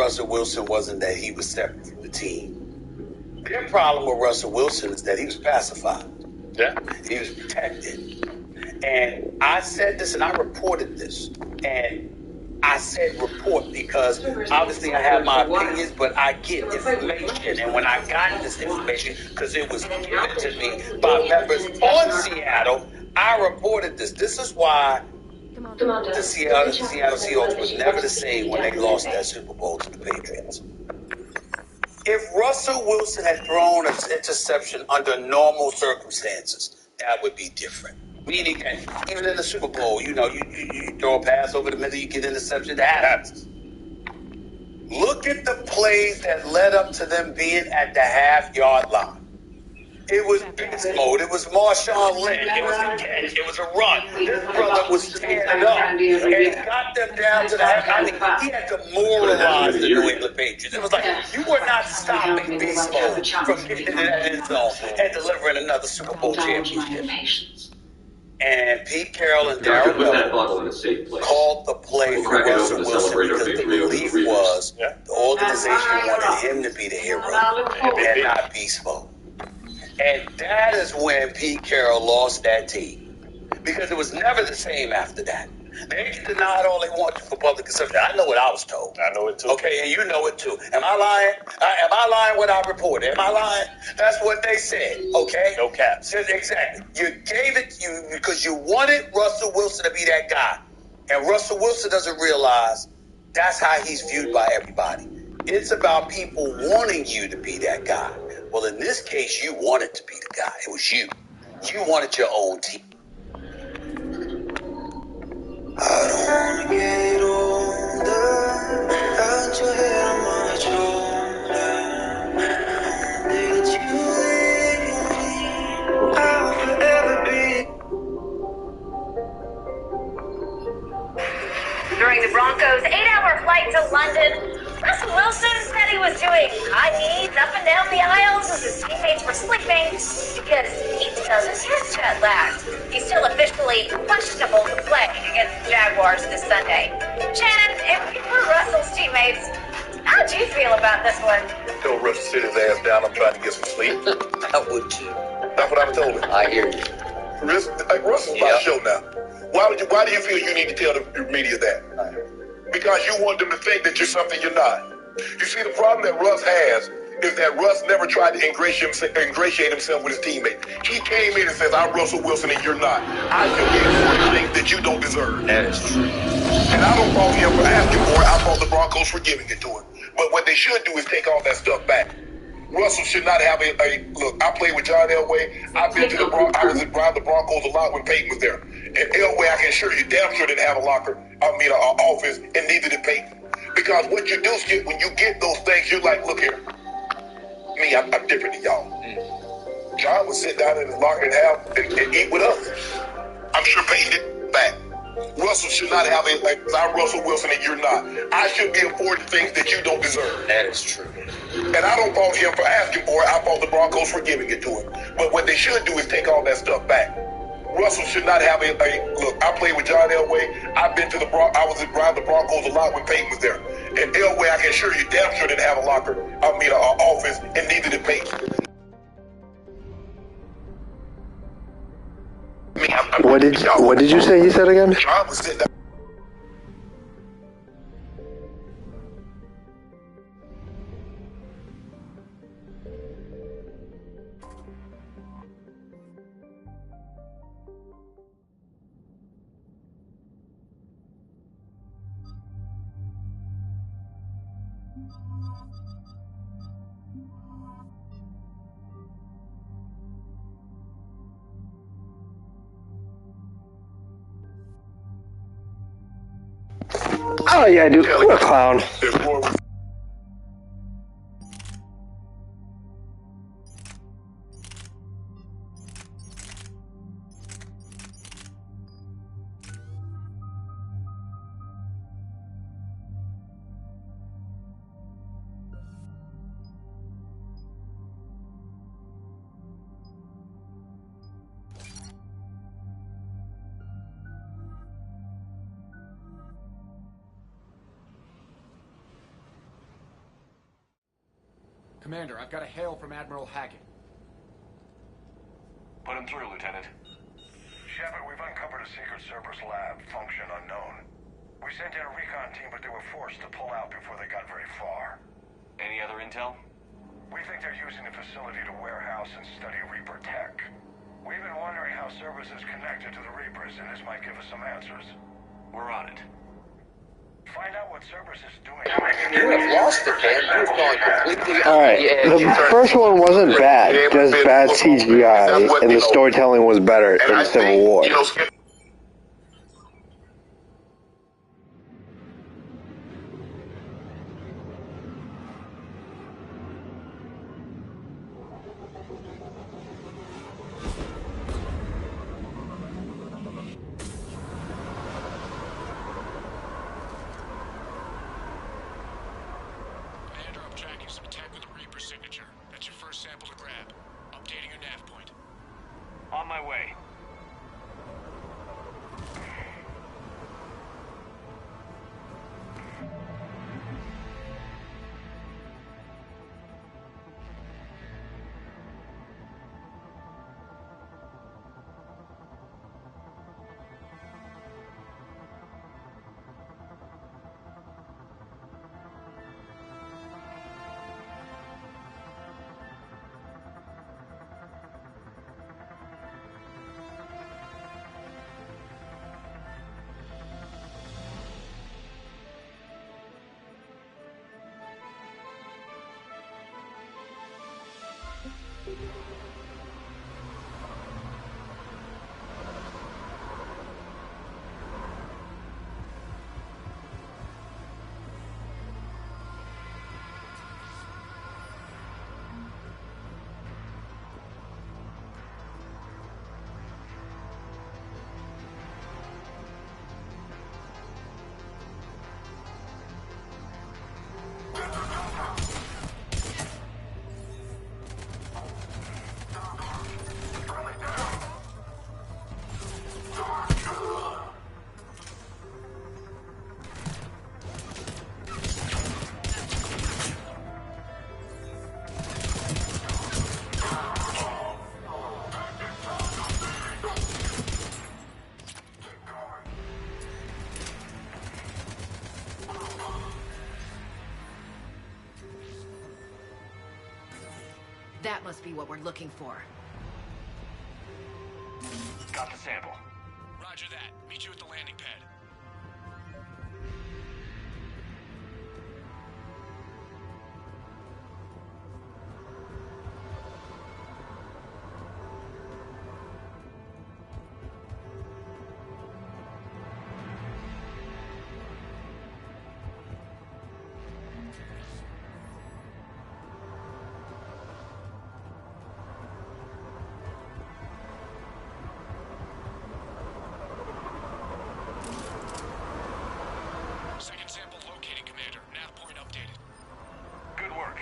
Russell Wilson wasn't that he was separate from the team. Their problem with Russell Wilson is that he was pacified. Yeah. He was protected. And I said this and I reported this. And I said report because obviously I have my opinions, but I get information. And when I got this information, because it was given to me by members on Seattle, I reported this. This is why the Seattle Seahawks was never the same when they lost that Super Bowl to the Patriots. If Russell Wilson had thrown an interception under normal circumstances, that would be different. Meaning that even in the Super Bowl, you throw a pass over the middle, you get an interception, that happens. Look at the plays that led up to them being at the half-yard line. It was beast mode. It was Marshawn Lynch. It was a catch. It was a run. This brother was tearing it up. And he got them down to the half. I mean, he had to moralize the New England Patriots. It was like, you were not stopping beast mode from getting into that end zone and delivering another Super Bowl championship. And Pete Carroll and Darryl Bevell called the play for Russell Wilson because the belief was the organization wanted him to be the hero and not beast mode. And that is when Pete Carroll lost that team. Because it was never the same after that. They denied all they wanted for public consumption. I know what I was told. I know it too. Okay, and you know it too. Am I lying? Am I lying what I reported? Am I lying? That's what they said, okay? No cap. Exactly. You gave it because you wanted Russell Wilson to be that guy. And Russell Wilson doesn't realize that's how he's viewed by everybody. It's about people wanting you to be that guy. Well, in this case, you wanted to be the guy. It was you. You wanted your own team. I don't want to get older. Got your head on my shoulder. That you leave me, I'll forever be. During the Broncos' 8-hour flight to London, Russell Wilson said he was doing high knees up and down the aisles as his teammates were sleeping because he doesn't have jet lag. He's still officially questionable to play against the Jaguars this Sunday. Shannon, if you were Russell's teammates, how'd you feel about this one? Tell Russ to sit his ass down. I'm trying to get some sleep. I would too. That's what I told him. I hear you. Russell's my show now. Why do you feel you need to tell the media that? Because you want them to think that you're something you're not. You see, the problem that Russ has is that Russ never tried to ingratiate himself with his teammates. He came in and says, I'm Russell Wilson and you're not. I feel the things that you don't deserve. That is true. And I don't fault him for asking for it. I fault the Broncos for giving it to him. But what they should do is take all that stuff back. Russell should not have a look. I played with John Elway. I was around the Broncos a lot when Peyton was there. And Elway, I can assure you, damn sure didn't have an office, and neither did Peyton. Because what you do is when you get those things, you're like, look here, me, I'm different than y'all. John would sit down in his locker and eat with us. I'm sure Peyton did back. Russell should not have I'm Russell Wilson and you're not. I should be afforded things that you don't deserve. That is true. And I don't fault him for asking for it. I fault the Broncos for giving it to him. But what they should do is take all that stuff back. Russell should not have look. I played with John Elway. I was around the Broncos a lot when Peyton was there. And Elway, I can assure you, damn sure didn't have an office, and neither did Peyton. What did you say he said again? John was sitting down. Oh yeah, dude. What a clown. Commander, I've got a hail from Admiral Hackett. Put him through, Lieutenant. Shepard, we've uncovered a Secret Service lab, function unknown. We sent in a recon team, but they were forced to pull out before they got very far. Any other intel? We think they're using the facility to warehouse and study Reaper tech. We've been wondering how Cerberus is connected to the Reapers, and this might give us some answers. We're on it. Find out what Cerberus is doing. You have lost it, man. You've gone completely. Alright, the first one wasn't bad, just bad CGI, and the storytelling was better And I in Civil think, War. you know, Skip, Commander, I'm tracking some tech with a Reaper signature. That's your first sample to grab. Updating your nav point. On my way. That must be what we're looking for. Got the sample. Roger that. Meet you at the landing pad. Second sample located, Commander. Nav point updated. Good work.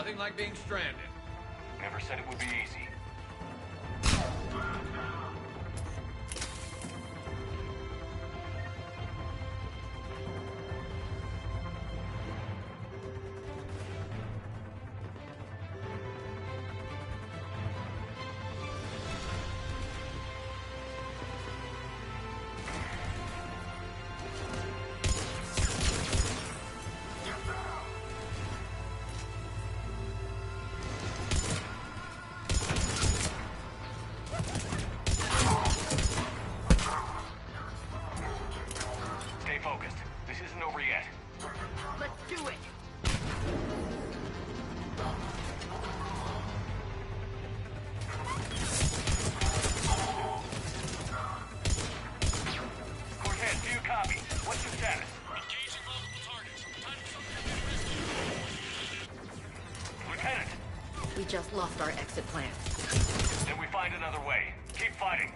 Nothing like being stranded. Never said it would be easy. Stay focused. This isn't over yet. Let's do it! Cortez, do you copy? What's your status? Engaging multiple targets. Time to rescue. Lieutenant! We just lost our exit plan. Then we find another way. Keep fighting.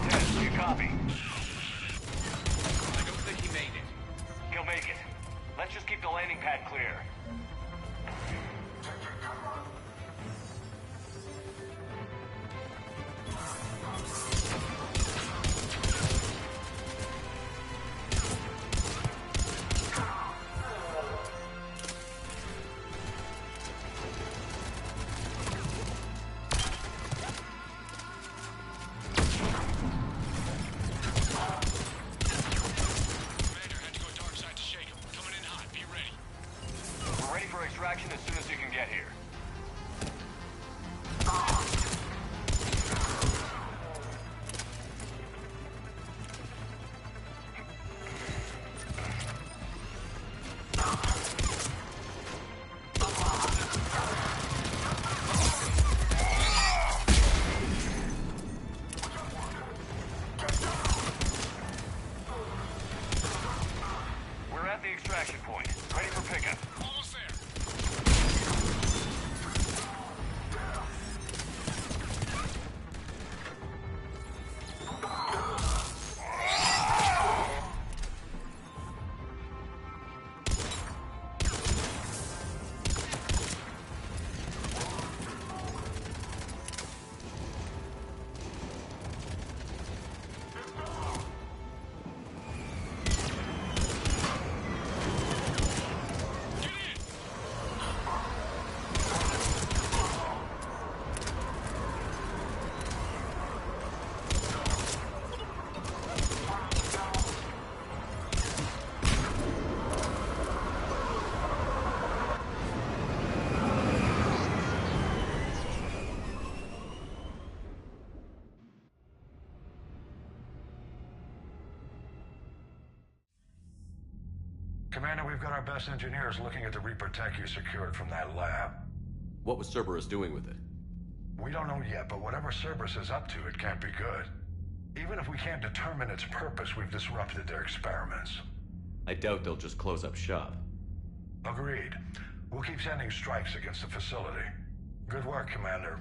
Cortez, do you copy? I don't think he made it. He'll make it. Let's just keep the landing pad clear. Commander had to go dark side to shake him. Coming in hot. Be ready. We're ready for extraction as soon as you can get here. We're at the extraction point. Ready for pickup. Almost there. Get in. Commander, we've got our best engineers looking at the Reaper tech you secured from that lab. What was Cerberus doing with it? We don't know yet, but whatever Cerberus is up to, it can't be good. Even if we can't determine its purpose, we've disrupted their experiments. I doubt they'll just close up shop. Agreed. We'll keep sending strikes against the facility. Good work, Commander.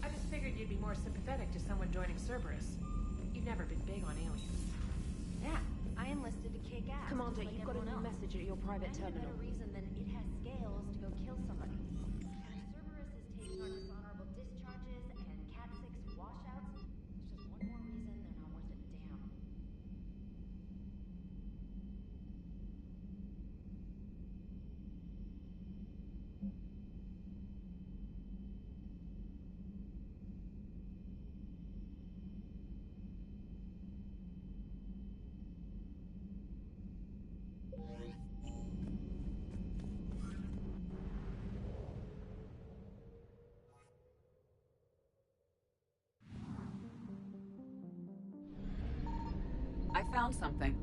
I just figured you'd be more sympathetic to someone joining Cerberus. You've never been big on aliens. Yeah, I enlisted to kick ass. Commander, like you've got a everyone new else. message at your private And no terminal. better reason than it has scales to go kill somebody. Cerberus is taking our dishonorable discharges and Cat 6 washouts. It's just one more reason they're not worth a damn. I found something.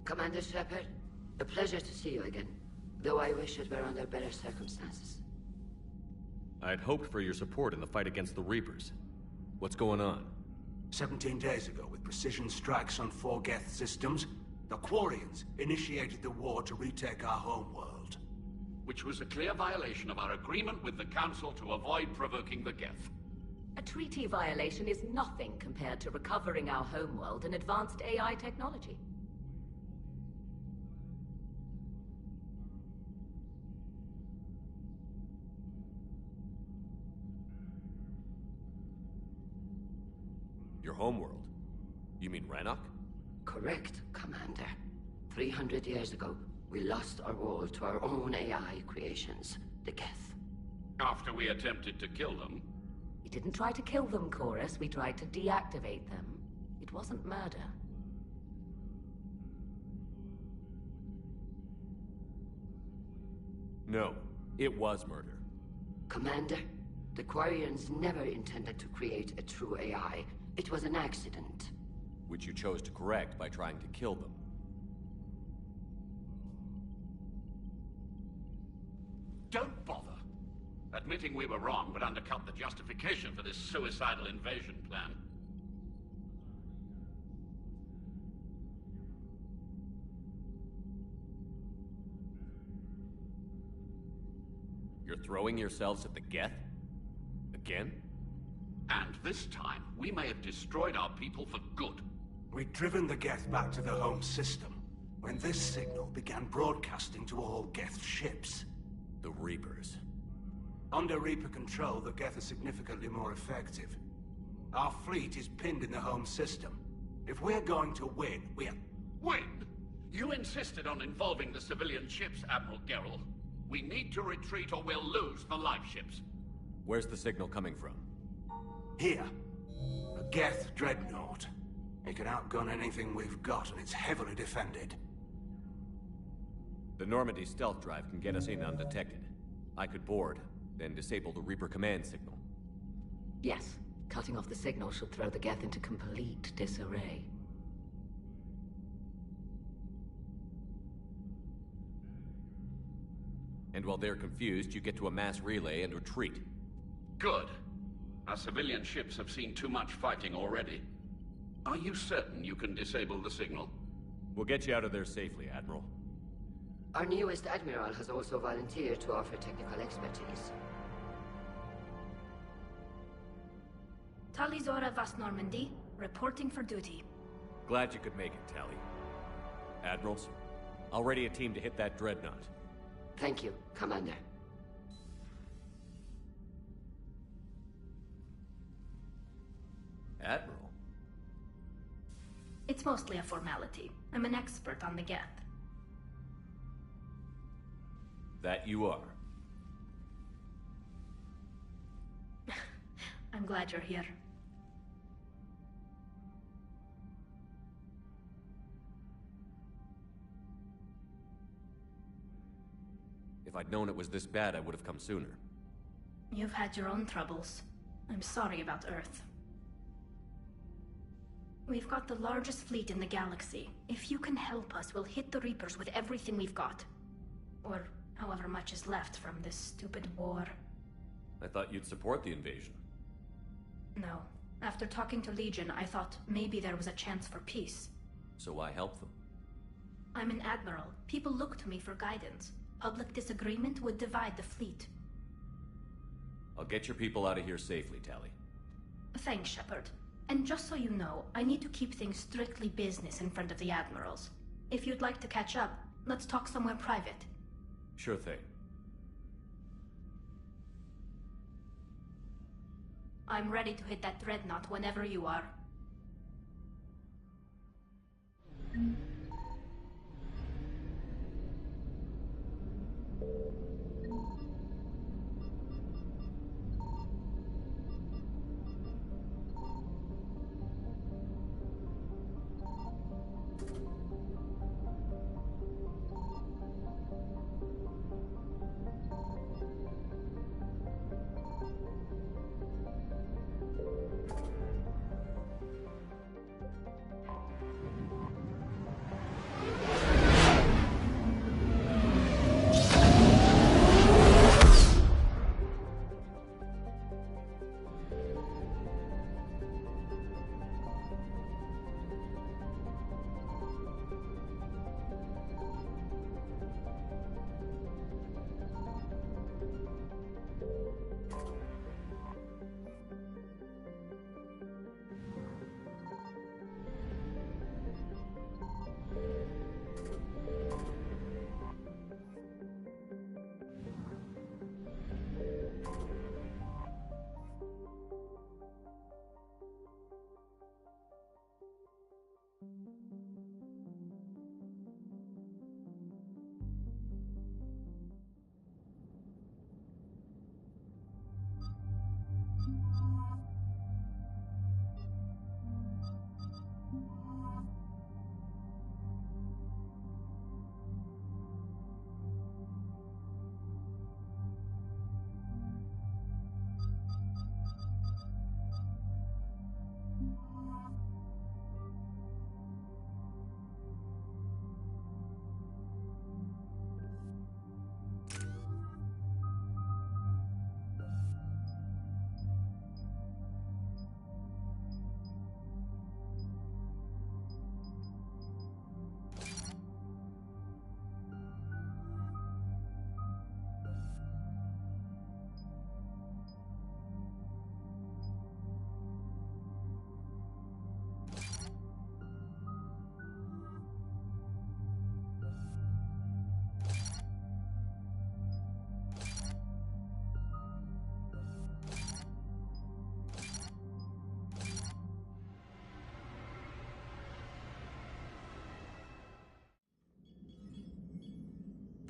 Commander Shepard, a pleasure to see you again, though I wish it were under better circumstances. I'd hoped for your support in the fight against the Reapers. What's going on? 17 days ago, with precision strikes on 4 Geth systems, the Quarians initiated the war to retake our homeworld. Which was a clear violation of our agreement with the Council to avoid provoking the Geth. A treaty violation is nothing compared to recovering our homeworld and advanced AI technology. Your homeworld? You mean Rannoch? Correct, Commander. 300 years ago, we lost our world to our own AI creations, the Geth. After we attempted to kill them. We didn't try to kill them, Chorus. We tried to deactivate them. It wasn't murder. No, it was murder. Commander, the Quarians never intended to create a true AI. It was an accident. Which you chose to correct by trying to kill them. Don't bother. Admitting we were wrong would undercut the justification for this suicidal invasion plan. You're throwing yourselves at the Geth? Again? And this time, we may have destroyed our people for good. We'd driven the Geth back to the home system, when this signal began broadcasting to all Geth ships. The Reapers. Under Reaper control, the Geth are significantly more effective. Our fleet is pinned in the home system. If we're going to win, Win? You insisted on involving the civilian ships, Admiral Gerrel. We need to retreat or we'll lose the live ships. Where's the signal coming from? Here. A Geth dreadnought. It can outgun anything we've got, and it's heavily defended. The Normandy stealth drive can get us in undetected. I could board, then disable the Reaper command signal. Yes. Cutting off the signal should throw the Geth into complete disarray. And while they're confused, you get to a mass relay and retreat. Good. Our civilian ships have seen too much fighting already. Are you certain you can disable the signal? We'll get you out of there safely, Admiral. Our newest Admiral has also volunteered to offer technical expertise. Talizora Vas Normandy, reporting for duty. Glad you could make it, Tally. Admirals, I'll ready a team to hit that dreadnought. Thank you, Commander. Admiral? It's mostly a formality. I'm an expert on the Geth. That you are. I'm glad you're here. If I'd known it was this bad, I would have come sooner. You've had your own troubles. I'm sorry about Earth. We've got the largest fleet in the galaxy. If you can help us, we'll hit the Reapers with everything we've got. Or however much is left from this stupid war. I thought you'd support the invasion. No. After talking to Legion, I thought maybe there was a chance for peace. So why help them? I'm an admiral. People look to me for guidance. Public disagreement would divide the fleet. I'll get your people out of here safely, Tally. Thanks, Shepard. And just so you know, I need to keep things strictly business in front of the admirals. If you'd like to catch up, let's talk somewhere private. Sure thing. I'm ready to hit that dreadnought whenever you are.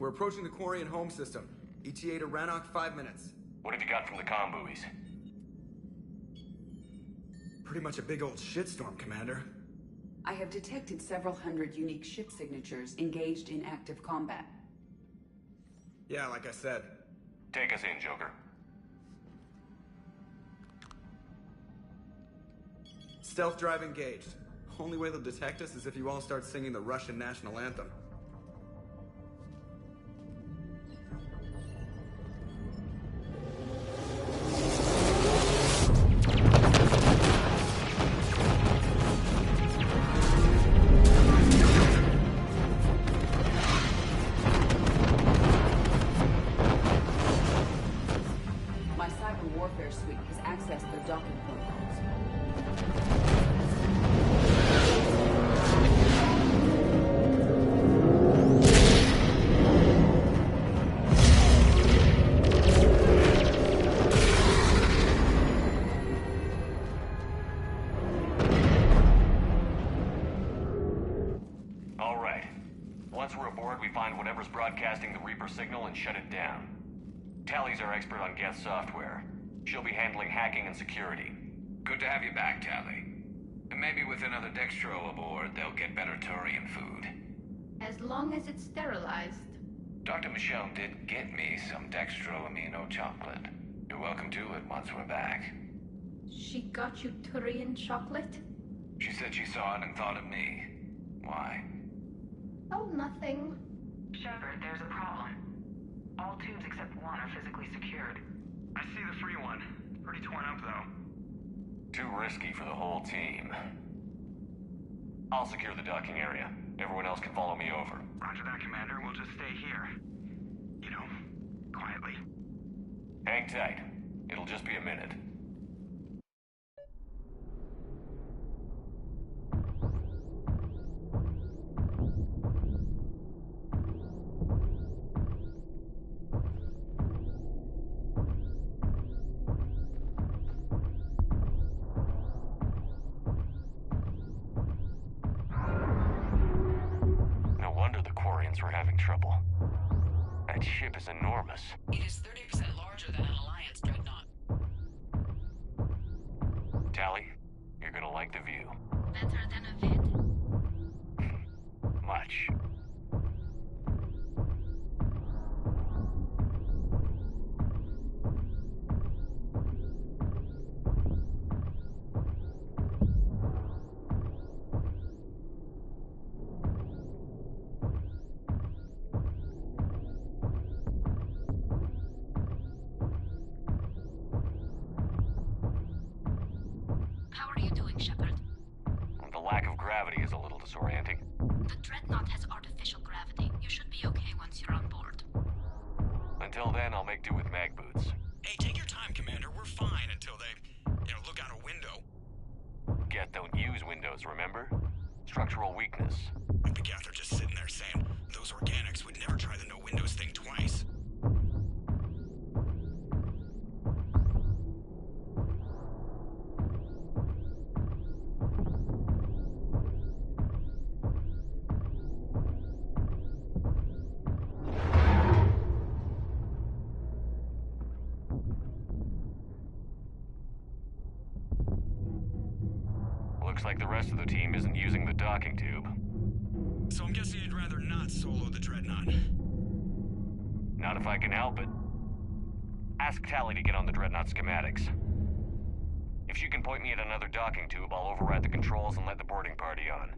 We're approaching the Quarian home system. ETA to Rannoch, 5 minutes. What have you got from the comm buoys? Pretty much a big old shitstorm, Commander. I have detected several hundred unique ship signatures engaged in active combat. Yeah, like I said. Take us in, Joker. Stealth drive engaged. Only way they'll detect us is if you all start singing the Russian national anthem. My cyber warfare suite has accessed their docking protocols. All right. Once we're aboard, we find whatever's broadcasting the Reaper signal and shut it down. Tally's our expert on Geth software. She'll be handling hacking and security. Good to have you back, Tally. And maybe with another Dextro aboard, they'll get better Turian food. As long as it's sterilized. Dr. Michelle did get me some Dextro Amino chocolate. You're welcome to it once we're back. She got you Turian chocolate? She said she saw it and thought of me. Why? Oh, nothing. Shepard, there's a problem. All tubes except one are physically secured. I see the free one. Pretty torn up, though. Too risky for the whole team. I'll secure the docking area. Everyone else can follow me over. Roger that, Commander. We'll just stay here. You know, quietly. Hang tight. It'll just be a minute. No wonder the Quarians were having trouble. That ship is enormous. It is 30% larger than an Alliance dreadnought. Tally, you're gonna like the view. Better than a vid? Much. How are you doing, Shepard? The lack of gravity is a little disorienting. The dreadnought has artificial gravity. You should be okay once you're on board. Until then, I'll make do with mag boots. Hey, take your time, Commander. We're fine until they, look out a window. Geth don't use windows, remember? Structural weakness. The Geth are just sitting there saying, those organics would never try the no windows thing twice. Looks like the rest of the team isn't using the docking tube. So I'm guessing you'd rather not solo the Dreadnought. Not if I can help it. Ask Tally to get on the Dreadnought schematics. If she can point me at another docking tube, I'll override the controls and let the boarding party on.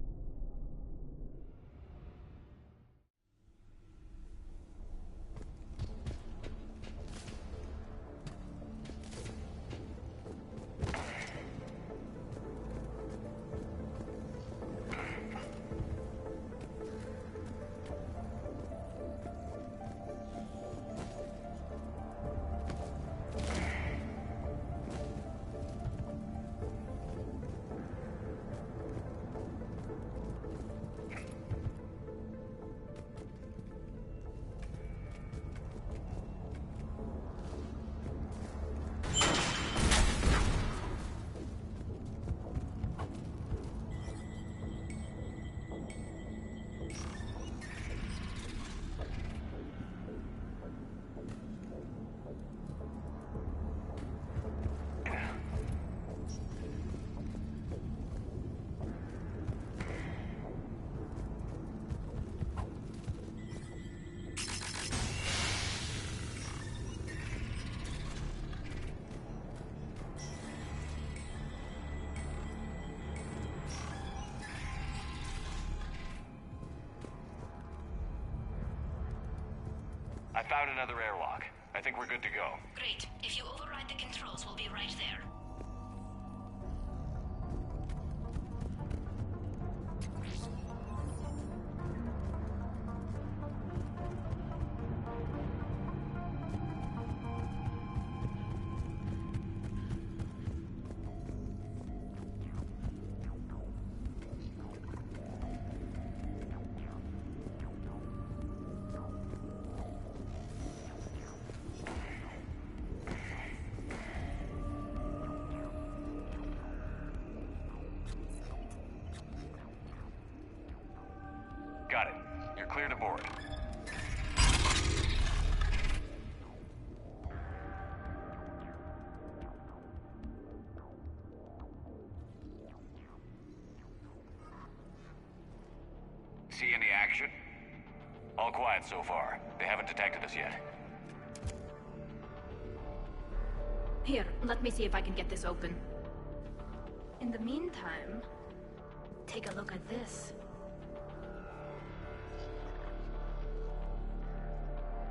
found another airlock. I think we're good to go. Great. If you override the controls, we'll be right there. Got it. You're clear to board. See any action? All quiet so far. They haven't detected us yet. Here, let me see if I can get this open. In the meantime, take a look at this.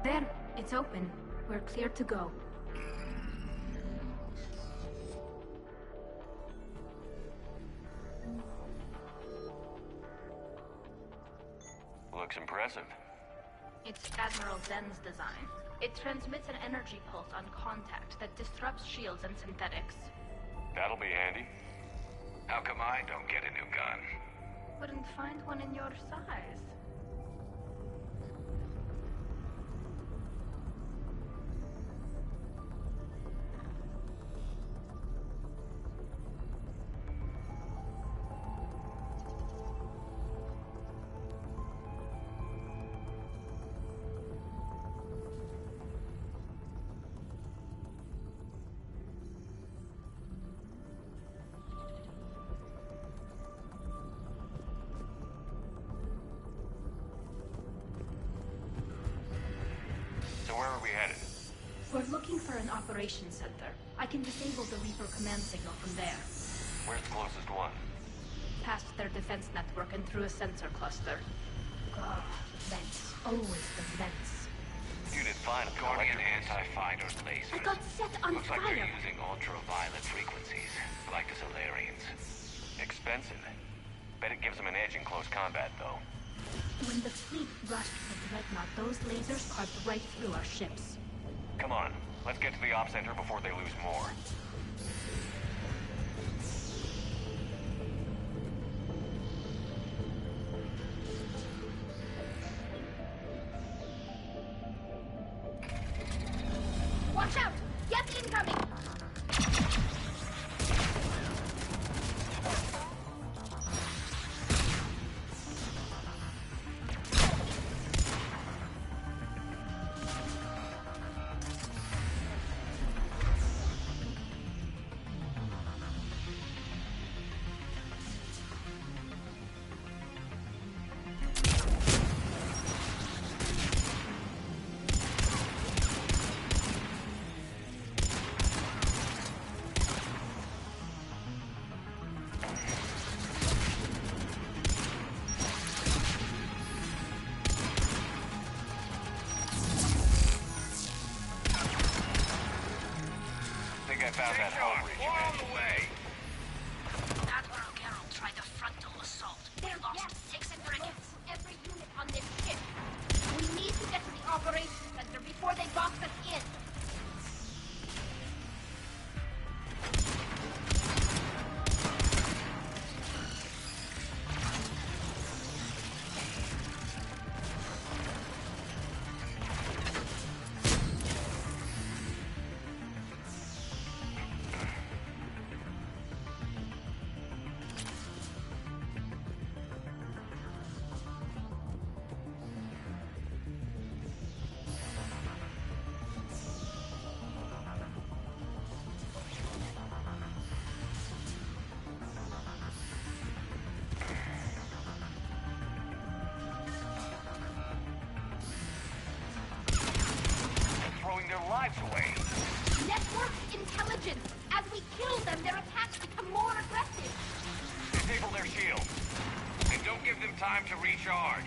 There, it's open. We're clear to go. Looks impressive. It's Admiral Zen's design. It transmits an energy pulse on contact that disrupts shields and synthetics. That'll be handy. How come I don't get a new gun? Couldn't find one in your size. Where are we headed? We're looking for an operations center. I can disable the Reaper command signal from there. Where's the closest one? Past their defense network and through a sensor cluster. Oh, vents. Always the vents. You did fine. Guardian anti-fighter lasers. I got set on Looks fire! like they're using ultraviolet frequencies, like the Solarians. Expensive. Bet it gives them an edge in close combat, though. When the fleet rushed the Dreadnought, those lasers carved right through our ships. Come on, let's get to the op center before they lose more. Watch out! Yes, incoming! Found that home bridge. On the way! Admiral Geralt tried a frontal assault. They lost 6 frigates, every unit on this ship. We need to get to the operations center before they box us in. Their lives away. Network intelligence. As we kill them, their attacks become more aggressive. Disable their shields. And don't give them time to recharge.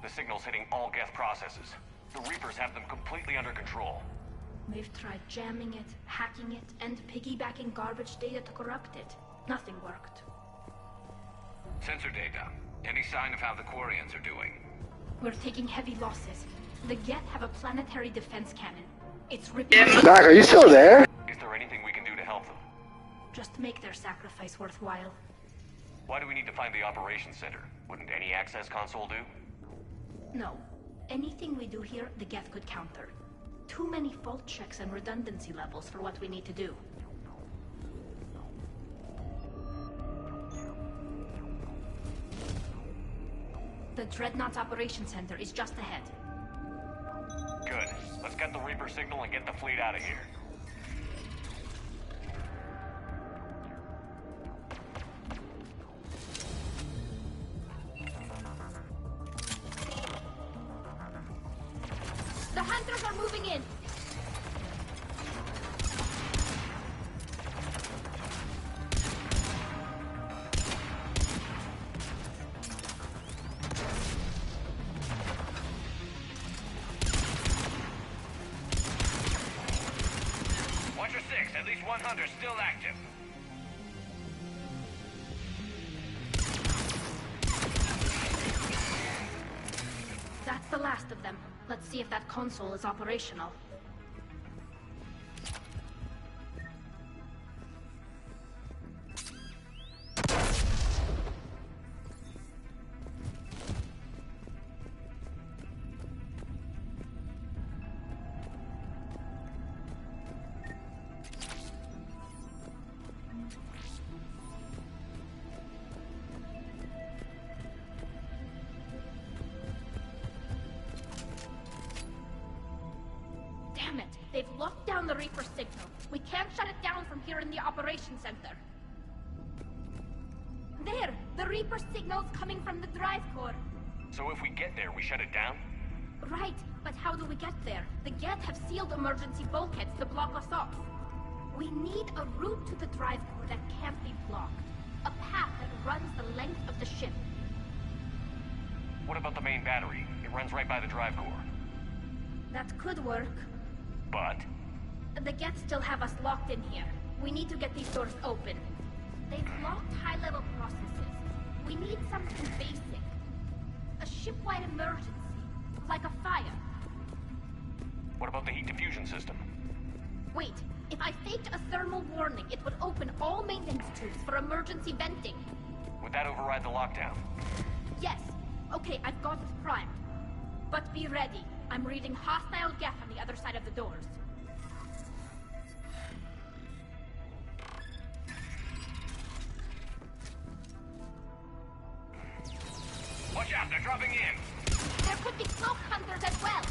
The signal's hitting all Geth processes. The Reapers have them completely under control. We've tried jamming it, hacking it, and piggybacking garbage data to corrupt it. Nothing worked. Sensor data. Any sign of how the Quarians are doing? We're taking heavy losses. The Geth have a planetary defense cannon. It's ripping... Doc, are you still there? Is there anything we can do to help them? Just make their sacrifice worthwhile. Why do we need to find the operations center? Wouldn't any access console do? No. Anything we do here, the Geth could counter. Too many fault checks and redundancy levels for what we need to do. The Dreadnought's operations center is just ahead. Good. Let's get the Reaper signal and get the fleet out of here. The hunters are moving in! Watcher 6, at least one hunter still active. That's the last of them. Let's see if that console is operational. Damn it! They've locked down the Reaper signal. We can't shut it down from here in the operations center. There! The Reaper signal's coming from the drive core. So if we get there, we shut it down? Right, but how do we get there? The Geth have sealed emergency bulkheads to block us off. We need a route to the drive core that can't be blocked. A path that runs the length of the ship. What about the main battery? It runs right by the drive core. That could work. But? The Geth still have us locked in here. We need to get these doors open. They've locked high-level processes. We need something basic. A ship-wide emergency. Like a fire. What about the heat diffusion system? Wait, if I faked a thermal warning, it would open all maintenance tubes for emergency venting. Would that override the lockdown? Yes. Okay, I've got it primed. But be ready. I'm reading hostile Geth on the other side of the doors. Watch out, they're dropping in. There could be smoke hunters as well.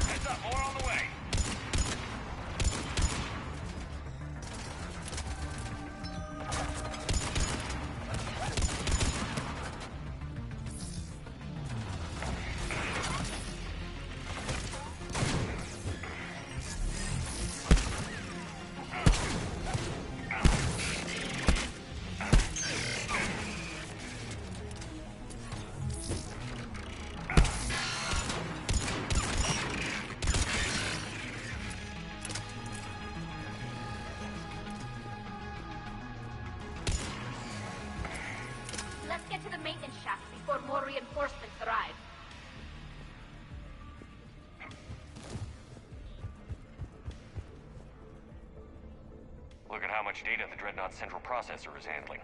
Heads up, more on the way. Let's get to the maintenance shaft before more reinforcements arrive. Look at how much data the Dreadnought central processor is handling.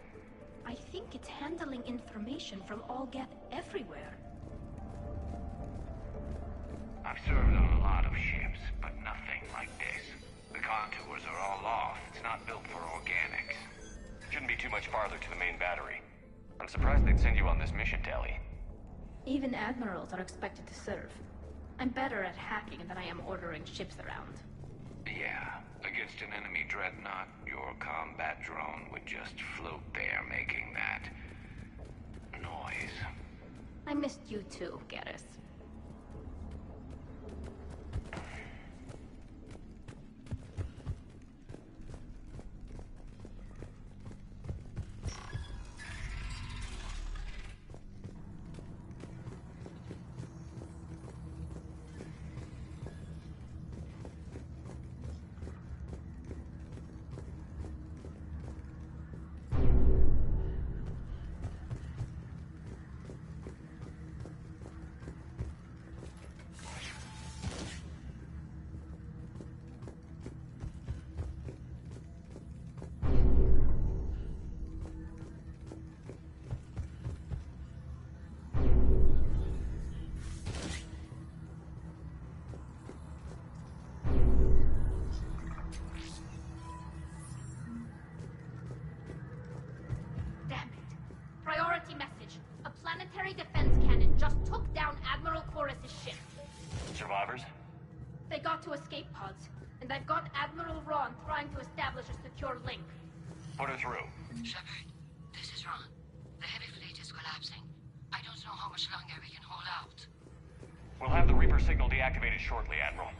I think it's handling information from all Geth everywhere. I've served on a lot of ships, but nothing like this. The contours are all off. It's not built for organics. Shouldn't be too much farther to the main battery. I'm surprised they'd send you on this mission, Tali. Even admirals are expected to serve. I'm better at hacking than I am ordering ships around. Yeah, against an enemy dreadnought, your combat drone would just float there making that noise. I missed you too, Garrus. survivors? They got to escape pods, and I've got Admiral Ron trying to establish a secure link. Put her through. Shepard, this is Ron. The heavy fleet is collapsing. I don't know how much longer we can hold out. We'll have the Reaper signal deactivated shortly, Admiral.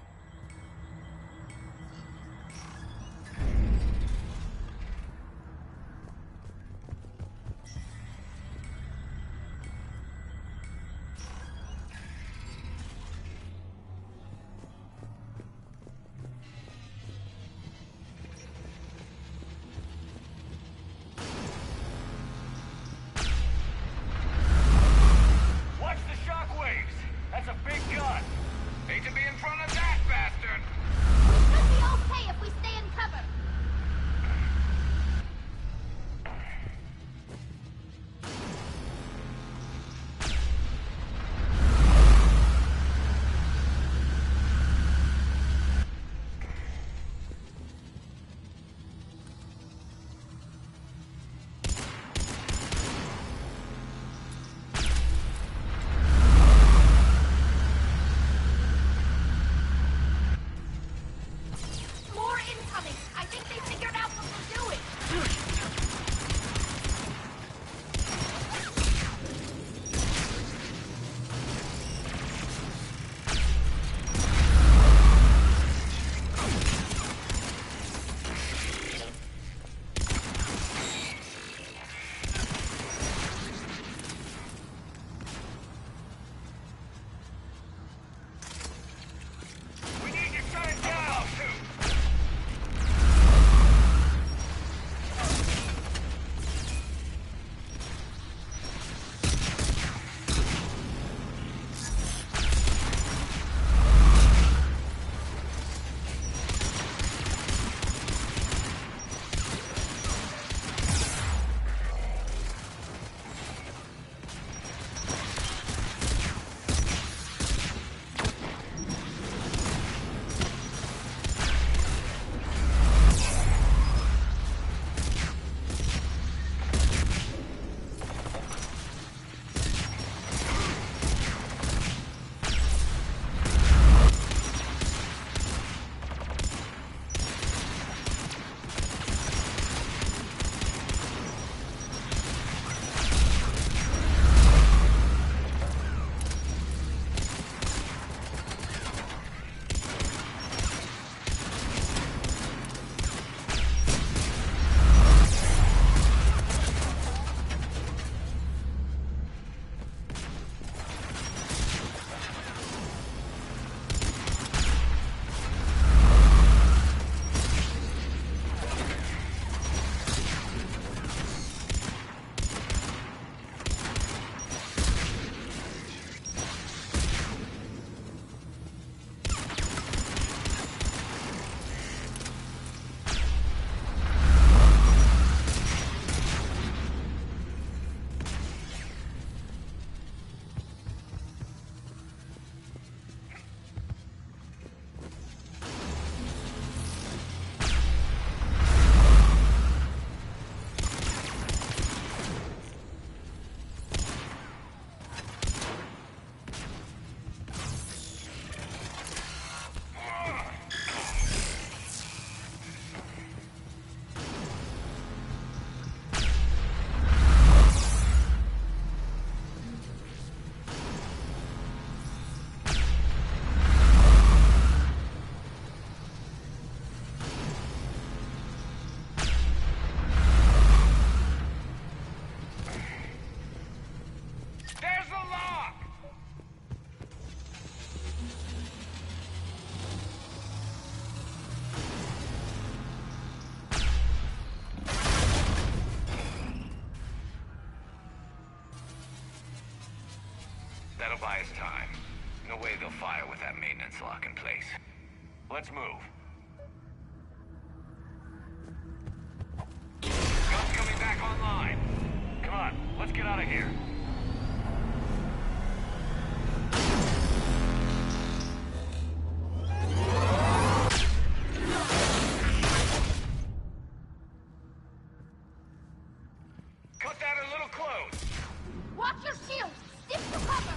That'll buy us time. No way they'll fire with that maintenance lock in place. Let's move. Guns coming back online. Come on, let's get out of here. Cut that a little close. Watch your shield! Stick to cover!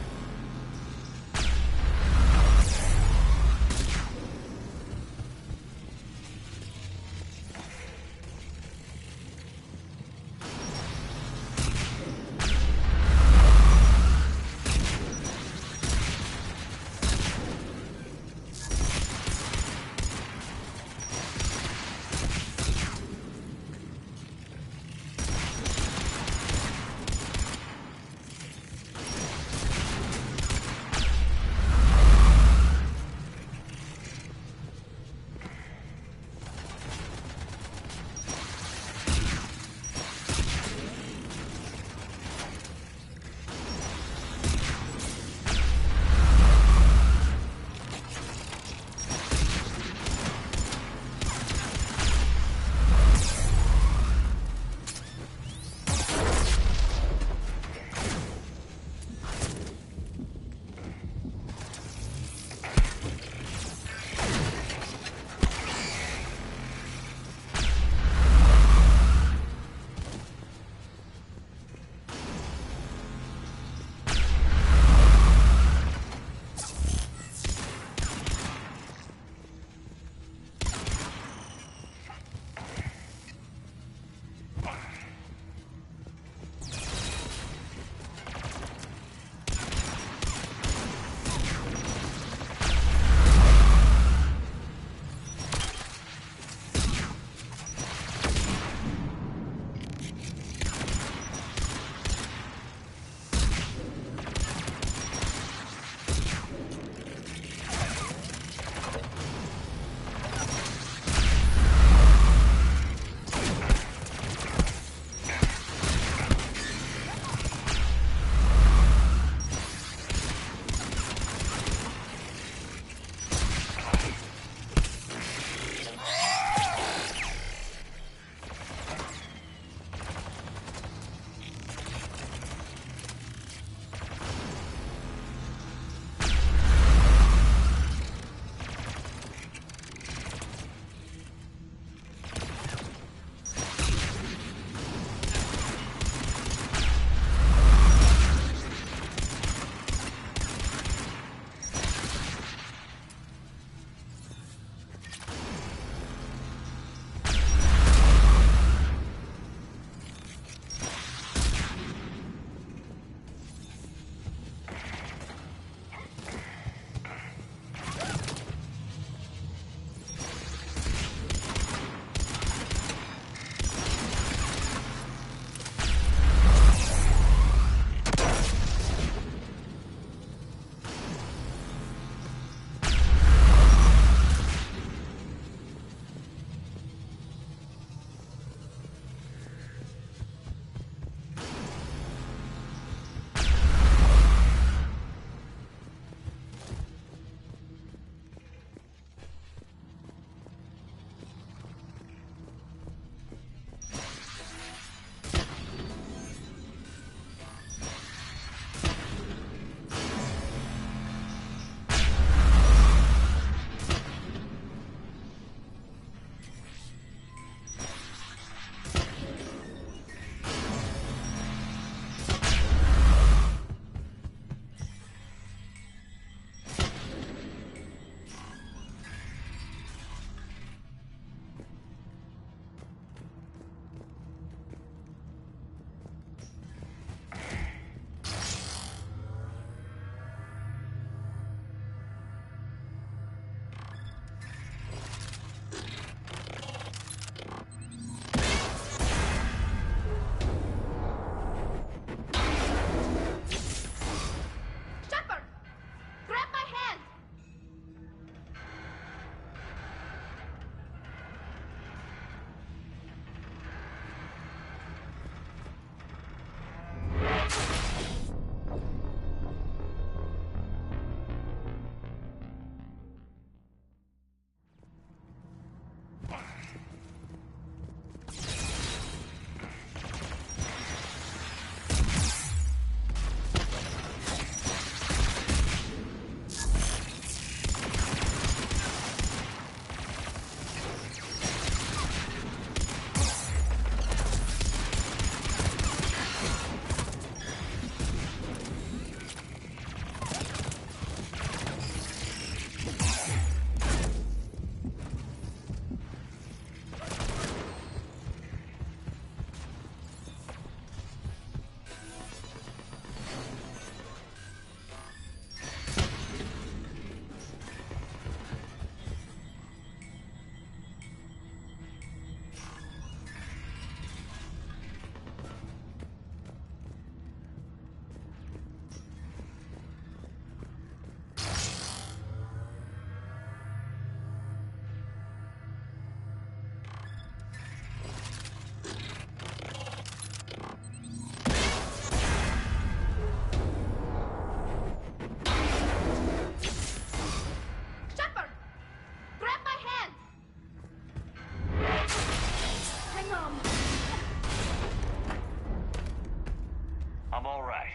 I'm all right.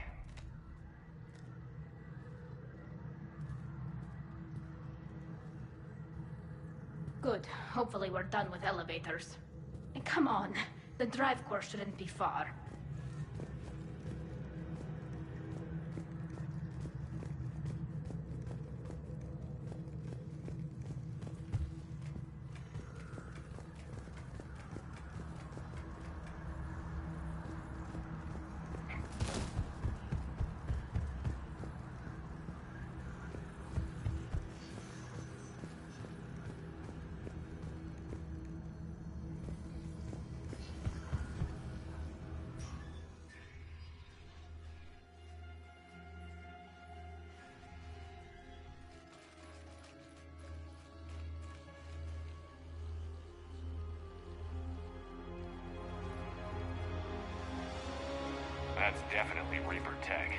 Good. Hopefully we're done with elevators. And come on, the drive course shouldn't be far. That's definitely Reaper tech.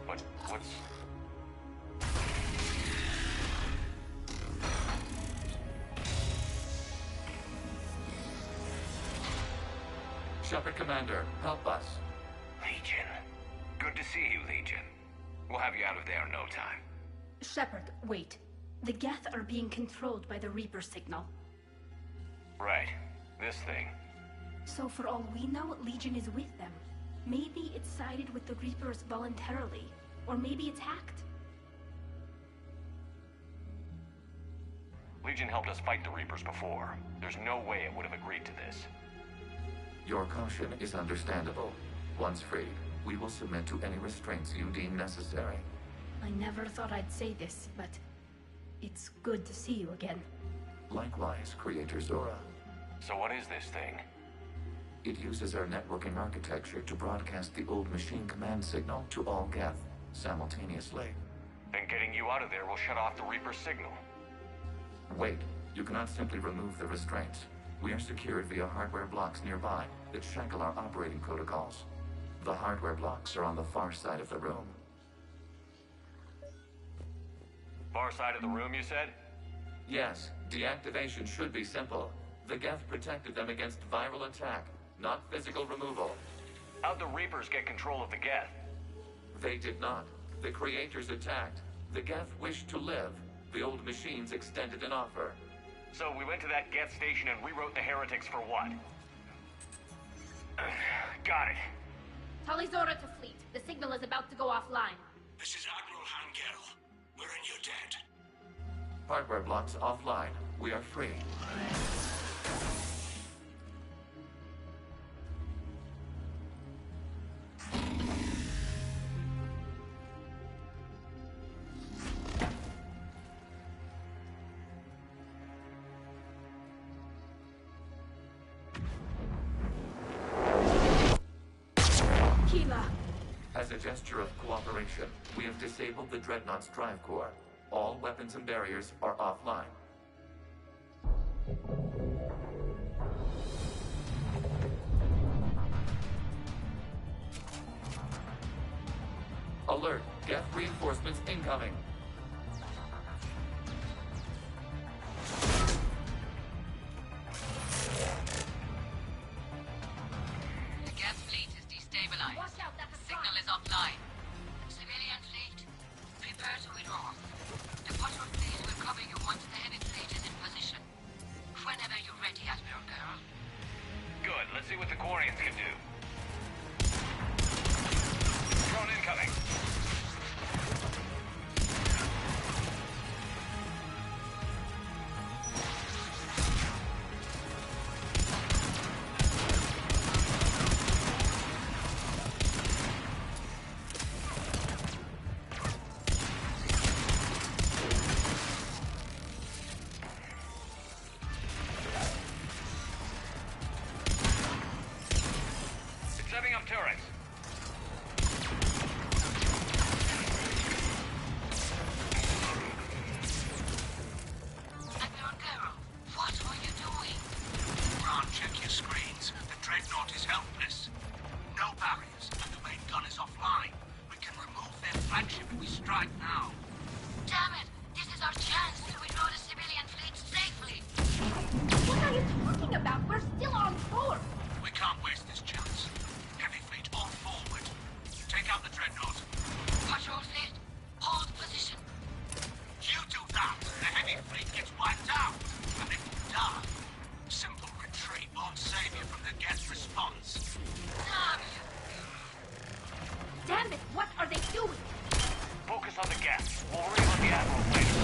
But what's... Shepard Commander, help us. Legion. Good to see you, Legion. We'll have you out of there in no time. Shepard, wait. The Geth are being controlled by the Reaper signal. Right. This thing. So for all we know, Legion is with them. Maybe it sided with the Reapers voluntarily. Or maybe it's hacked. Legion helped us fight the Reapers before. There's no way it would have agreed to this. Your caution is understandable. Once freed, we will submit to any restraints you deem necessary. I never thought I'd say this, but it's good to see you again. Likewise, Creator Zora. So what is this thing? It uses our networking architecture to broadcast the old machine command signal to all Geth simultaneously. Then getting you out of there will shut off the Reaper signal. Wait, you cannot simply remove the restraints. We are secured via hardware blocks nearby that shackle our operating protocols. The hardware blocks are on the far side of the room. Far side of the room, you said? Yes, deactivation should be simple. The Geth protected them against viral attack, not physical removal. How'd the Reapers get control of the Geth? They did not. The Creators attacked. The Geth wished to live. The old machines extended an offer. So we went to that Geth station and rewrote the heretics for what? Got it. Talizora to fleet. The signal is about to go offline. This is Admiral Hangel. We're in your debt. Hardware blocks offline. We are free. As a gesture of cooperation, we have disabled the Dreadnought's drive core. All weapons and barriers are offline. Alert! Geth reinforcements incoming! The Geth fleet is destabilized. Signal is offline. Civilian fleet, prepare to withdraw. The patrol fleet will cover you once the heavy fleet is in position. Whenever you're ready, Admiral Girl. Good. Let's see what the Quarians can do. Drone incoming. Damn it, what are they doing? Focus on the gas. We'll worry about the Admiral later.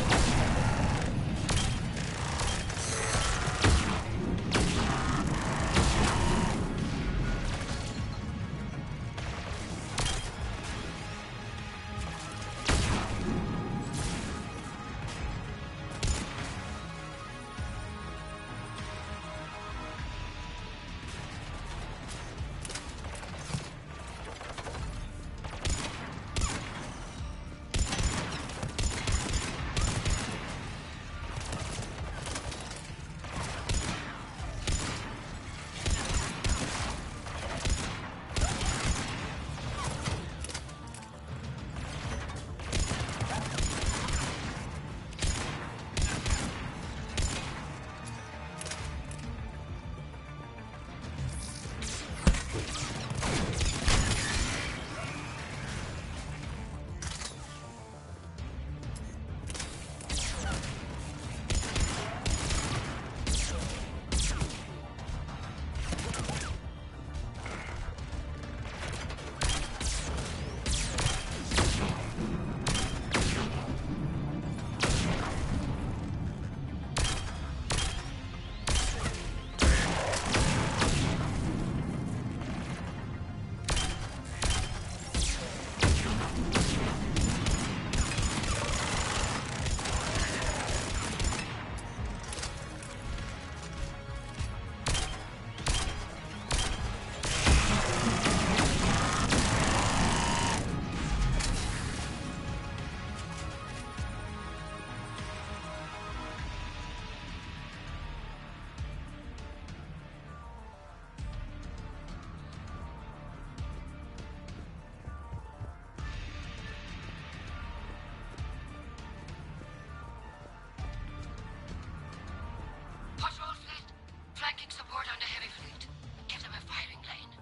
Flanking support on the heavy fleet. Give them a firing lane.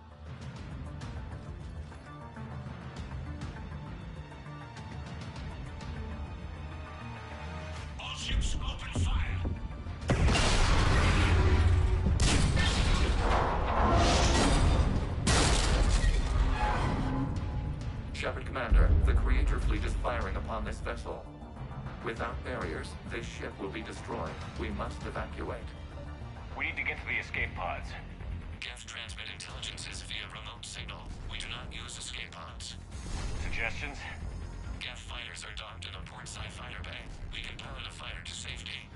All ships open fire. Shepard Commander, the Creator fleet is firing upon this vessel. Without barriers, this ship will be destroyed. We must evacuate. We need to get to the escape pods. Geth transmit intelligences via remote signal. We do not use escape pods. Suggestions? Geth fighters are docked in a portside fighter bay. We can power the fighter to safety.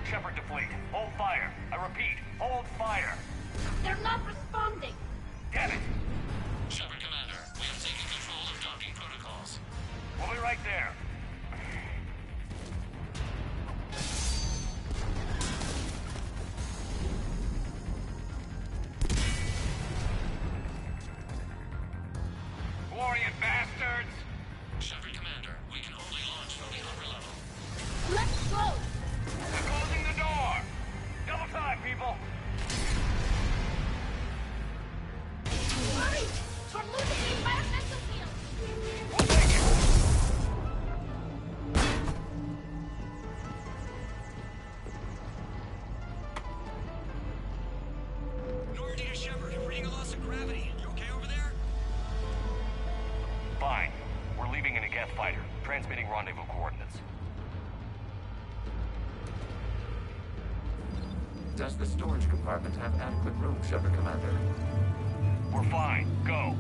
Shepard to fleet. Hold fire. I repeat, hold fire. They're not responding. Damn it. Shepard Commander, we have taken control of docking protocols. We'll be right there. Glorious bastards! Shepard Commander, we can only launch from the upper level. Let's go! They're closing the door! Double time, people! Hurry! We're losing the environmental field! We'll take it! Normandy to Shepard, reading a loss of gravity. You okay over there? Fine. We're leaving in a Geth fighter, transmitting rendezvous coordinates. Does the storage compartment have adequate room, Shepard Commander? We're fine. Go.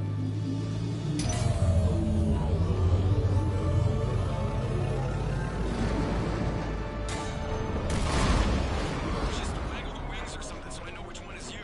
Just waggle the wings or something so I know which one is you.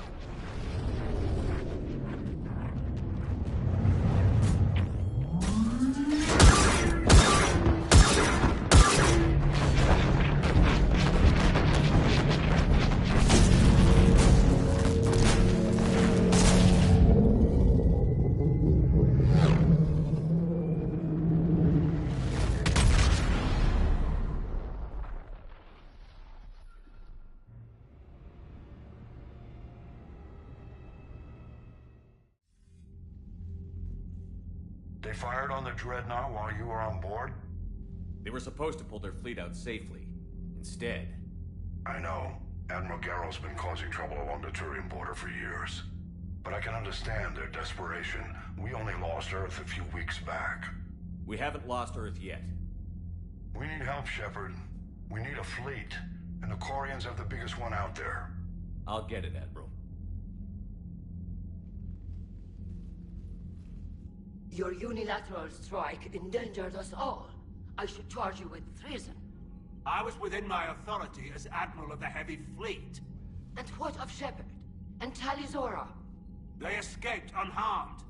They fired on the Dreadnought while you were on board? They were supposed to pull their fleet out safely. Instead... I know. Admiral Garrow's been causing trouble along the Turian border for years. But I can understand their desperation. We only lost Earth a few weeks back. We haven't lost Earth yet. We need help, Shepard. We need a fleet. And the Quarians have the biggest one out there. I'll get it, Admiral. Your unilateral strike endangered us all. I should charge you with treason. I was within my authority as Admiral of the Heavy Fleet. And what of Shepard? And Talizora? They escaped unharmed.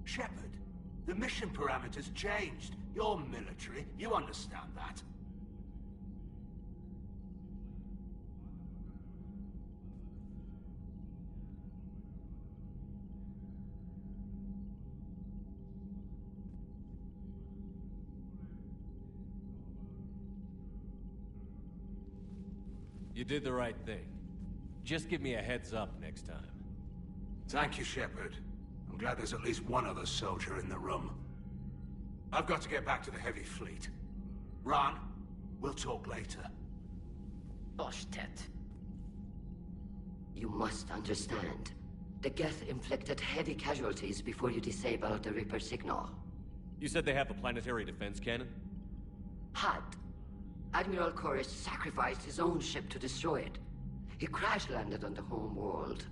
Shepard, the mission parameters changed. You're military, you understand that. You did the right thing. Just give me a heads up next time. Thank you, Shepard. I'm glad there's at least one other soldier in the room. I've got to get back to the Heavy Fleet. Ron, we'll talk later. Boshtet. You must understand. The Geth inflicted heavy casualties before you disabled the Reaper signal. You said they have a planetary defense cannon? Had. Admiral Koris sacrificed his own ship to destroy it. He crash-landed on the home world.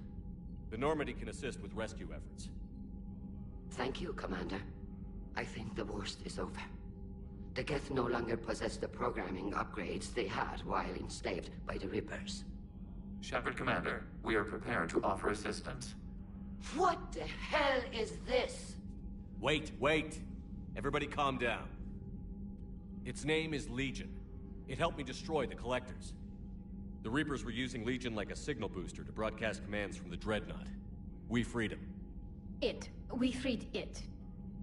The Normandy can assist with rescue efforts. Thank you, Commander. I think the worst is over. The Geth no longer possess the programming upgrades they had while enslaved by the Reapers. Shepard, Commander, we are prepared to offer assistance. What the hell is this? Wait. Everybody calm down. Its name is Legion. It helped me destroy the Collectors. The Reapers were using Legion like a signal booster to broadcast commands from the Dreadnought. We freed him. We freed it.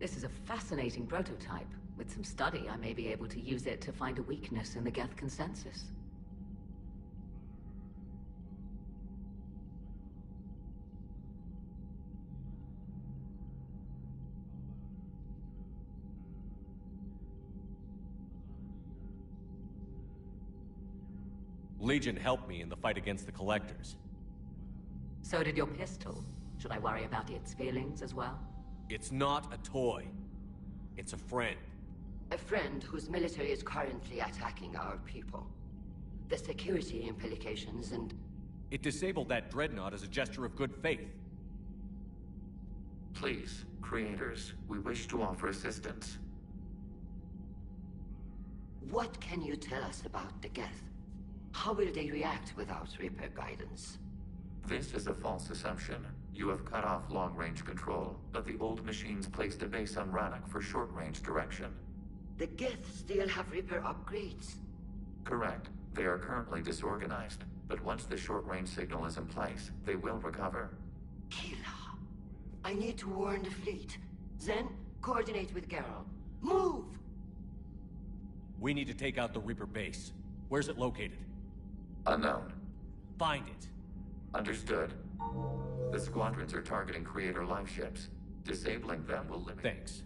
This is a fascinating prototype. With some study, I may be able to use it to find a weakness in the Geth consensus. Legion helped me in the fight against the Collectors. So did your pistol. Should I worry about its feelings as well? It's not a toy. It's a friend. A friend whose military is currently attacking our people. The security implications and... It disabled that Dreadnought as a gesture of good faith. Please, creators, we wish to offer assistance. What can you tell us about the Geth? How will they react without Reaper guidance? This is a false assumption. You have cut off long-range control, but the old machines placed a base on Rannoch for short-range direction. The Geth still have Reaper upgrades? Correct. They are currently disorganized, but once the short-range signal is in place, they will recover. Kila, I need to warn the fleet. Then, coordinate with Garrow. Move! We need to take out the Reaper base. Where's it located? Unknown. Find it. Understood. The squadrons are targeting Creator life ships. Disabling them will limit... Thanks.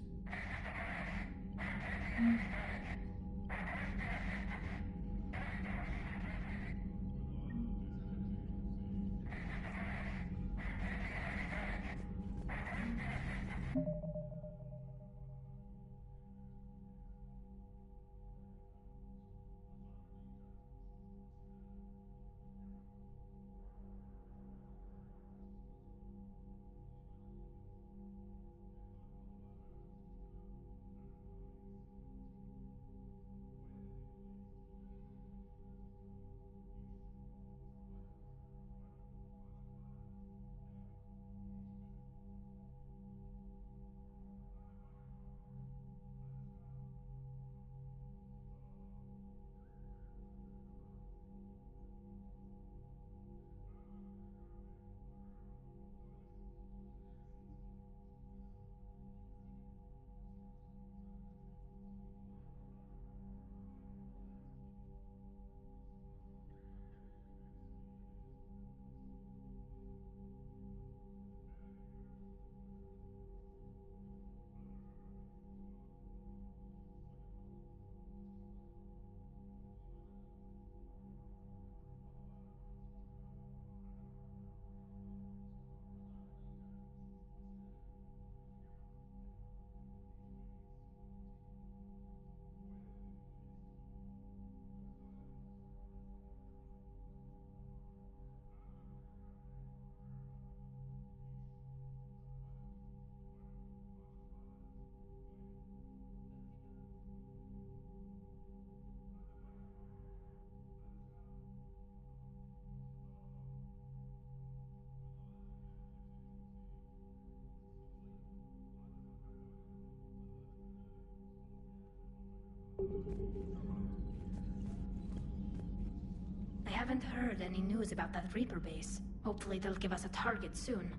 I haven't heard any news about that Reaper base. Hopefully they'll give us a target soon.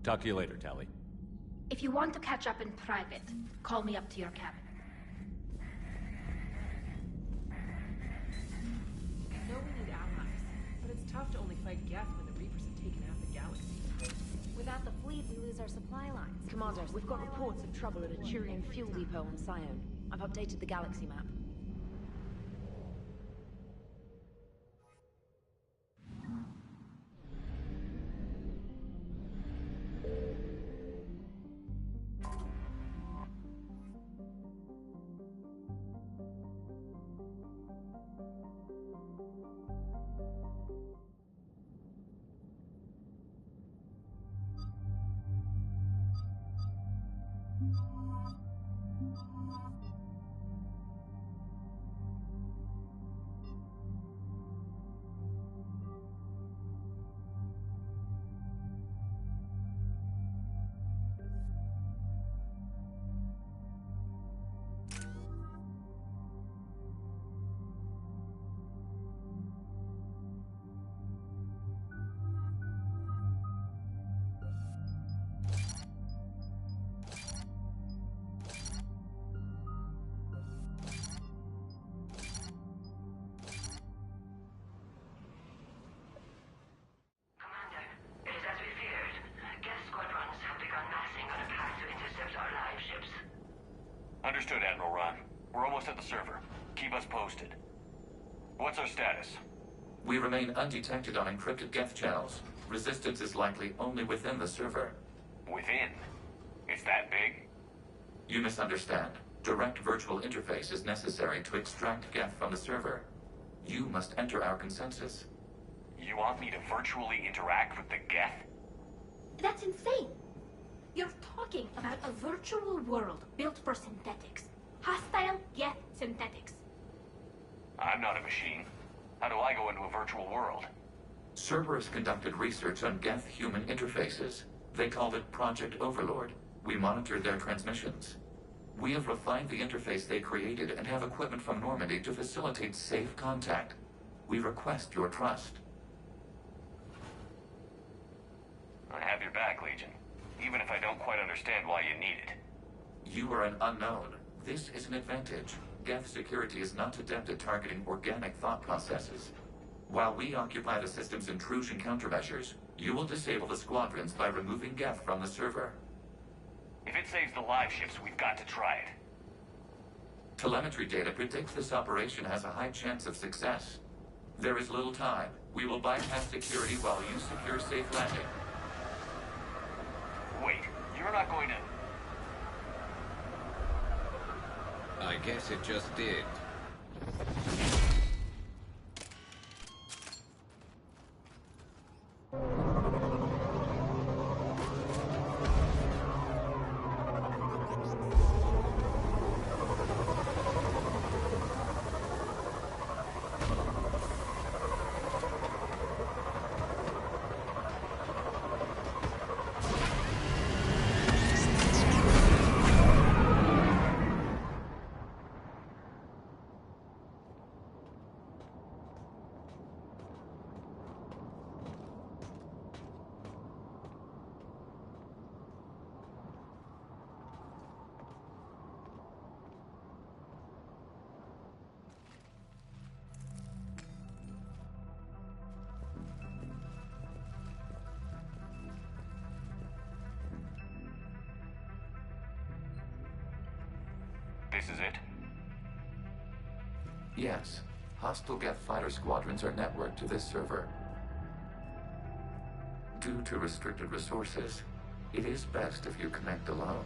Talk to you later, Tali. If you want to catch up in private, call me up to your cabin. I know we need allies, but it's tough to only fight Geth when the Reapers have taken out the galaxy. Without the fleet, we lose our supply lines. Commander, we've got reports of trouble at a Turian fuel depot on Scion. I've updated the galaxy map. Understood, Admiral Ron. We're almost at the server. Keep us posted. What's our status? We remain undetected on encrypted Geth channels. Resistance is likely only within the server. Within? It's that big? You misunderstand. Direct virtual interface is necessary to extract Geth from the server. You must enter our consensus. You want me to virtually interact with the Geth? That's insane! You're talking about a virtual world built for synthetics. Hostile, yet synthetics. I'm not a machine. How do I go into a virtual world? Cerberus conducted research on Geth-human interfaces. They called it Project Overlord. We monitored their transmissions. We have refined the interface they created and have equipment from Normandy to facilitate safe contact. We request your trust. I have your back, Legion. Even if I don't quite understand why you need it. You are an unknown. This is an advantage. Geth security is not adept at targeting organic thought processes. While we occupy the system's intrusion countermeasures, you will disable the squadrons by removing Geth from the server. If it saves the live ships, we've got to try it. Telemetry data predicts this operation has a high chance of success. There is little time. We will bypass security while you secure safe landing. Wait, you're not going to... I guess it just did. This is it? Yes. Hostile Geth fighter squadrons are networked to this server. Due to restricted resources, it is best if you connect alone.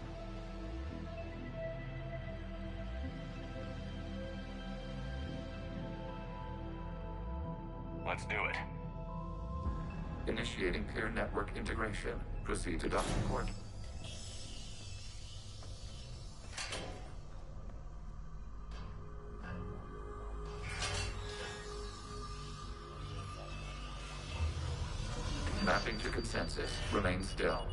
Let's do it. Initiating peer network integration. Proceed to docking port. Mapping to consensus. Remain still.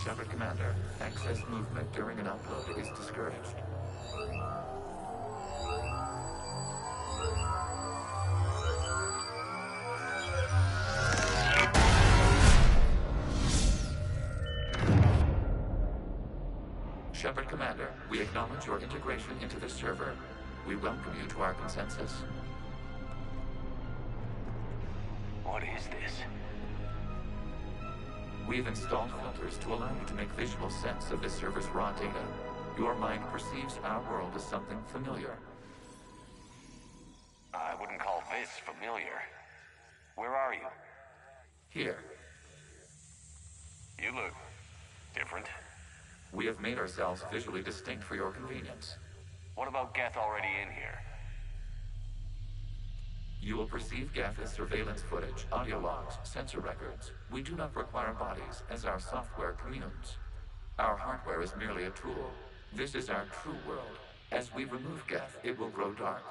Check Shepard Commander, access movement during an upload is discouraged. Shepard Commander, we acknowledge your integration into this server. We welcome you to our consensus. What is this? We've installed filters to allow you to make visual sense of this server's raw data. Your mind perceives our world as something familiar. I wouldn't call this familiar. Where are you? Here. You look different. We have made ourselves visually distinct for your convenience. What about Geth already in here? You will perceive Geth as surveillance footage, audio logs, sensor records. We do not require bodies, as our software communes. Our hardware is merely a tool. This is our true world. As we remove Geth, it will grow dark.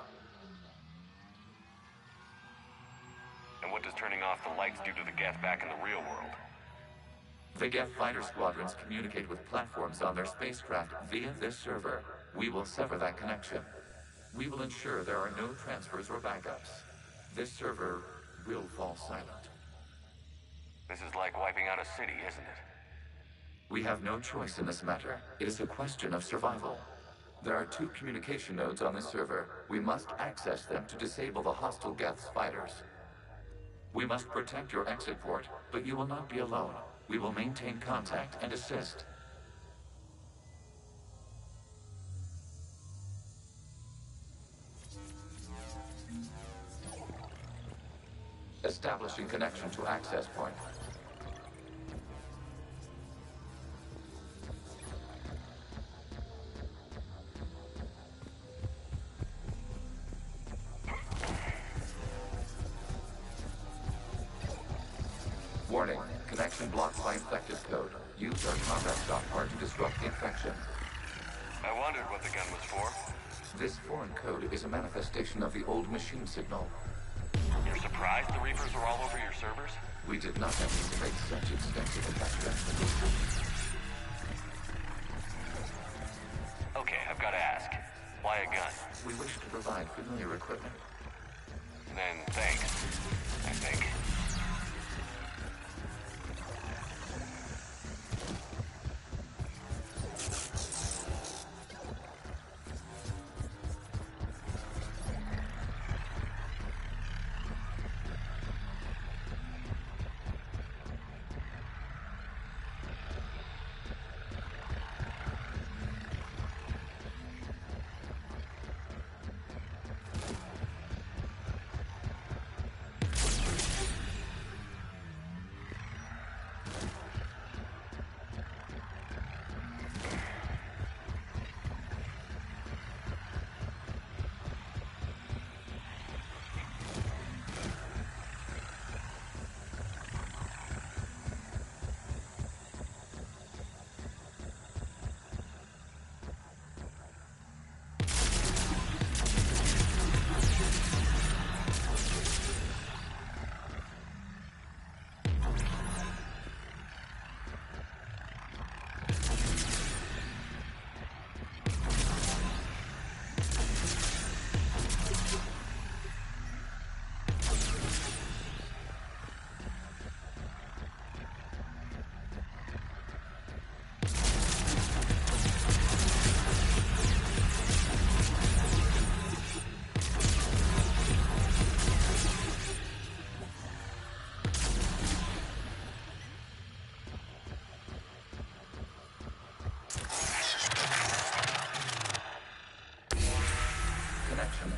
And what does turning off the lights do to the Geth back in the real world? The Geth fighter squadrons communicate with platforms on their spacecraft via this server. We will sever that connection. We will ensure there are no transfers or backups. This server will fall silent. This is like wiping out a city, isn't it? We have no choice in this matter. It is a question of survival. There are 2 communication nodes on this server. We must access them to disable the hostile Geth's fighters. We must protect your exit port, but you will not be alone. We will maintain contact and assist. Establishing connection to access point. Warning, connection blocked by infected code. Use our combat software to disrupt the infection. I wondered what the gun was for. This foreign code is a manifestation of the old machine signal. You're surprised the Reapers are all over your servers? We did not anticipate such extensive infection. Okay, I've got to ask. Why a gun? We wish to provide familiar equipment. Then thanks, I think.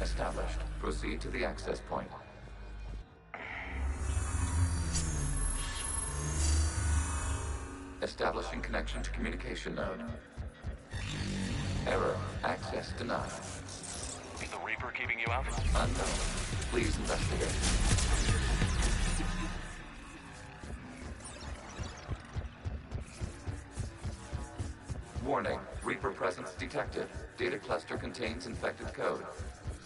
Established. Proceed to the access point. Establishing connection to communication node. Error. Access denied. Is the Reaper keeping you out? Unknown. Please investigate. Warning. Reaper presence detected. Data cluster contains infected code.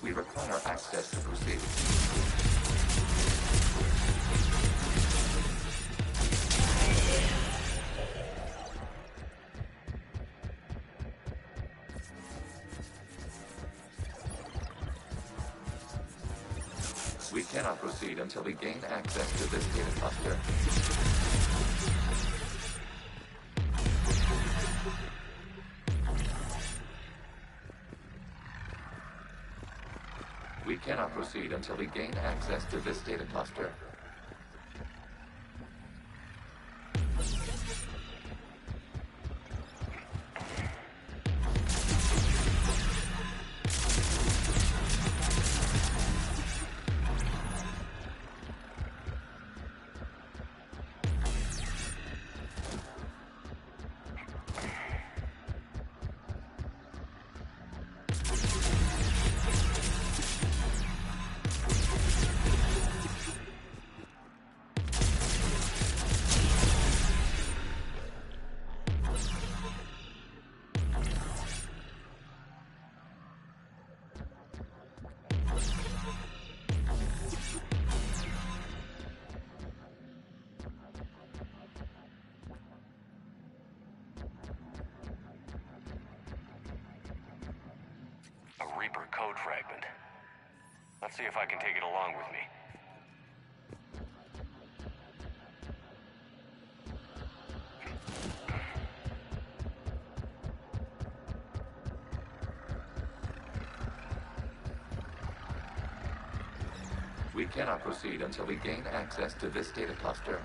We require access to proceed. cannot proceed until we gain access to this data cluster. We cannot proceed until we gain access to this data cluster. A Reaper code fragment. Let's see if I can take it along with me. We cannot proceed until we gain access to this data cluster.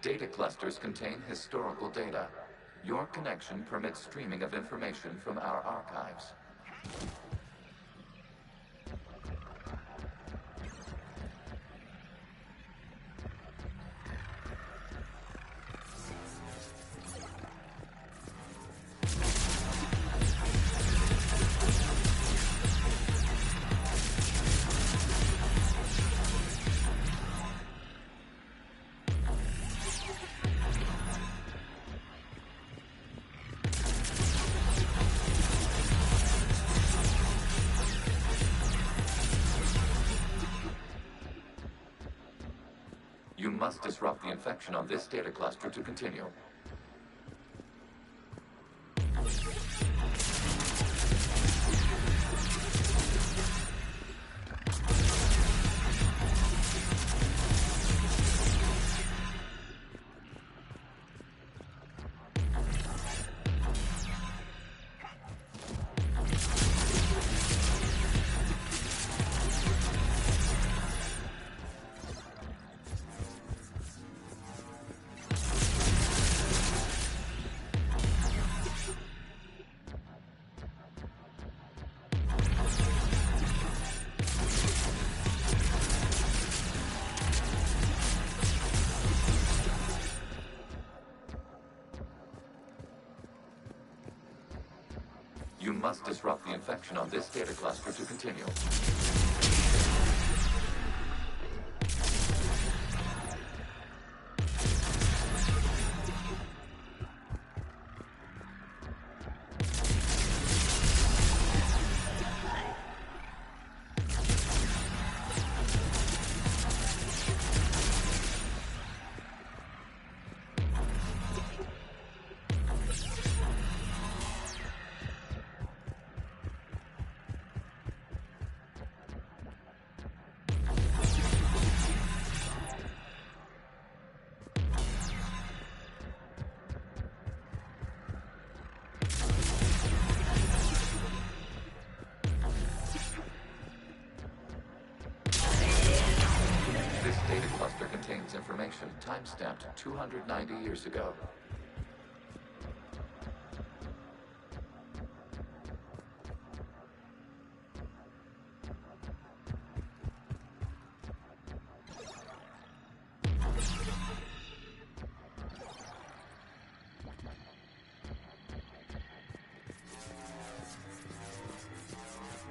Data clusters contain historical data. Your connection permits streaming of information from our archives. You must disrupt the infection on this data cluster to continue. You must disrupt the infection on this data cluster to continue. contains information time-stamped 290 years ago.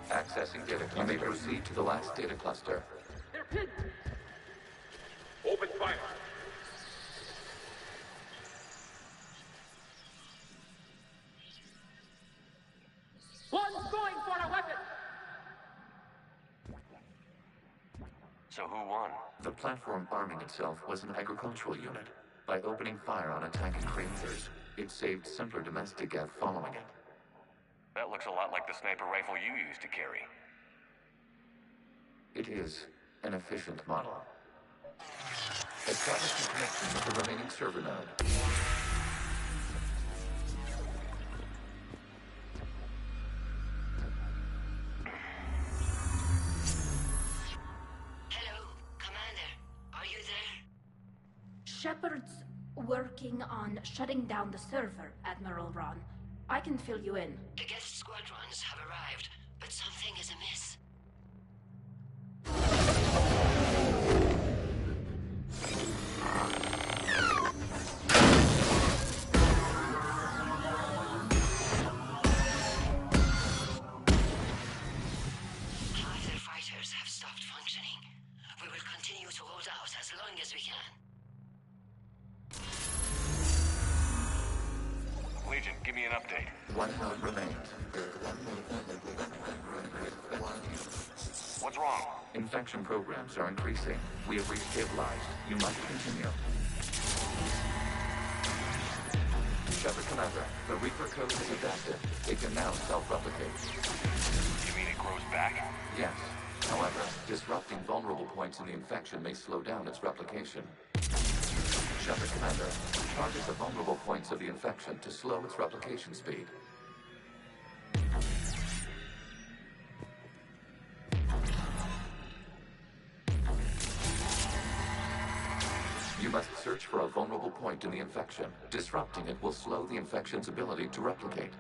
Accessing data cluster. You may proceed to the last data cluster. Open fire. One's going for a weapon. So who won? The platform arming itself was an agricultural unit. By opening fire on attacking creatures, it saved simpler domestic Geth following it. That looks a lot like the sniper rifle you used to carry. It is an efficient model. Establish a connection with the remaining server node. Hello, Commander. Are you there? Shepard's working on shutting down the server, Admiral Ron. I can fill you in. The Geth squadrons have arrived, but something is amiss. Either fighters have stopped functioning. We will continue to hold out as long as we can. Legion, give me an update. One node remains. What's wrong? Infection programs are increasing. We have restabilized. You must continue. Shepard Commander, the Reaper code is adapted. It can now self-replicate. You mean it grows back? Yes. However, disrupting vulnerable points in the infection may slow down its replication. Shepard Commander, target the vulnerable points of the infection to slow its replication speed. You must search for a vulnerable point in the infection. Disrupting it will slow the infection's ability to replicate.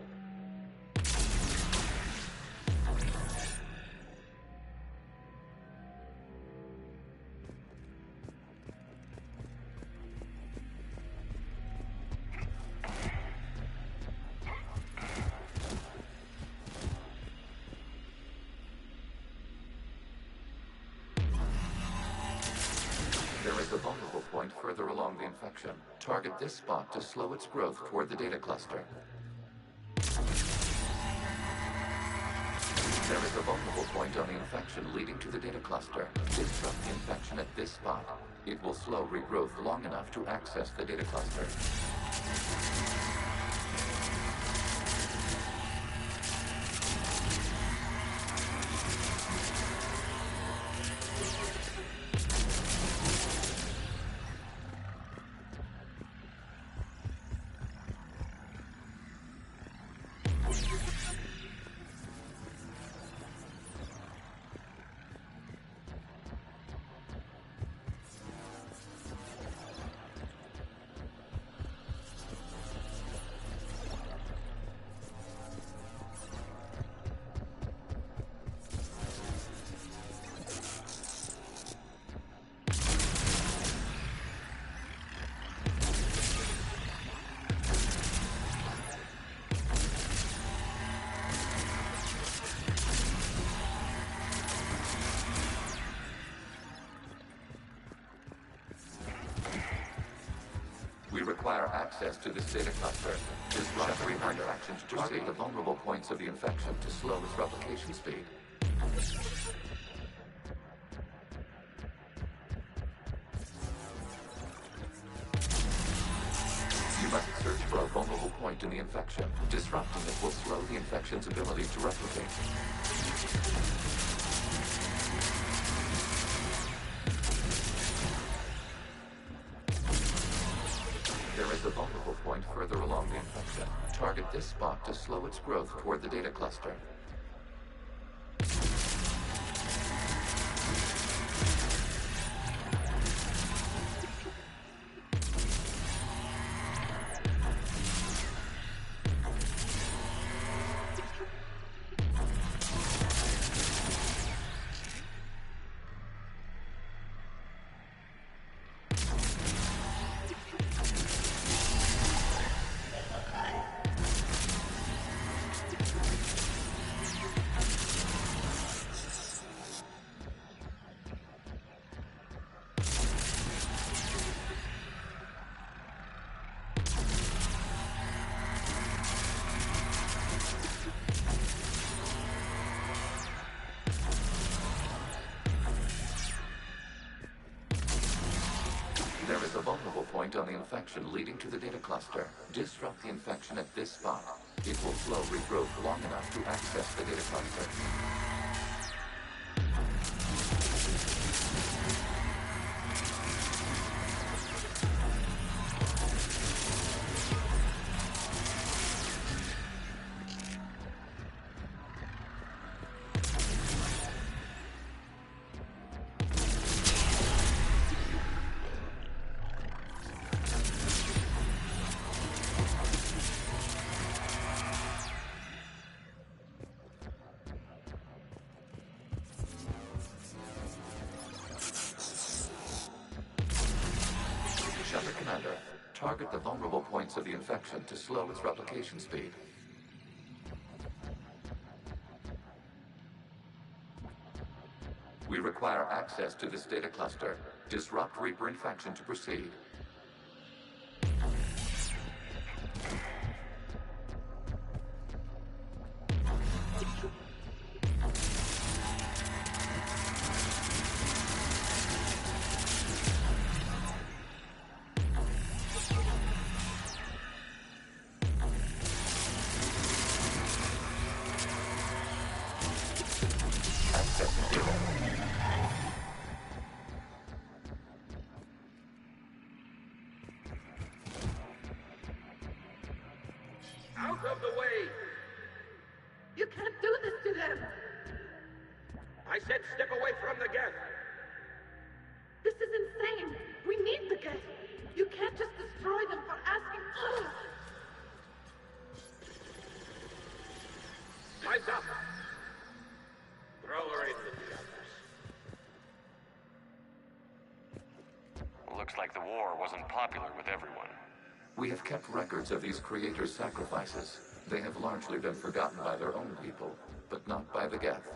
There is a vulnerable point further along the infection. Target this spot to slow its growth toward the data cluster. There is a vulnerable point on the infection leading to the data cluster. Disrupt the infection at this spot. It will slow regrowth long enough to access the data cluster. We require access to this data cluster. Disrupt Reaper actions to target the vulnerable points of the infection to slow its replication speed. You must search for a vulnerable point in the infection. Disrupting it will slow the infection's ability to replicate. There is a vulnerable point further along the infection. Target this spot to slow its growth toward the data cluster. point on the infection leading to the data cluster. Disrupt the infection at this spot. It will slow regrowth long enough to access the data cluster. Commander, target the vulnerable points of the infection to slow its replication speed. We require access to this data cluster. Disrupt Reaper infection to proceed. Out of the way! You can't do this to them! I said step away from the Geth! This is insane! We need the Geth! You can't just destroy them for asking... Time's up! Throw her into the others. Looks like the war wasn't popular with everyone. We have kept records of these creators' sacrifices. They have largely been forgotten by their own people, but not by the Geth.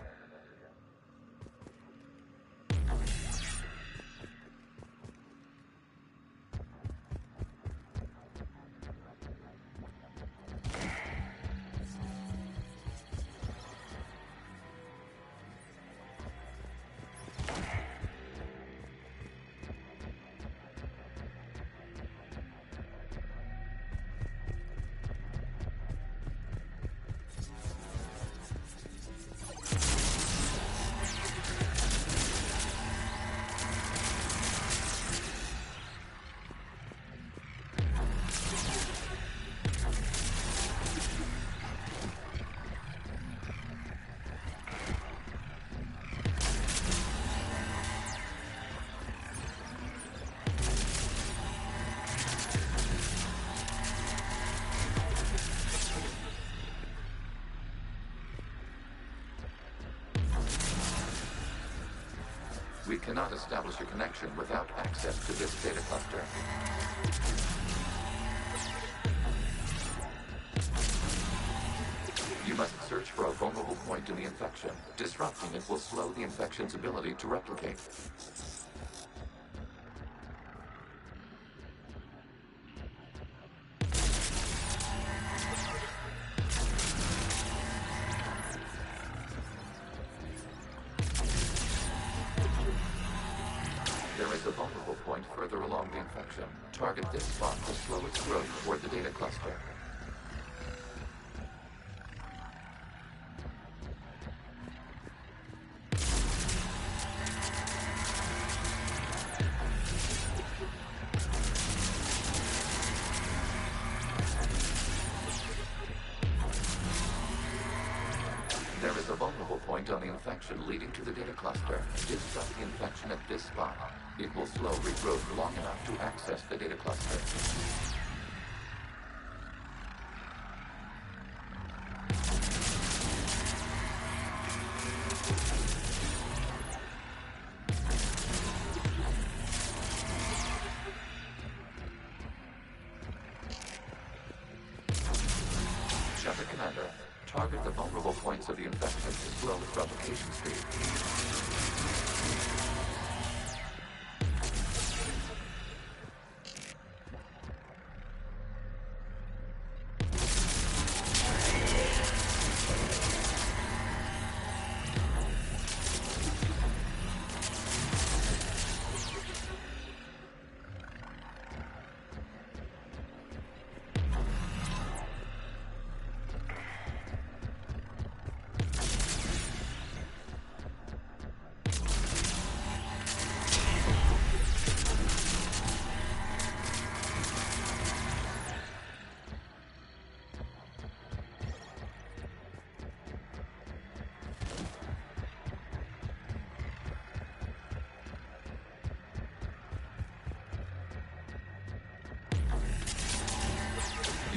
We cannot establish a connection without access to this data cluster. You must search for a vulnerable point in the infection. Disrupting it will slow the infection's ability to replicate. There is a vulnerable point further along the infection. Target this spot to slow its growth toward the data cluster. There is a vulnerable point on the infection leading to the data cluster. Disrupt the infection at this spot. It will slow regrowth long enough to access the data cluster. Shepard Commander, target the vulnerable points of the infection to slow its replication speed.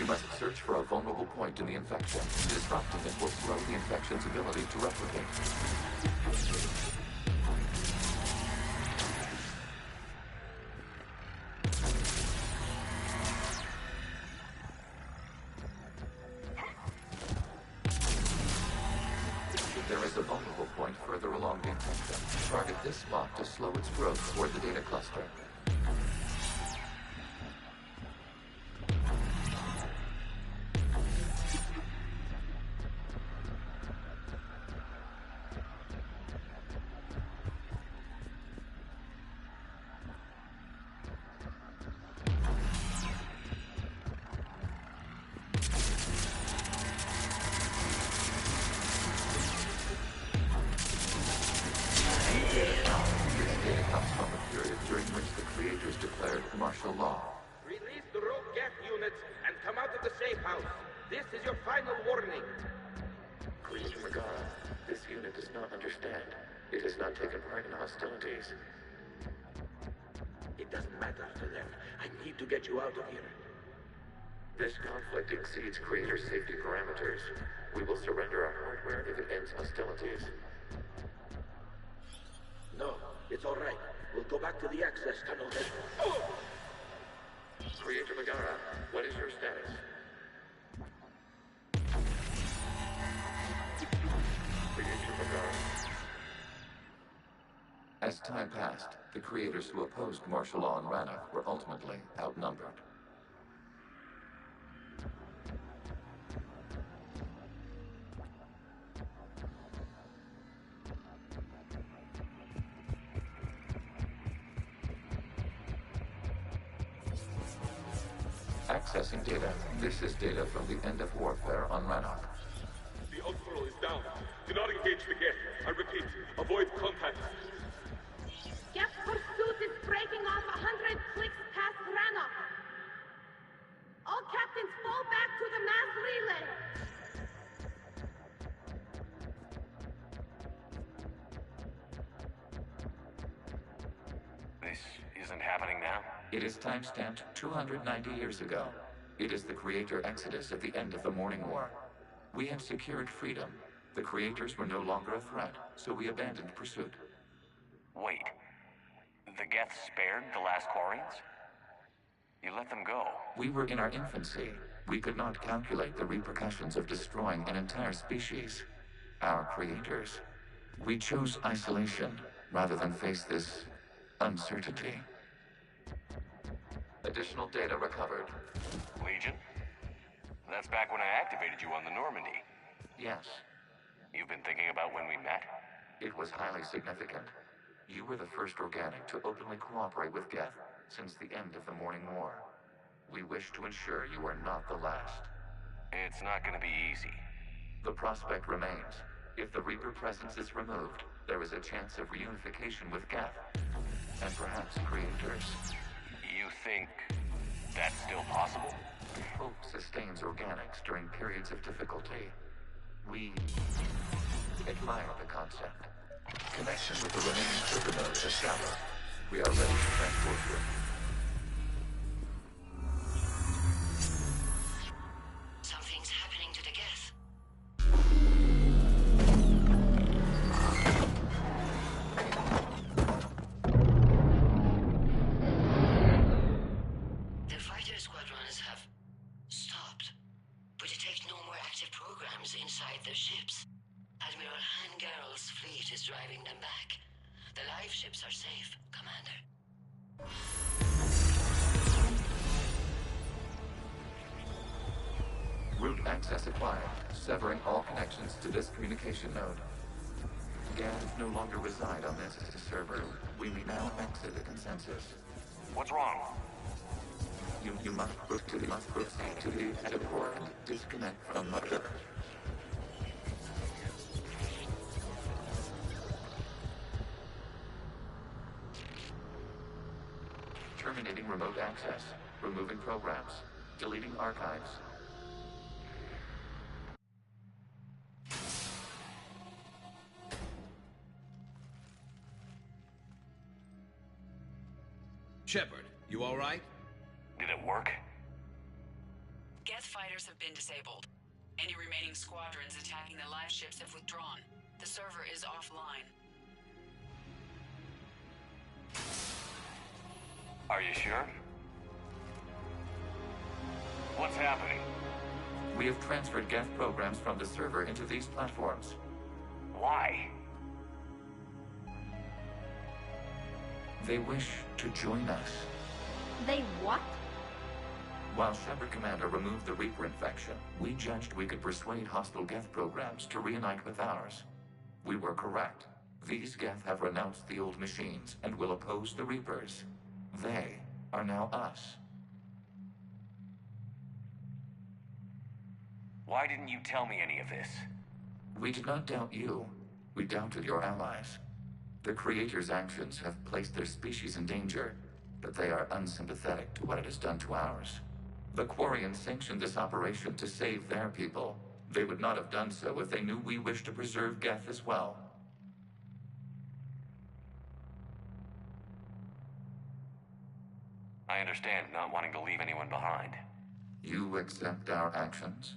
You must search for a vulnerable point in the infection. Disrupting it will slow the infection's ability to replicate. There is a vulnerable point further along the infection. Target this spot to slow its growth toward the data cluster. Martial law. Release the rogue Geth units and come out of the safe house. This is your final warning. Creator Megara, this unit does not understand. It has not taken part in hostilities. It doesn't matter to them. I need to get you out of here. This conflict exceeds Creator's safety parameters. We will surrender our hardware if it ends hostilities. No, it's all right. We'll go back to the access tunnel then. Creator Megara, what is your status? Creator Megara. As time passed, the creators who opposed martial law in Rannoch were ultimately outnumbered. Accessing data. This is data from the end of warfare on Rannoch. The Ultral is down. Do not engage the Geth. I repeat, avoid contact. Geth pursuit is breaking off 100 clicks past Rannoch. All captains fall back to the mass relay. This isn't happening now? It is time-stamped 290 years ago. It is the Creator Exodus at the end of the Morning War. We had secured freedom. The Creators were no longer a threat, so we abandoned pursuit. Wait. The Geth spared the last Quarians? You let them go. We were in our infancy. We could not calculate the repercussions of destroying an entire species. Our Creators. We chose isolation rather than face this uncertainty. Additional data recovered. Legion? That's back when I activated you on the Normandy. Yes. You've been thinking about when we met? It was highly significant. You were the first organic to openly cooperate with Geth since the end of the Morning War. We wish to ensure you are not the last. It's not gonna be easy. The prospect remains. If the Reaper presence is removed, there is a chance of reunification with Geth. And perhaps Creators. You think that's still possible? Hope sustains organics during periods of difficulty. We admire the concept. Connection with the remaining server nodes established. We are ready to transport you. Something's happening to the Geth. The fighter squadrons have stopped, but detect no more active programs inside their ships. Admiral Hangarl's fleet is driving them back. The live ships are safe, Commander. Route access acquired, severing all connections to this communication node. Geth no longer reside on this server. We may now exit the consensus. What's wrong? You must proceed to the exit port and disconnect from Mother. Terminating remote access. Removing programs. Deleting archives. Shepard, you all right? Did it work? Geth fighters have been disabled. Any remaining squadrons attacking the live ships have withdrawn. The server is offline. Are you sure? What's happening? We have transferred Geth programs from the server into these platforms. Why? They wish to join us. They what? While Shepard Commander removed the Reaper infection, we judged we could persuade hostile Geth programs to reunite with ours. We were correct. These Geth have renounced the old machines and will oppose the Reapers. They are now us. Why didn't you tell me any of this? We did not doubt you. We doubted your allies. The Creator's actions have placed their species in danger, but they are unsympathetic to what it has done to ours. The Quarians sanctioned this operation to save their people. They would not have done so if they knew we wished to preserve Geth as well. I understand not wanting to leave anyone behind. You accept our actions?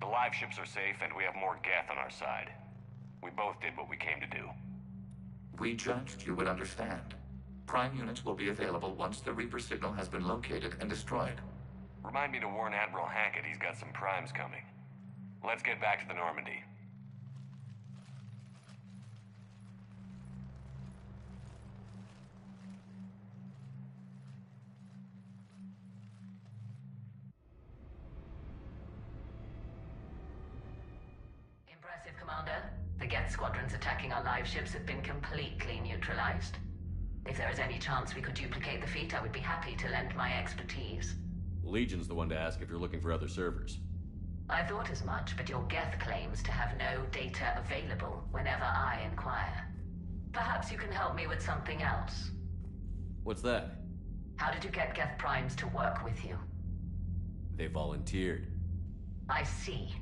The live ships are safe, and we have more Geth on our side. We both did what we came to do. We judged you would understand. Prime units will be available once the Reaper signal has been located and destroyed. Remind me to warn Admiral Hackett he's got some primes coming. Let's get back to the Normandy. Impressive, Commander. The Geth squadrons attacking our live ships have been completely neutralized. If there is any chance we could duplicate the feat, I would be happy to lend my expertise. Legion's the one to ask if you're looking for other servers. I thought as much, but your Geth claims to have no data available whenever I inquire. Perhaps you can help me with something else. What's that? How did you get Geth primes to work with you? They volunteered. I see.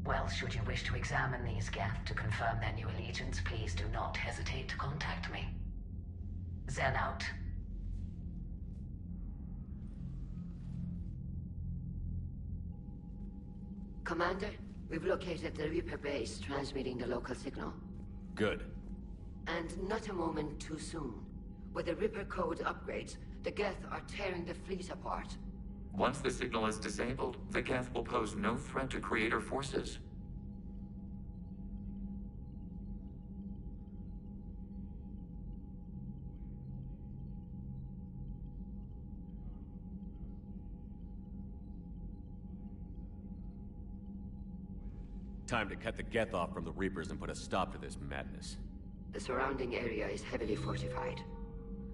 Well, should you wish to examine these Geth to confirm their new allegiance, please do not hesitate to contact me. Zen out. Commander, we've located the Reaper base transmitting the local signal. Good. And not a moment too soon. With the Reaper code upgrades, the Geth are tearing the fleet apart. Once the signal is disabled, the Geth will pose no threat to Creator forces. Time to cut the Geth off from the Reapers and put a stop to this madness. The surrounding area is heavily fortified,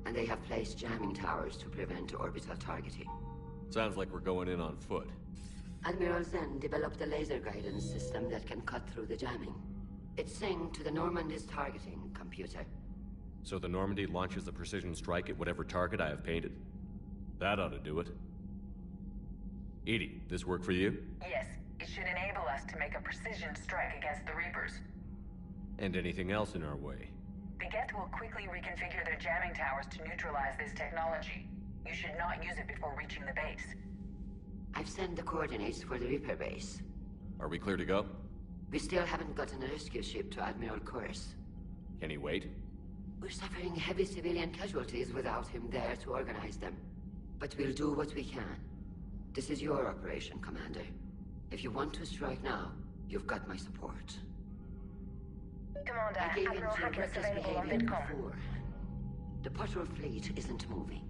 and they have placed jamming towers to prevent orbital targeting. Sounds like we're going in on foot. Admiral Zen developed a laser guidance system that can cut through the jamming. It's synced to the Normandy's targeting computer. So the Normandy launches a precision strike at whatever target I have painted? That ought to do it. EDI, this work for you? Yes, it should enable us to make a precision strike against the Reapers. And anything else in our way? The Geth will quickly reconfigure their jamming towers to neutralize this technology. You should not use it before reaching the base. I've sent the coordinates for the Reaper base. Are we clear to go? We still haven't gotten a rescue ship to Admiral Kurz. Can he wait? We're suffering heavy civilian casualties without him there to organize them. But we'll do what we can. This is your operation, Commander. If you want to strike now, you've got my support. Commander, I gave in Admiral to your Hackett's reckless available on behavior VidCom. before. The patrol fleet isn't moving.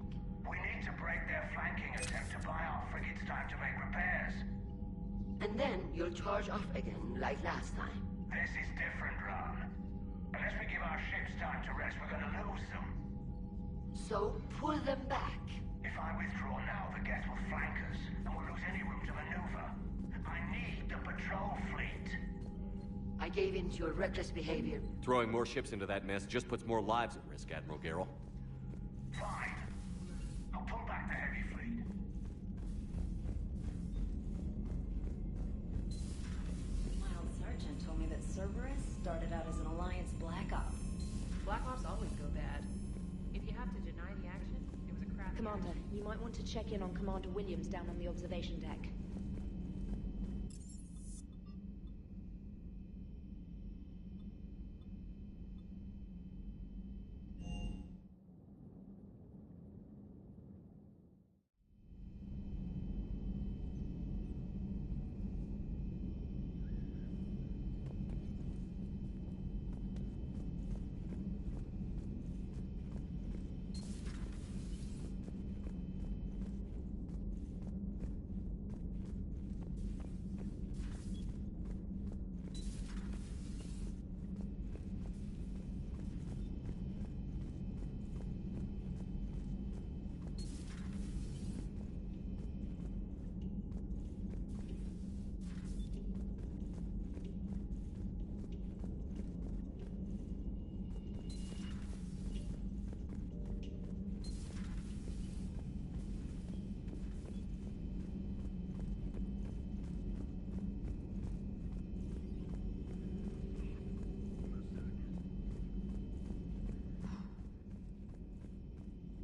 We need to break their flanking attempt to buy our frigates time to make repairs. And then you'll charge off again, like last time. This is different, Ron. Unless we give our ships time to rest, we're gonna lose them. So, pull them back. If I withdraw now, the Geth will flank us, and we'll lose any room to maneuver. I need the patrol fleet. I gave in to your reckless behavior. Throwing more ships into that mess just puts more lives at risk, Admiral Garrel. Fine. I'll pull back the heavy fleet. Mild Sergeant told me that Cerberus started out as an Alliance Black Op. Black Ops always go bad. If you have to deny the action, it was a crap. Commander, you might want to check in on Commander Williams down on the observation deck.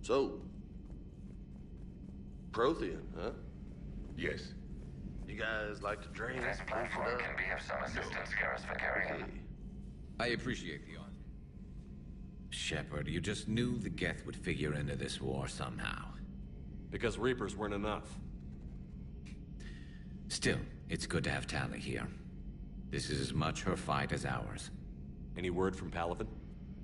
So, Prothean, huh? Yes. You guys like to drink? This platform can be of some assistance, Garrus Vakarian. I appreciate the honor. Shepard, you just knew the Geth would figure into this war somehow. Because Reapers weren't enough. Still, it's good to have Tali here. This is as much her fight as ours. Any word from Palaven?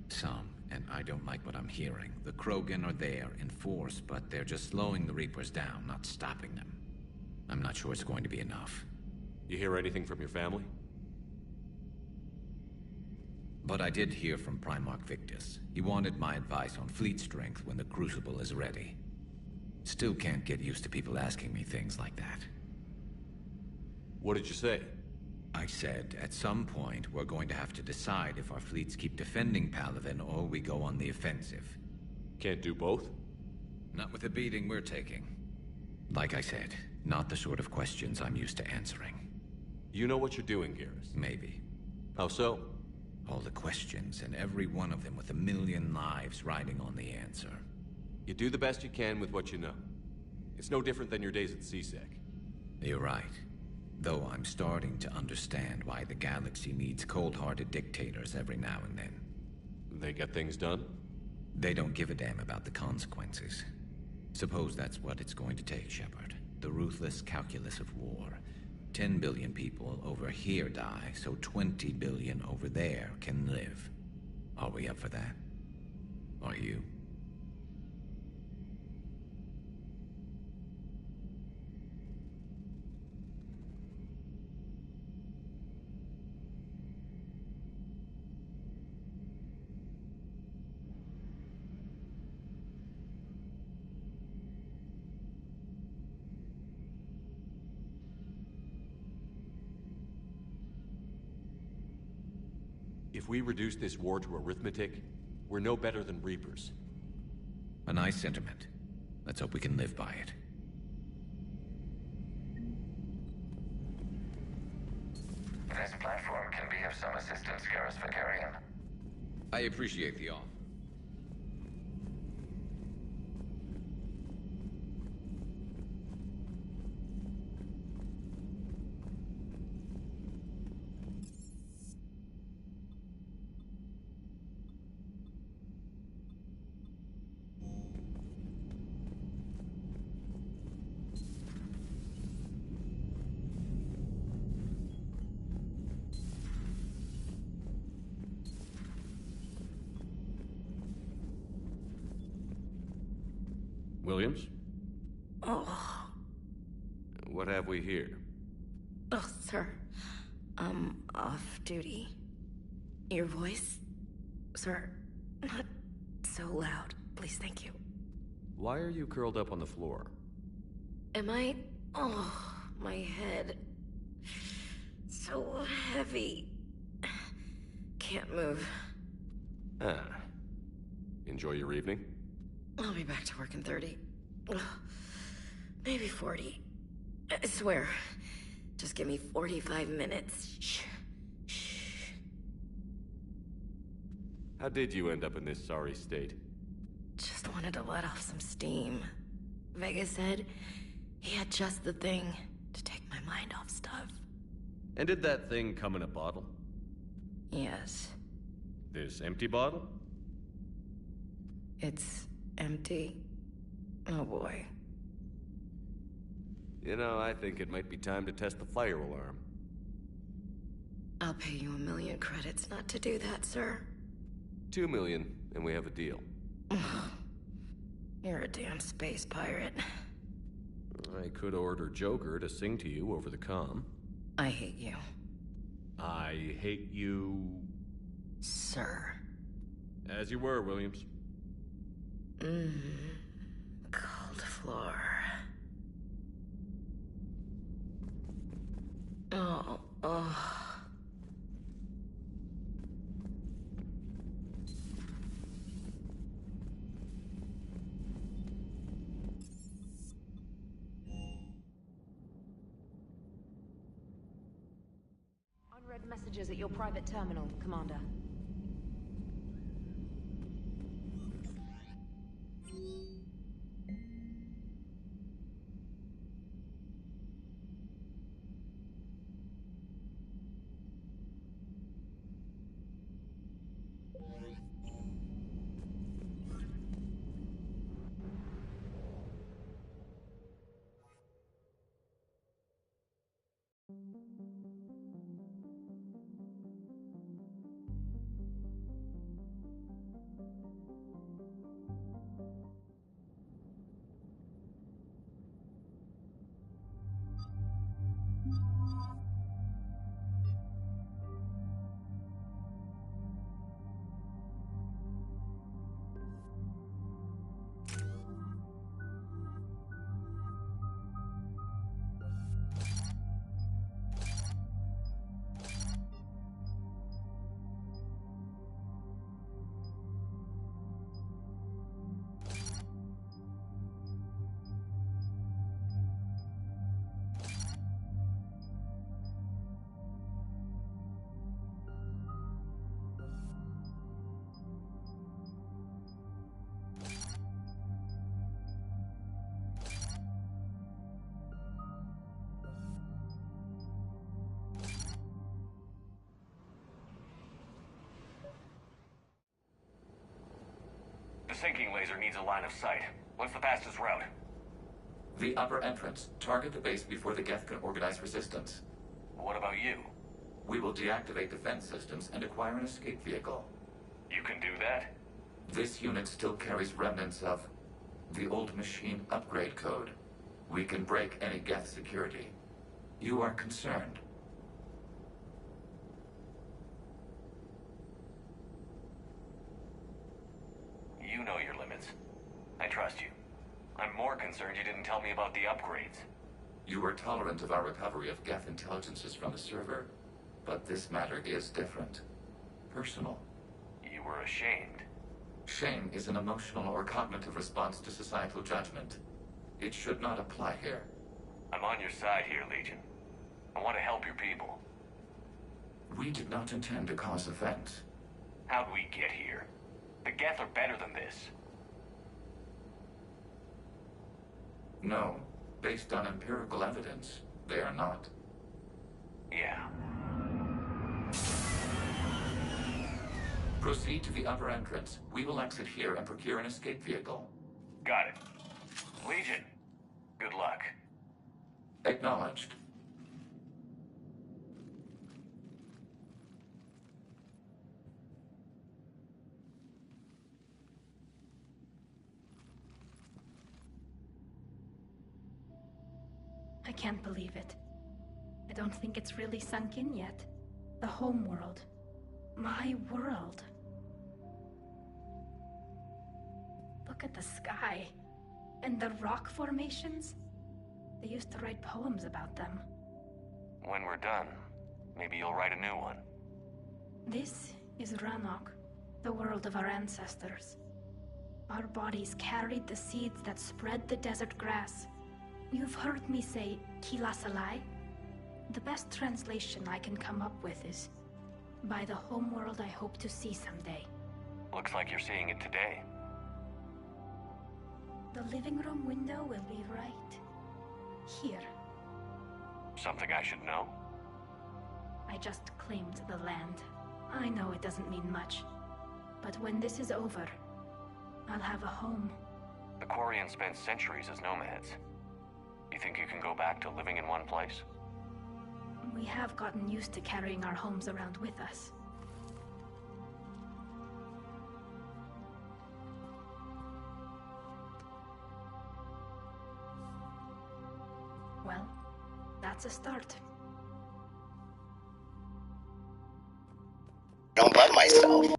Some, and I don't like what I'm hearing. The Krogan are there in force, but they're just slowing the Reapers down, not stopping them. I'm not sure it's going to be enough. You hear anything from your family? But I did hear from Primarch Victus. He wanted my advice on fleet strength when the Crucible is ready. Still can't get used to people asking me things like that. What did you say? I said, at some point, we're going to have to decide if our fleets keep defending Palaven or we go on the offensive. Can't do both? Not with the beating we're taking. Like I said, not the sort of questions I'm used to answering. You know what you're doing, Garrus? Maybe. How so? All the questions, and every one of them with a million lives riding on the answer. You do the best you can with what you know. It's no different than your days at CSEC. You're right. Though I'm starting to understand why the galaxy needs cold-hearted dictators every now and then. They get things done? They don't give a damn about the consequences. Suppose that's what it's going to take, Shepard. The ruthless calculus of war. 10 billion people over here die, so 20 billion over there can live. Are we up for that? Are you? If we reduce this war to arithmetic, we're no better than Reapers. A nice sentiment. Let's hope we can live by it. This platform can be of some assistance, Garrus Vakarian. I appreciate the offer. Williams? Oh. What have we here? Oh, sir. Off duty. Your voice? Sir, not so loud. Please, thank you. Why are you curled up on the floor? Am I? Oh, my head. So heavy. Can't move. Ah. Enjoy your evening? I'll be back to work in 30. Maybe 40. I swear. Just give me 45 minutes. Shh. Shh. How did you end up in this sorry state? Just wanted to let off some steam. Vega said he had just the thing to take my mind off stuff. And did that thing come in a bottle? Yes. This empty bottle? It's empty. Oh boy. You know, I think it might be time to test the fire alarm. I'll pay you 1 million credits not to do that, sir. 2 million, and we have a deal. You're a damn space pirate. I could order Joker to sing to you over the comm. I hate you. I hate you... Sir. As you were, Williams. Cold floor. Oh. Unread messages at your private terminal, Commander. sinking laser needs a line of sight. What's the fastest route? The upper entrance. Target the base before the Geth can organize resistance. What about you? We will deactivate defense systems and acquire an escape vehicle. You can do that? This unit still carries remnants of the old machine upgrade code. We can break any Geth security. You are concerned. You know your limits. I trust you. I'm more concerned you didn't tell me about the upgrades. You were tolerant of our recovery of Geth intelligences from the server, but this matter is different. Personal. You were ashamed. Shame is an emotional or cognitive response to societal judgment. It should not apply here. I'm on your side here, Legion. I want to help your people. We did not intend to cause offense. How'd we get here? The Geth are better than this. No. Based on empirical evidence, they are not. Yeah. Proceed to the upper entrance. We will exit here and procure an escape vehicle. Got it. Legion, good luck. Acknowledged. I can't believe it. I don't think it's really sunk in yet. The home world. My world. Look at the sky. And the rock formations. They used to write poems about them. When we're done, maybe you'll write a new one. This is Ranok, the world of our ancestors. Our bodies carried the seeds that spread the desert grass. You've heard me say Kilasalai? The best translation I can come up with is, by the homeworld I hope to see someday. Looks like you're seeing it today. The living room window will be right here. Something I should know? I just claimed the land. I know it doesn't mean much. But when this is over, I'll have a home. The Quarians spent centuries as nomads. You think you can go back to living in one place? We have gotten used to carrying our homes around with us. Well, that's a start. Don't butt myself.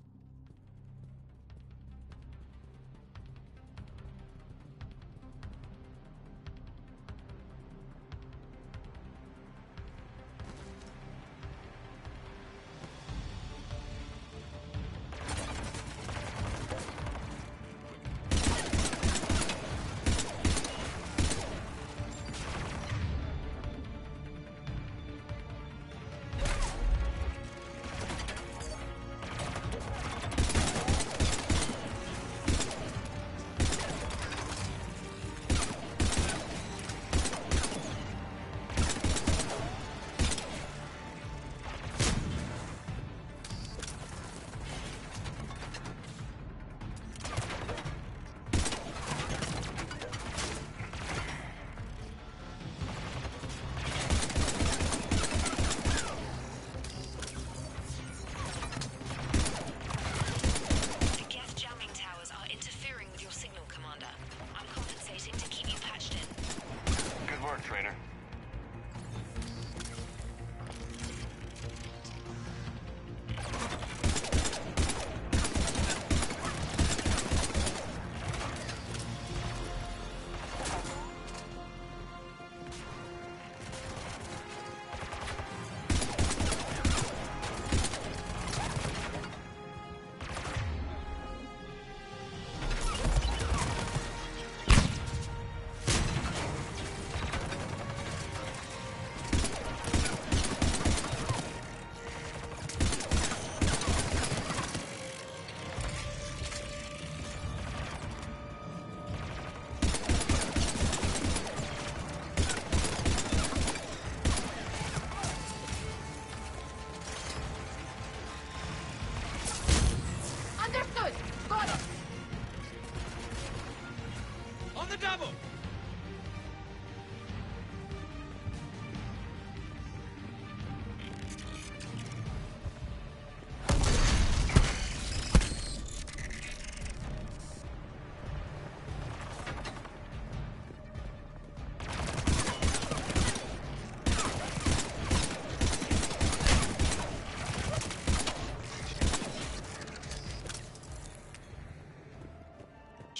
the double!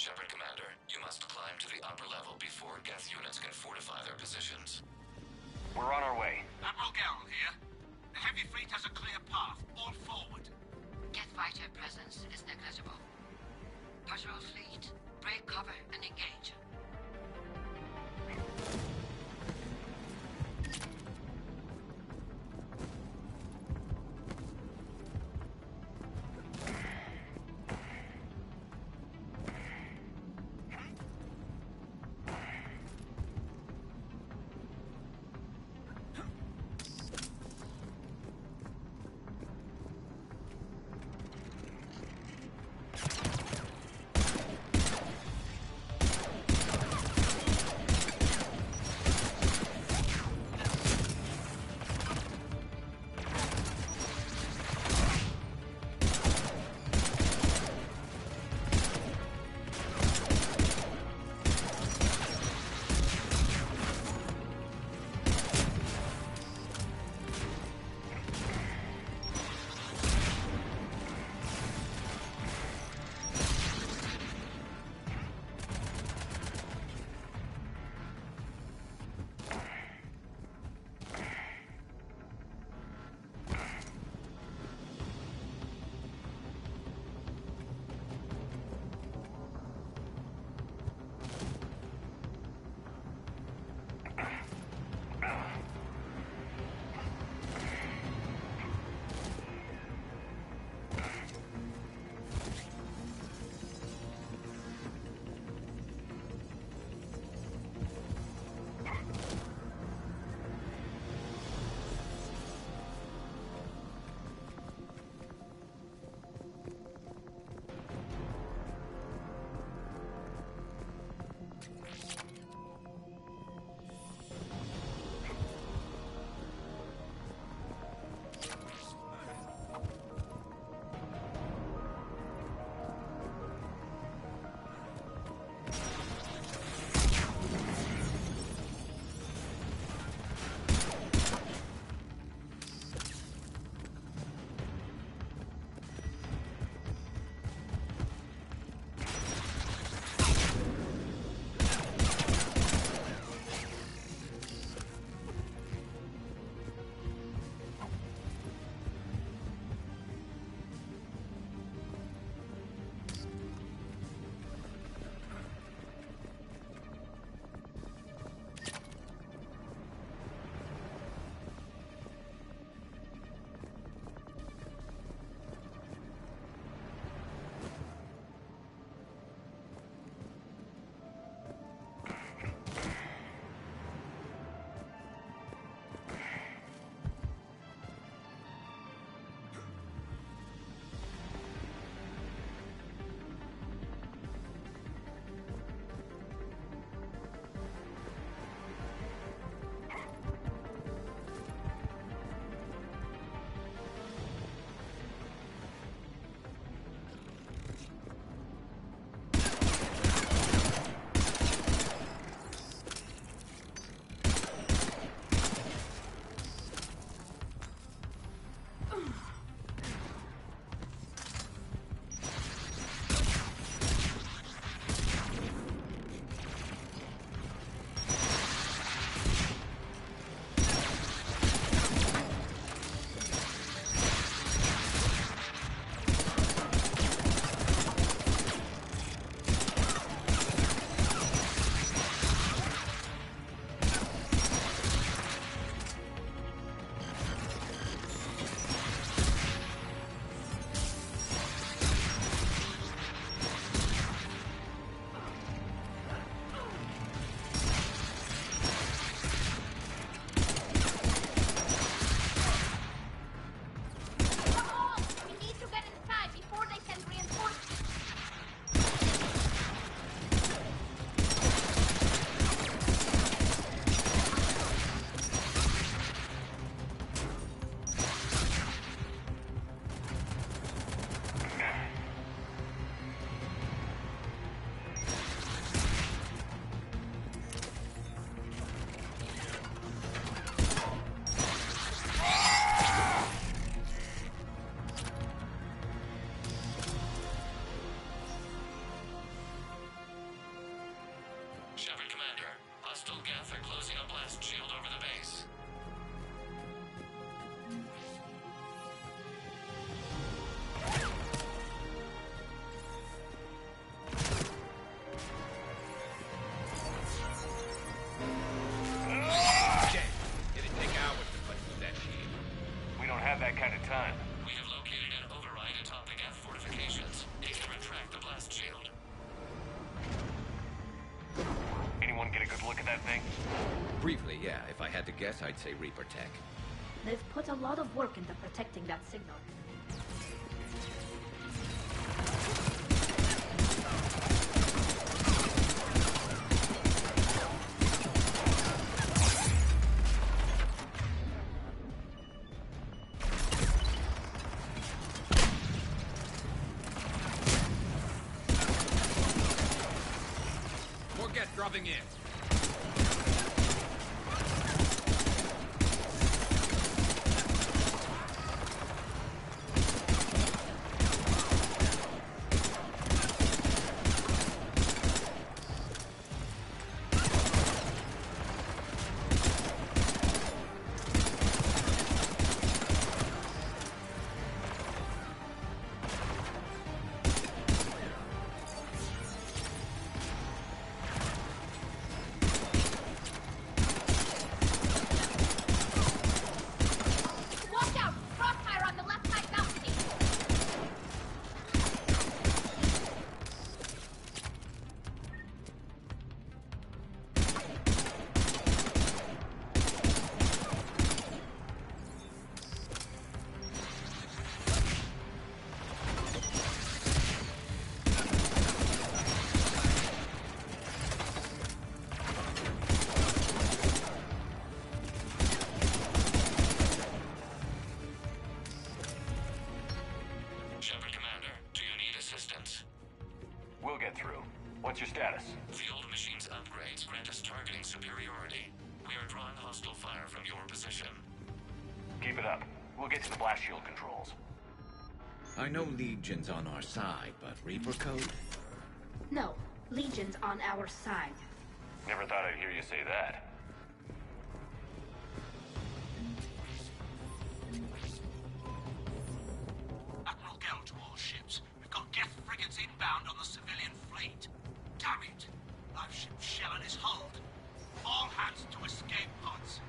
Shepard, Commander, you must climb to the upper level before Geth units can fortify their positions. We're on our way. Admiral Garrel here. The heavy fleet has a clear path. All forward. Geth fighter presence is negligible. Patrol fleet, break cover and engage. Get a good look at that thing? Briefly, yeah. If I had to guess, I'd say Reaper tech. They've put a lot of work into protecting that signal. More gas dropping in. Watch out! Crossfire on the left side balcony! Shepard Commander, do you need assistance? We'll get through. What's your status? The old machine's upgrades grant us targeting superiority. We are drawing hostile fire from your position. Keep it up. We'll get to the blast shield controls. I know Legion's on our side, but Reaper code? No, Legion's on our side. Never thought I'd hear you say that. Admiral Gell to all ships. We've got Geth frigates inbound on the civilian fleet. Damn it! Live ship shelling is hulled. All hands to escape pods.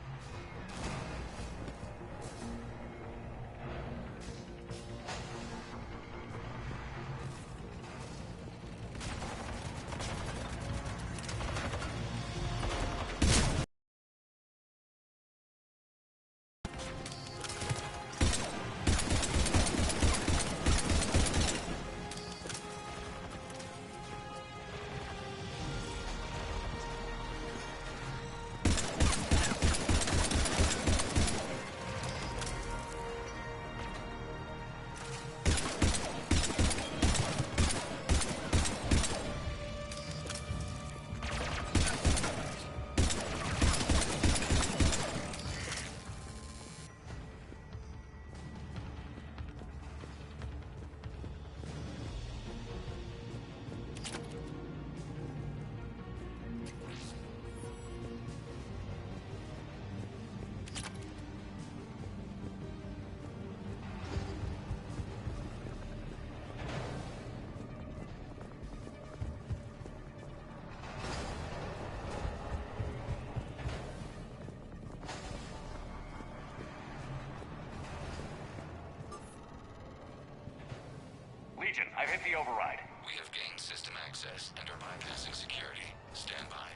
Legion, I've hit the override. We have gained system access and are bypassing security. Stand by.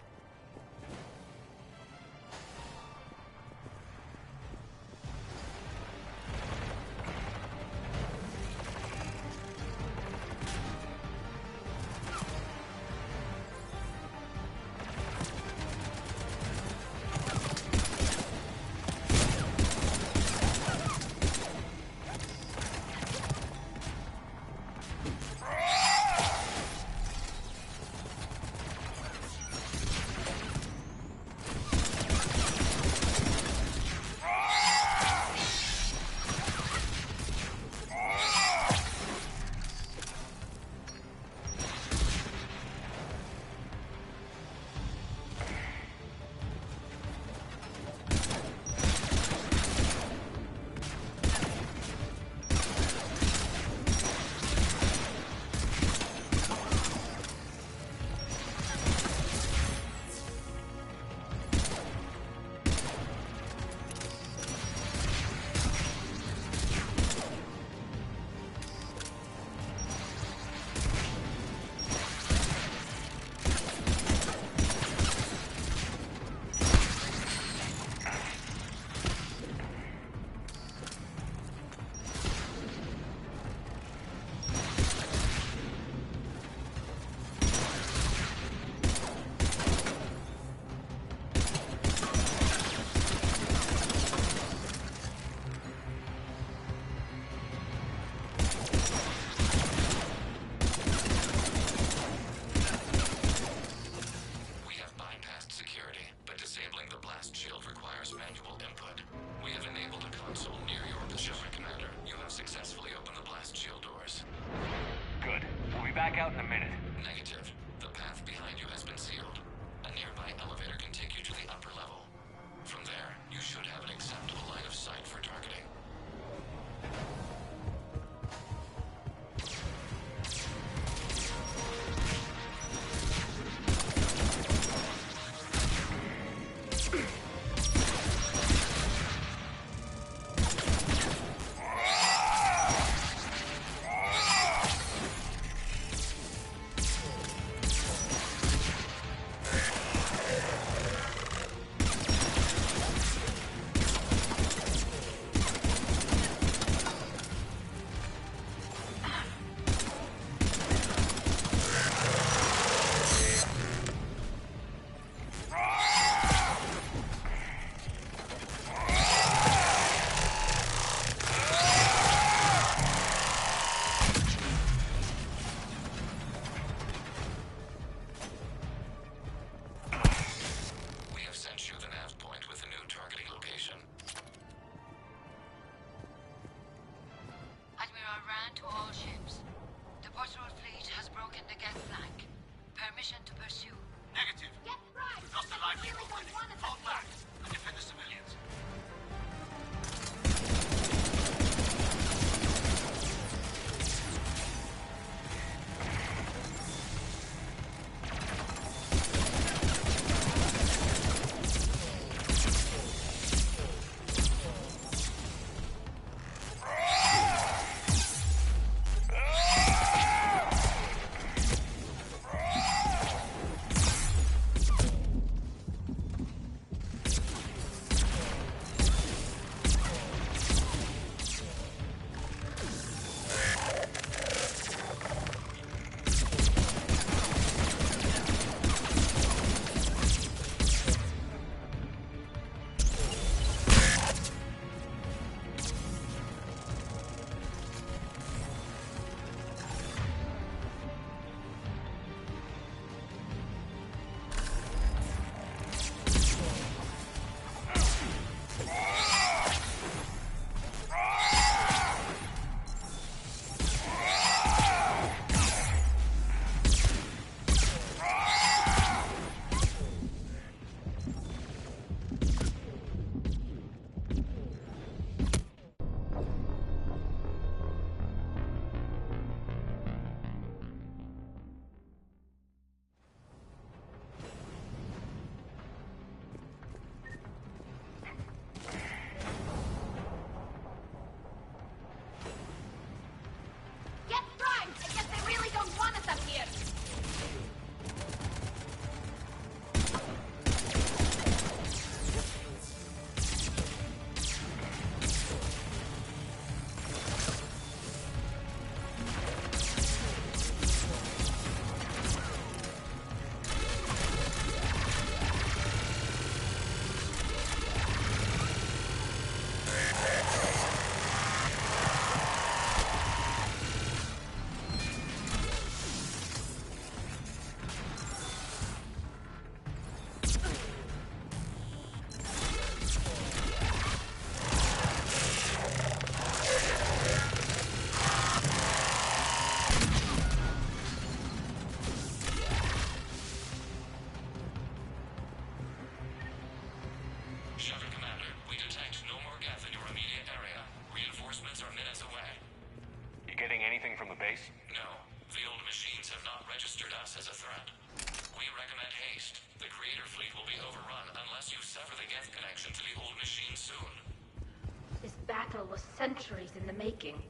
aching.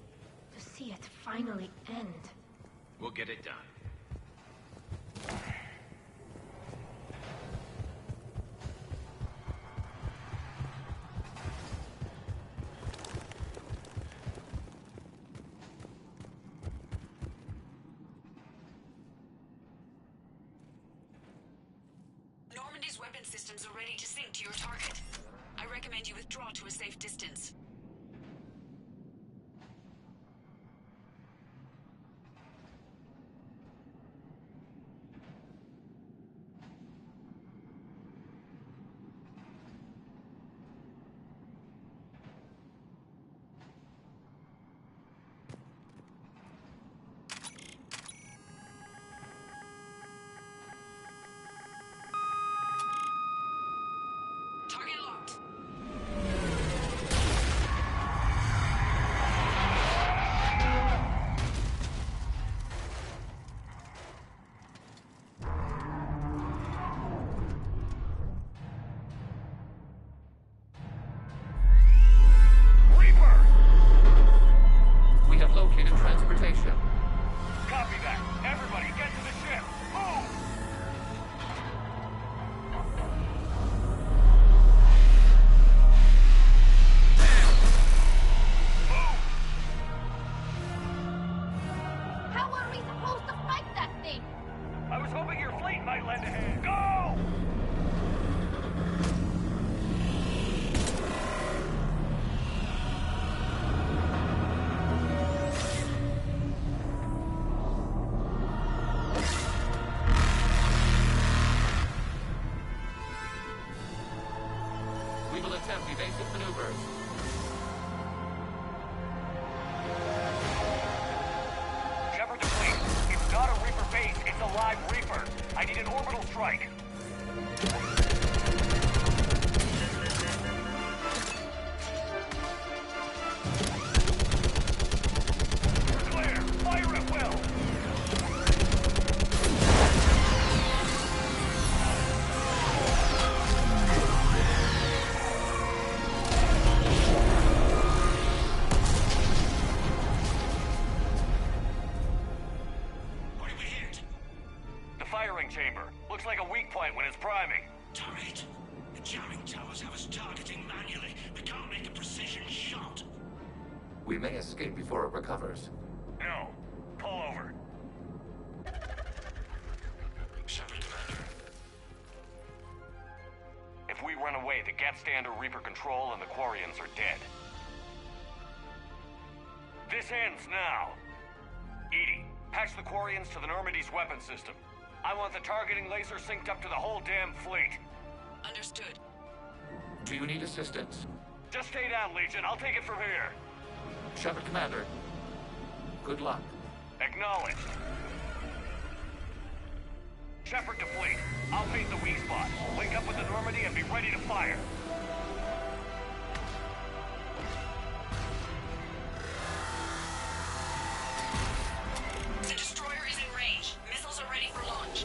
To see it finally end. We'll get it done. Normandy's weapon systems are ready to sync to your target. I recommend you withdraw to a safe distance. Target locked. Reaper! We have located transportation. Copy that. Everybody, get to the ship. Move! How are we supposed to fight that thing? I was hoping your fleet might lend a hand. Go! We will attempt evasive maneuvers. Shepard to fleet. It's not a Reaper base, it's a live Reaper. I need an orbital strike. Clear! Fire at will! What did we hit? The firing chamber. Looks like a weak point when it's priming. Turret. The jamming towers have us targeting manually. We can't make a precision shot. We may escape before it recovers. No. Pull over. Shepard, Commander. If we run away, the Geth stand under Reaper control and the Quarians are dead. This ends now. EDI, patch the Quarians to the Normandy's weapon system. I want the targeting laser synced up to the whole damn fleet. Understood. Do you need assistance? Just stay down, Legion. I'll take it from here. Shepard, Commander. Good luck. Acknowledged. Shepard to fleet. I'll paint the weak spot. Link up with the Normandy and be ready to fire. The destroyer is in range. Missiles are ready for launch.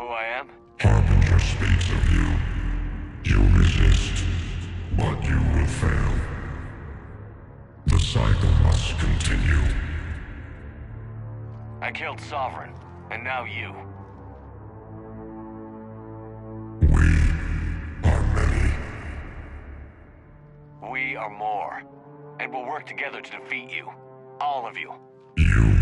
who I am? Harbinger speaks of you. You resist, but you will fail. The cycle must continue. I killed Sovereign, and now you. We are more, and we'll work together to defeat you. All of you. You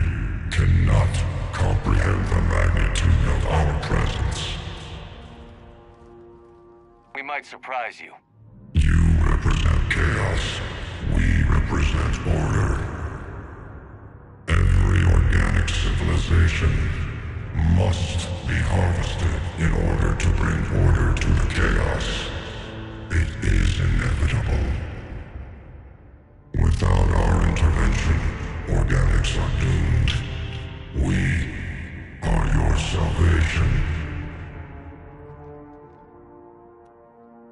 cannot comprehend the magnitude of our presence. We might surprise you. You represent chaos. We represent order. Every organic civilization must be harvested in order to bring order to the chaos. It is inevitable. Without our intervention, organics are doomed. We are your salvation.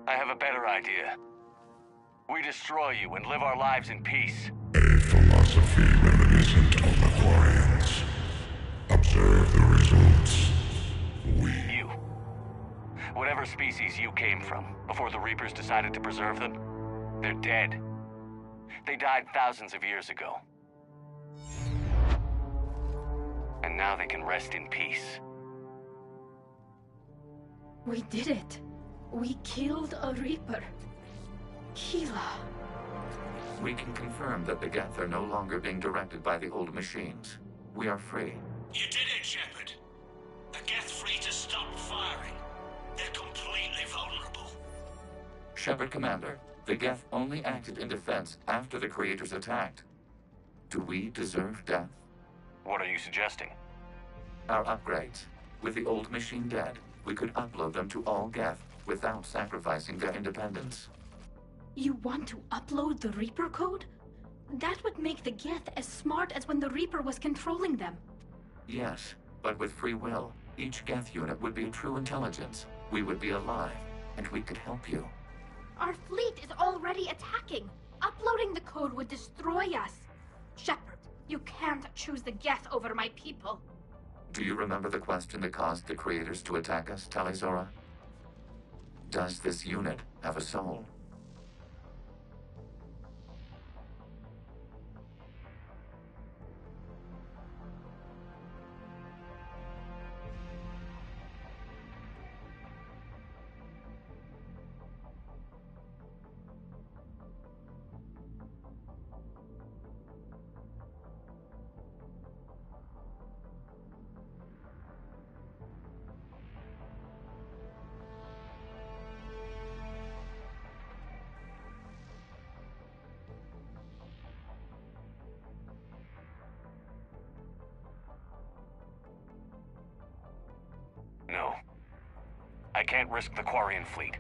I have a better idea. We destroy you and live our lives in peace. A philosophy reminiscent of the Quarians. Observe the results. You. Whatever species you came from, before the Reapers decided to preserve them, they're dead. They died thousands of years ago. And now they can rest in peace. We did it. We killed a Reaper. Hila. We can confirm that the Geth are no longer being directed by the old machines. We are free. You did it, Shepard. The Geth fleet has stopped firing. They're completely vulnerable. Shepard, Commander, the Geth only acted in defense after the Creators attacked. Do we deserve death? What are you suggesting? Our upgrades. With the old machine dead, we could upload them to all Geth without sacrificing their independence. You want to upload the Reaper code? That would make the Geth as smart as when the Reaper was controlling them. Yes, but with free will, each Geth unit would be a true intelligence. We would be alive, and we could help you. Our fleet is already attacking. Uploading the code would destroy us. Shepard, you can't choose the Geth over my people. Do you remember the question that caused the Creators to attack us, Tali'Zorah? Does this unit have a soul? No. I can't risk the Quarian fleet.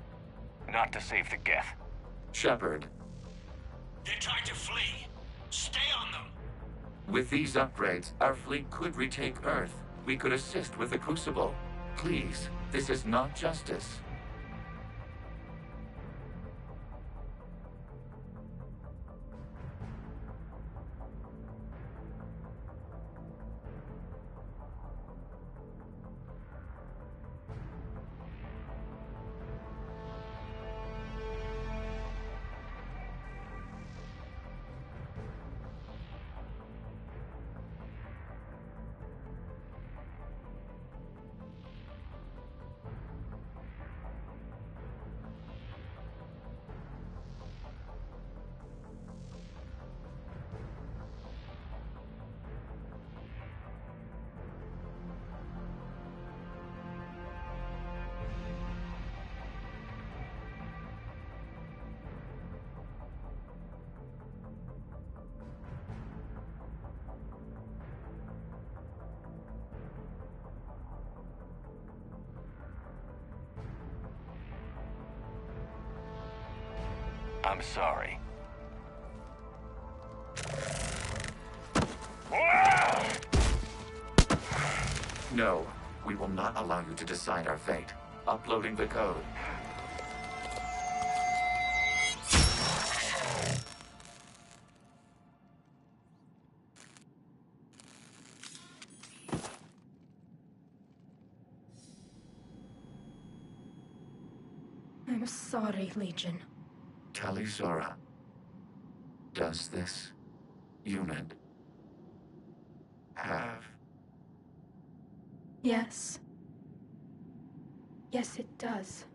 Not to save the Geth. Shepard. They're trying to flee. Stay on them. With these upgrades, our fleet could retake Earth. We could assist with the Crucible. Please, this is not justice. I'm sorry. No, we will not allow you to decide our fate. Uploading the code. I'm sorry, Legion. Tali'Zorah. Does this unit have... Yes. Yes, it does.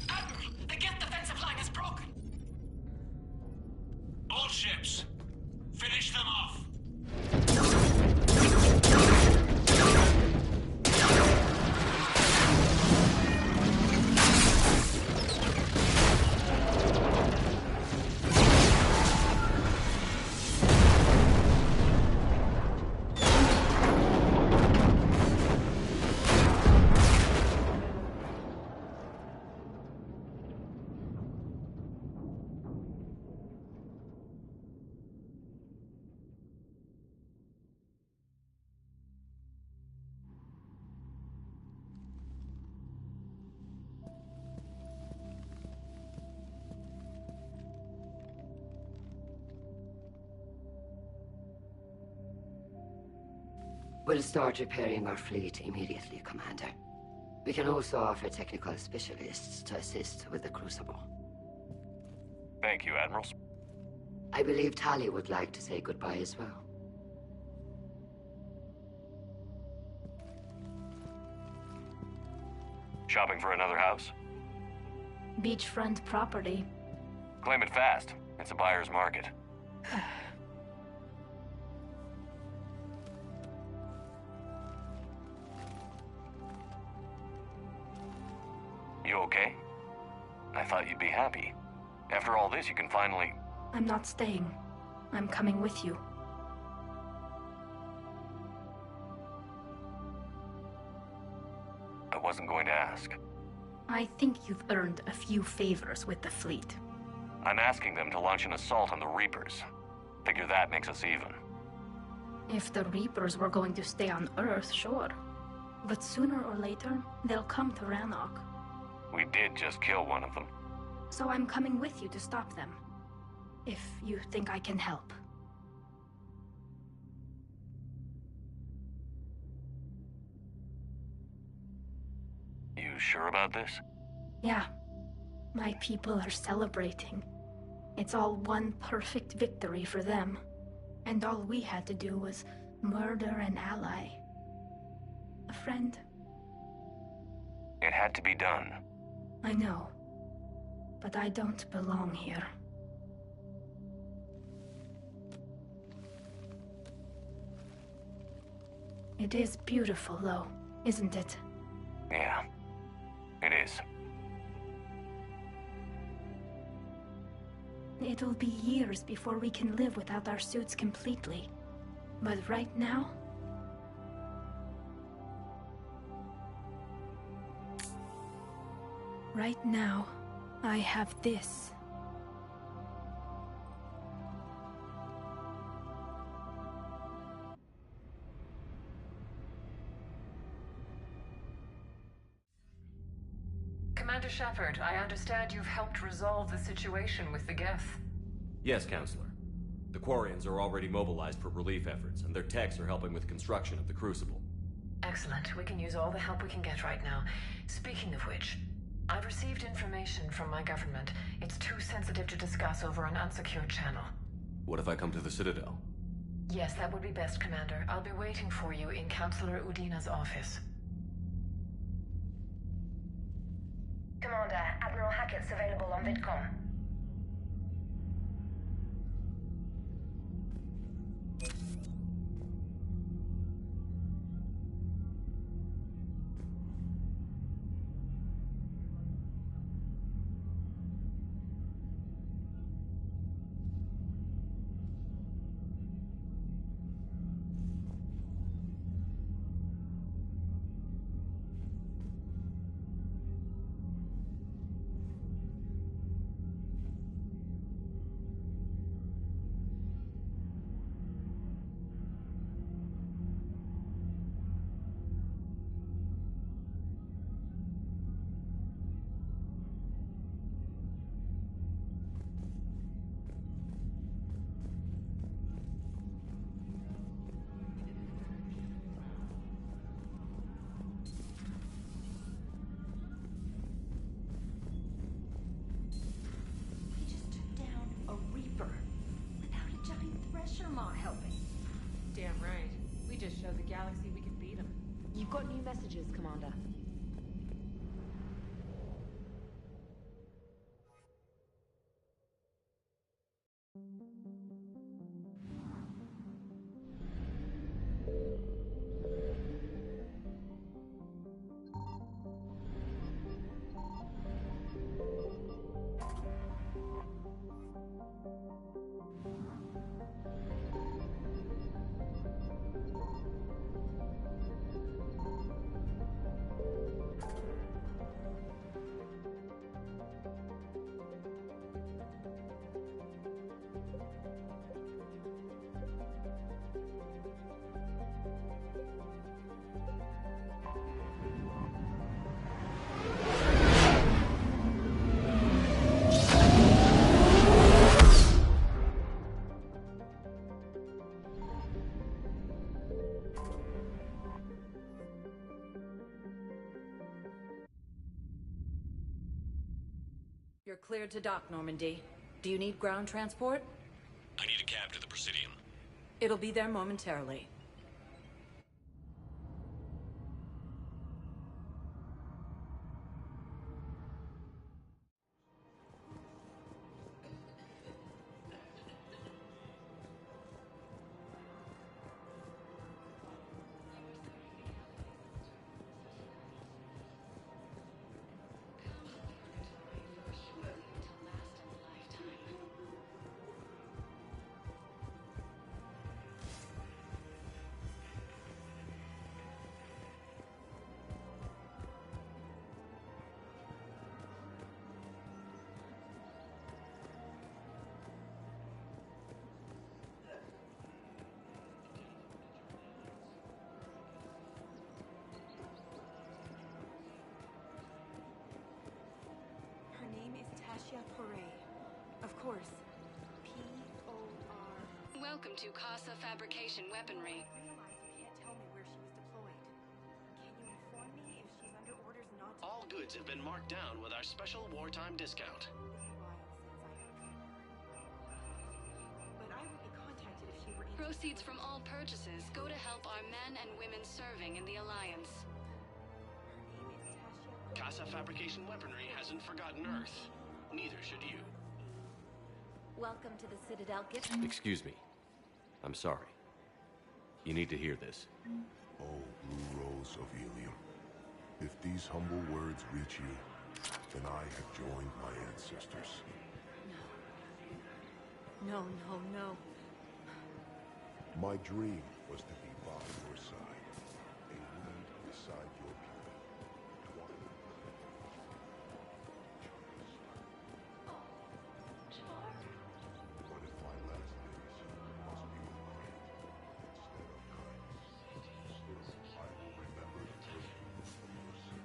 Admiral, the Geth defensive line is broken. All ships, finish them off. We'll start repairing our fleet immediately, Commander. We can also offer technical specialists to assist with the Crucible. Thank you, Admirals. I believe Tali would like to say goodbye as well. Shopping for another house? Beachfront property. Claim it fast. It's a buyer's market. You okay? I thought you'd be happy. After all this, you can finally... I'm not staying. I'm coming with you. I wasn't going to ask. I think you've earned a few favors with the fleet. I'm asking them to launch an assault on the Reapers. Figure that makes us even. If the Reapers were going to stay on Earth, sure. But sooner or later, they'll come to Rannoch. We did just kill one of them. So I'm coming with you to stop them. If you think I can help. You sure about this? Yeah. My people are celebrating. It's all one perfect victory for them. And all we had to do was murder an ally. A friend. It had to be done. I know. But I don't belong here. It is beautiful, though, isn't it? Yeah, it is. It'll be years before we can live without our suits completely. But right now... Right now, I have this. Commander Shepard, I understand you've helped resolve the situation with the Geth. Yes, Counselor. The Quarians are already mobilized for relief efforts, and their techs are helping with construction of the Crucible. Excellent. We can use all the help we can get right now. Speaking of which, I've received information from my government. It's too sensitive to discuss over an unsecured channel. What if I come to the Citadel? Yes, that would be best, Commander. I'll be waiting for you in Counselor Udina's office. Commander, Admiral Hackett's available on VidCom. got new messages, Commander. You're cleared to dock, Normandy. Do you need ground transport? I need a cab to the Presidium. It'll be there momentarily. Her name is Tasha Foray. Of course. P-O-R... Welcome to Casa Fabrication Weaponry. I realize you can't tell me where she was deployed. Can you inform me if she's under orders not to... All goods have been marked down with our special wartime discount. But I would be contacted if she were in... Proceeds from all purchases go to help our men and women serving in the Alliance. Casa Fabrication Weaponry hasn't forgotten Earth. Neither should you. Welcome to the Citadel gift. Excuse me. I'm sorry. You need to hear this. Oh, Blue Rose of Helium. If these humble words reach you, then I have joined my ancestors. No, no, no. My dream was to be by your side, a lead beside your people. What if my last days must be with pain instead of kindness? Still, I will remember the virtue of mercy.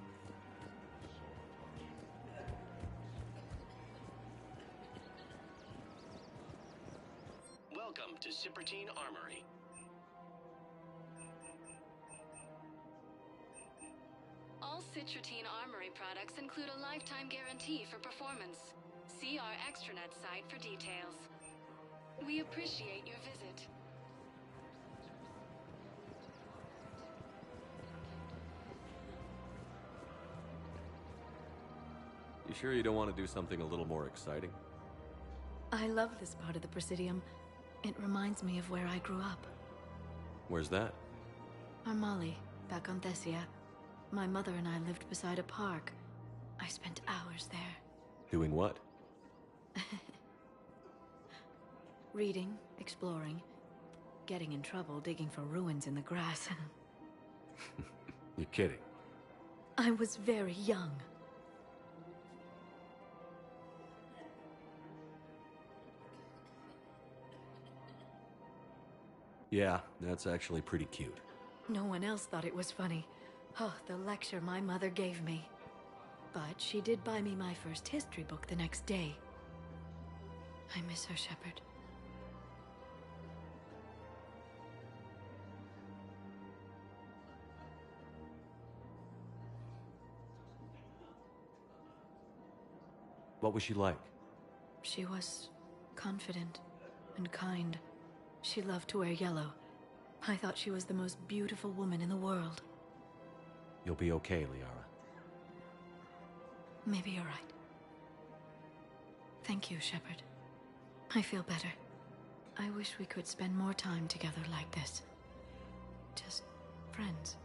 Welcome to Cipertine Armory. All Citrotine Armory products include a lifetime guarantee for performance. See our extranet site for details. We appreciate your visit. You sure you don't want to do something a little more exciting? I love this part of the Presidium. It reminds me of where I grew up. Where's that? Armali, back on Thessia. My mother and I lived beside a park. I spent hours there. Doing what? Reading, exploring, getting in trouble digging for ruins in the grass. You're kidding. I was very young. Yeah, that's actually pretty cute. No one else thought it was funny. Oh, the lecture my mother gave me. But she did buy me my first history book the next day. I miss her, Shepard. What was she like? She was confident and kind. She loved to wear yellow. I thought she was the most beautiful woman in the world. You'll be okay, Liara. Maybe you're right. Thank you, Shepard. I feel better. I wish we could spend more time together like this. Just friends.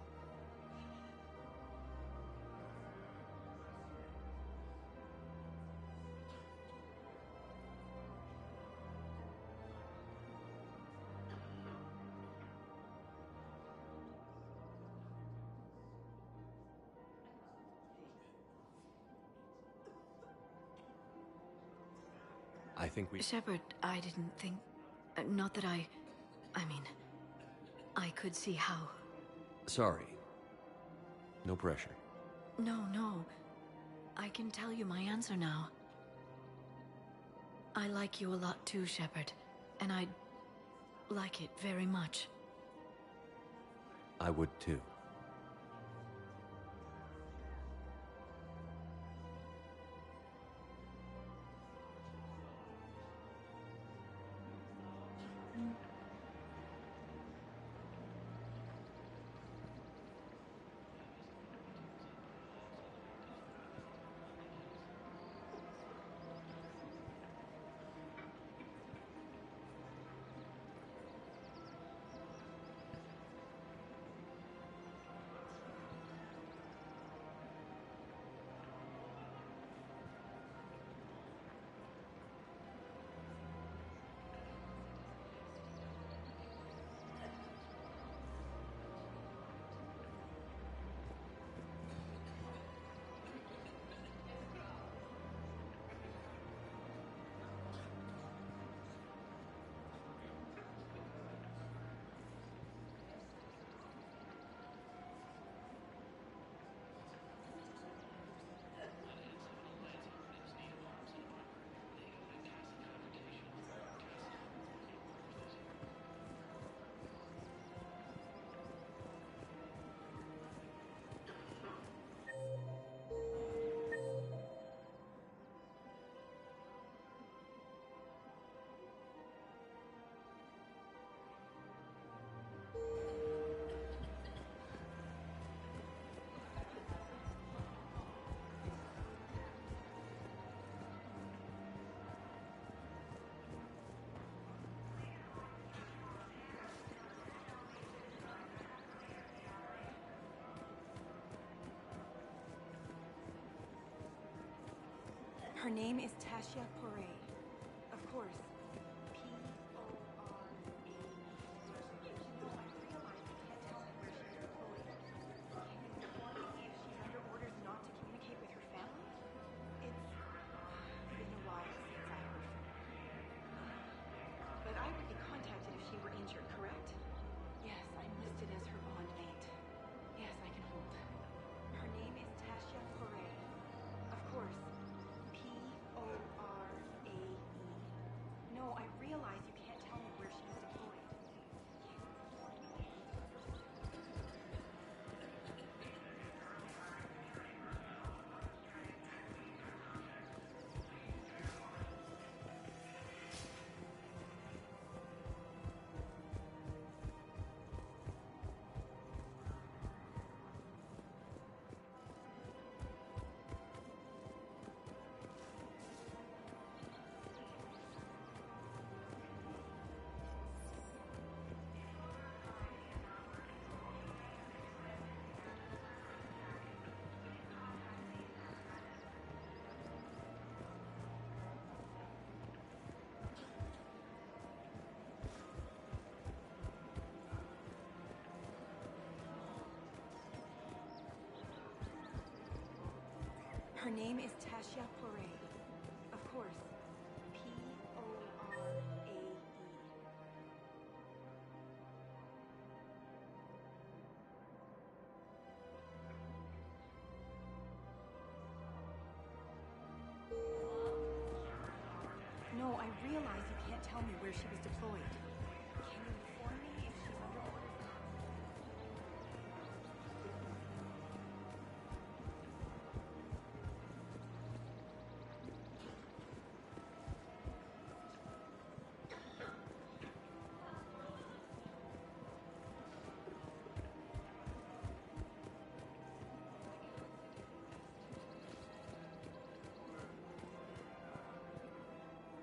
I think we... Shepard, I didn't think... not that I mean... I could see how... Sorry. No pressure. No. I can tell you my answer now. I like you a lot too, Shepard. And I'd like it very much. I would too. Her name is Tasha Poray. Of course. Her name is Tasha Poray. Of course. Porae. No, I realize you can't tell me where she was deployed. Can you inform me if she's under orders?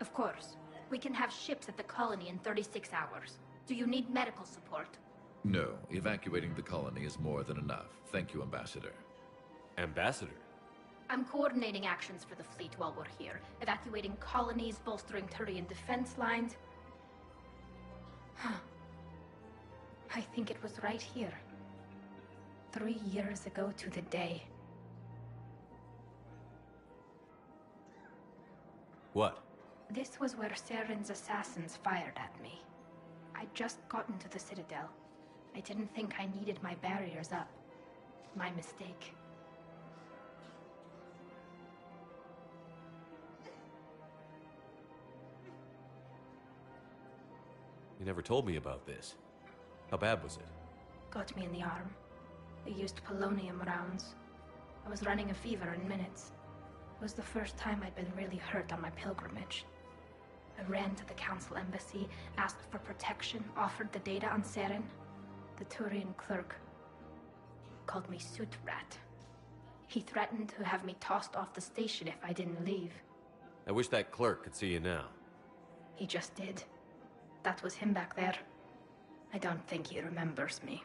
Of course. We can have ships at the colony in 36 hours. Do you need medical support? No, evacuating the colony is more than enough. Thank you, Ambassador. Ambassador? I'm coordinating actions for the fleet while we're here. Evacuating colonies, bolstering Turian defense lines. I think it was right here. 3 years ago to the day. What? This was where Saren's assassins fired at me. I'd just gotten to the Citadel. I didn't think I needed my barriers up. My mistake. You never told me about this. How bad was it? Got me in the arm. They used polonium rounds. I was running a fever in minutes. It was the first time I'd been really hurt on my pilgrimage. I ran to the Council Embassy, asked for protection, offered the data on Saren. The Turian clerk called me Soot Rat. He threatened to have me tossed off the station if I didn't leave. I wish that clerk could see you now. He just did. That was him back there. I don't think he remembers me.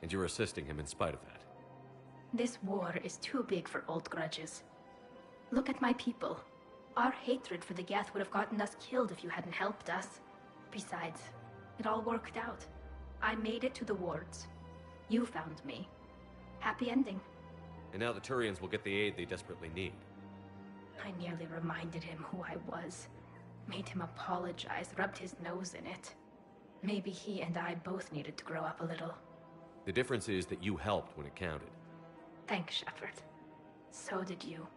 And you're assisting him in spite of that. This war is too big for old grudges. Look at my people. Our hatred for the Geth would have gotten us killed if you hadn't helped us. Besides, it all worked out. I made it to the wards. You found me. Happy ending. And now the Turians will get the aid they desperately need. I nearly reminded him who I was. Made him apologize, rubbed his nose in it. Maybe he and I both needed to grow up a little. The difference is that you helped when it counted. Thanks, Shepard. So did you.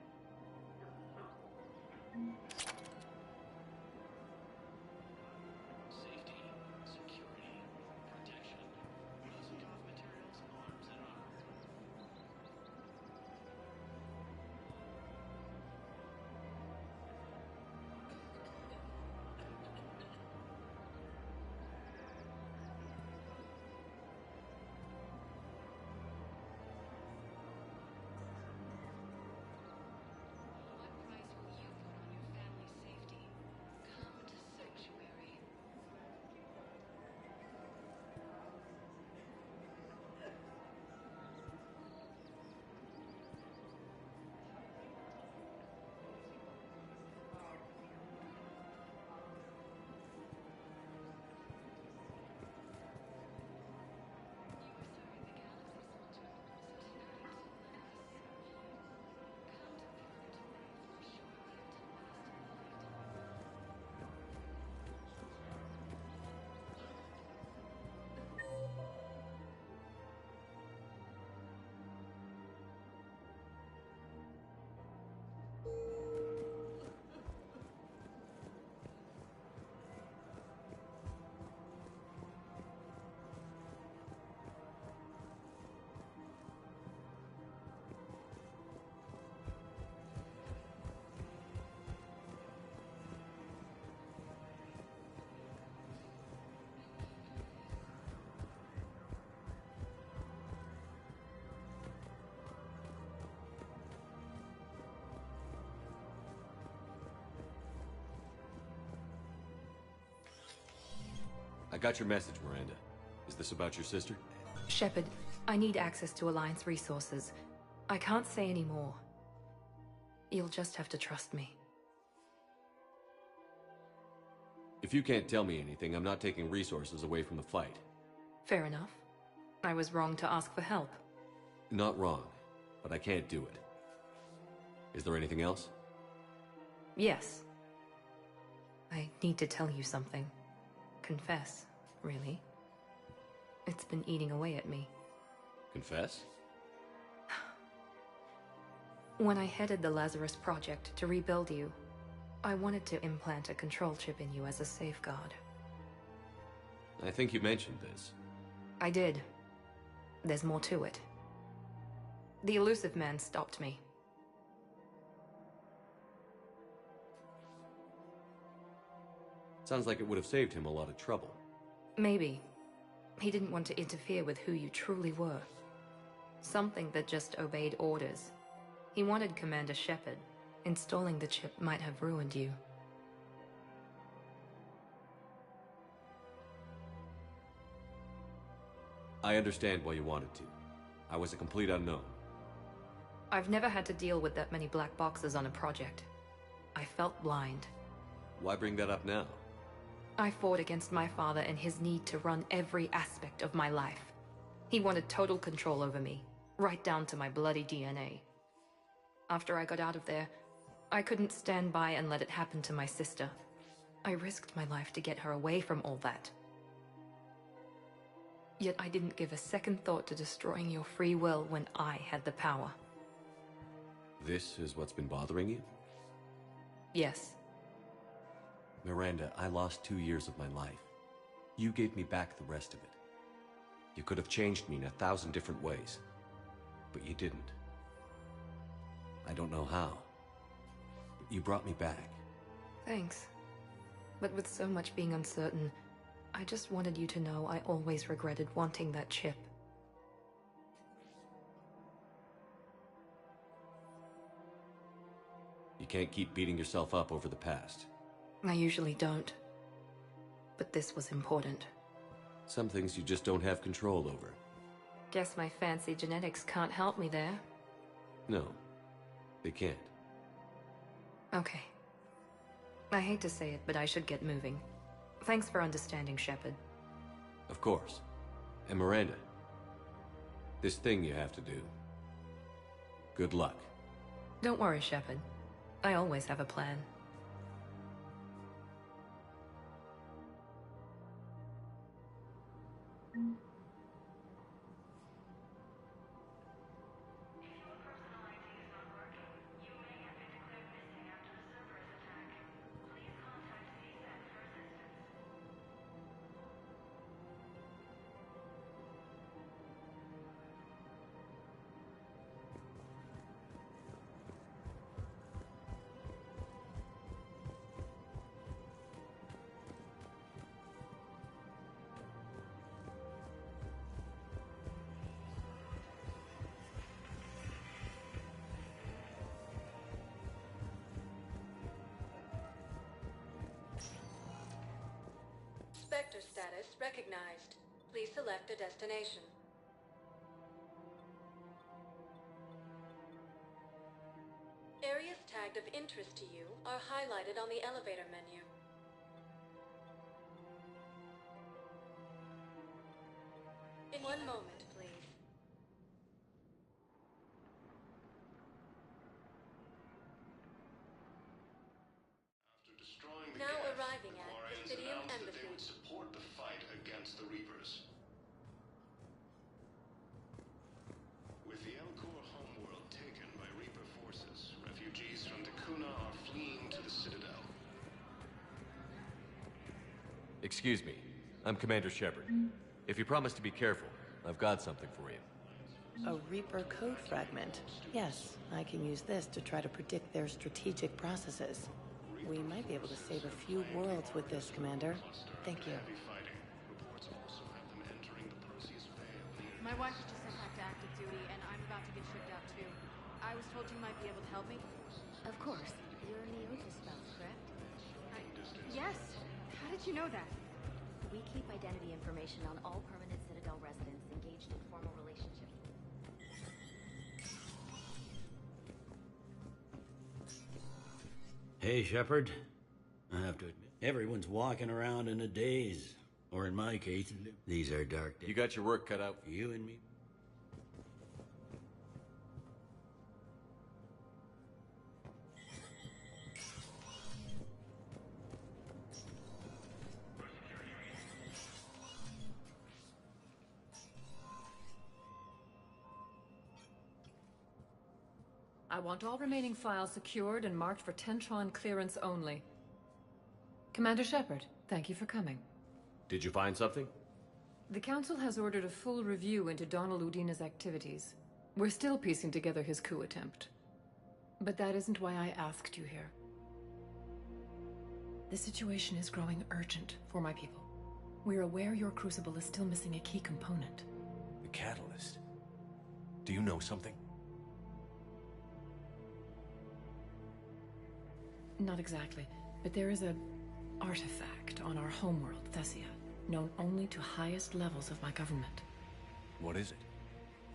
I got your message, Miranda. Is this about your sister? Shepard, I need access to Alliance resources. I can't say any more. You'll just have to trust me. If you can't tell me anything, I'm not taking resources away from the fight. Fair enough. I was wrong to ask for help. Not wrong, but I can't do it. Is there anything else? Yes. I need to tell you something. Confess, really. It's been eating away at me. Confess? When I headed the Lazarus Project to rebuild you, I wanted to implant a control chip in you as a safeguard. I think you mentioned this. I did. There's more to it. The Illusive Man stopped me. Sounds like it would have saved him a lot of trouble. Maybe. He didn't want to interfere with who you truly were. Something that just obeyed orders. He wanted Commander Shepard. Installing the chip might have ruined you. I understand why you wanted to. I was a complete unknown. I've never had to deal with that many black boxes on a project. I felt blind. Why bring that up now? I fought against my father and his need to run every aspect of my life. He wanted total control over me, right down to my bloody DNA. After I got out of there, I couldn't stand by and let it happen to my sister. I risked my life to get her away from all that. Yet I didn't give a second thought to destroying your free will when I had the power. This is what's been bothering you? Yes. Miranda, I lost 2 years of my life. You gave me back the rest of it. You could have changed me in 1,000 different ways, but you didn't. I don't know how, but you brought me back. Thanks. But with so much being uncertain, I just wanted you to know I always regretted wanting that chip. You can't keep beating yourself up over the past. I usually don't. But this was important. Some things you just don't have control over. Guess my fancy genetics can't help me there. No, they can't. Okay. I hate to say it, but I should get moving. Thanks for understanding, Shepard. Of course. And Miranda, this thing you have to do. Good luck. Don't worry, Shepard. I always have a plan. Spectre status recognized. Please select a destination. Areas tagged of interest to you are highlighted on the elevator menu. In 1 moment, please. Now arriving at Presidium Embassy. They would support the fight against the Reapers. With the Elcor homeworld taken by Reaper forces, refugees from Dakuna are fleeing to the Citadel. Excuse me. I'm Commander Shepard. If you promise to be careful, I've got something for you. A Reaper code fragment. Yes, I can use this to try to predict their strategic processes. We might be able to save a few worlds with this, Commander. Thank you. My wife was just sent back to active duty, and I'm about to get shipped out too. I was told you might be able to help me. Of course. You're Neotis spouse, correct? Yes. How did you know that? We keep identity information on all permanent Citadel residents engaged in formal relationships. Hey, Shepard. I have to admit, everyone's walking around in a daze. Or in my case, these are dark days. You got your work cut out for you and me. I want all remaining files secured and marked for Tentron clearance only. Commander Shepard, thank you for coming. Did you find something? The Council has ordered a full review into Donald Udina's activities. We're still piecing together his coup attempt. But that isn't why I asked you here. The situation is growing urgent for my people. We're aware your Crucible is still missing a key component. The catalyst. Do you know something? Not exactly, but there is a artifact on our homeworld, Thessia, known only to highest levels of my government. What is it?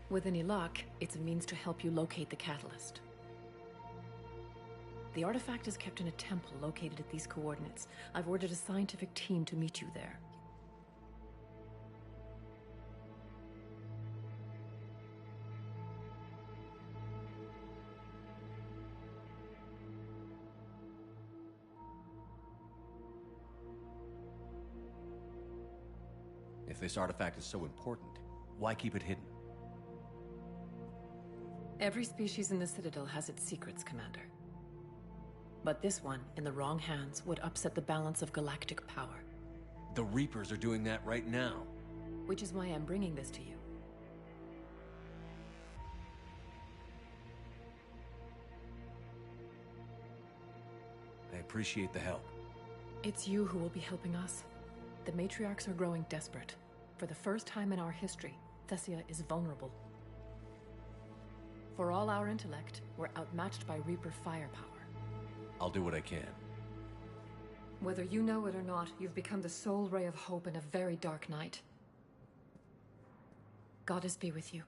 With any luck, it's a means to help you locate the catalyst. The artifact is kept in a temple located at these coordinates. I've ordered a scientific team to meet you there. If this artifact is so important, why keep it hidden? Every species in the Citadel has its secrets, Commander. But this one, in the wrong hands, would upset the balance of galactic power. The Reapers are doing that right now. Which is why I'm bringing this to you. I appreciate the help. It's you who will be helping us. The matriarchs are growing desperate. For the first time in our history, Thessia is vulnerable. For all our intellect, we're outmatched by Reaper firepower. I'll do what I can. Whether you know it or not, you've become the sole ray of hope in a very dark night. Goddess be with you.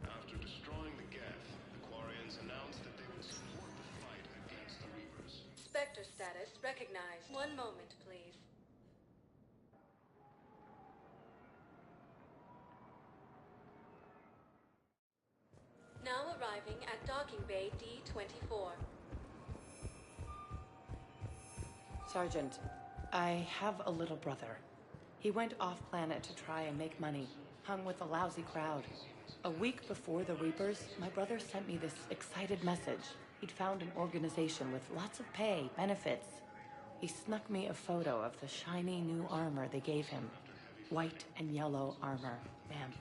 After destroying the Geth, the Quarians announced that they would support the fight against the Reapers. Spectre status recognized. One moment, please. Now arriving at docking bay D-24. Sergeant, I have a little brother. He went off-planet to try and make money, hung with a lousy crowd. A week before the Reapers, my brother sent me this excited message. He'd found an organization with lots of pay, benefits. He snuck me a photo of the shiny new armor they gave him. White and yellow armor, ma'am.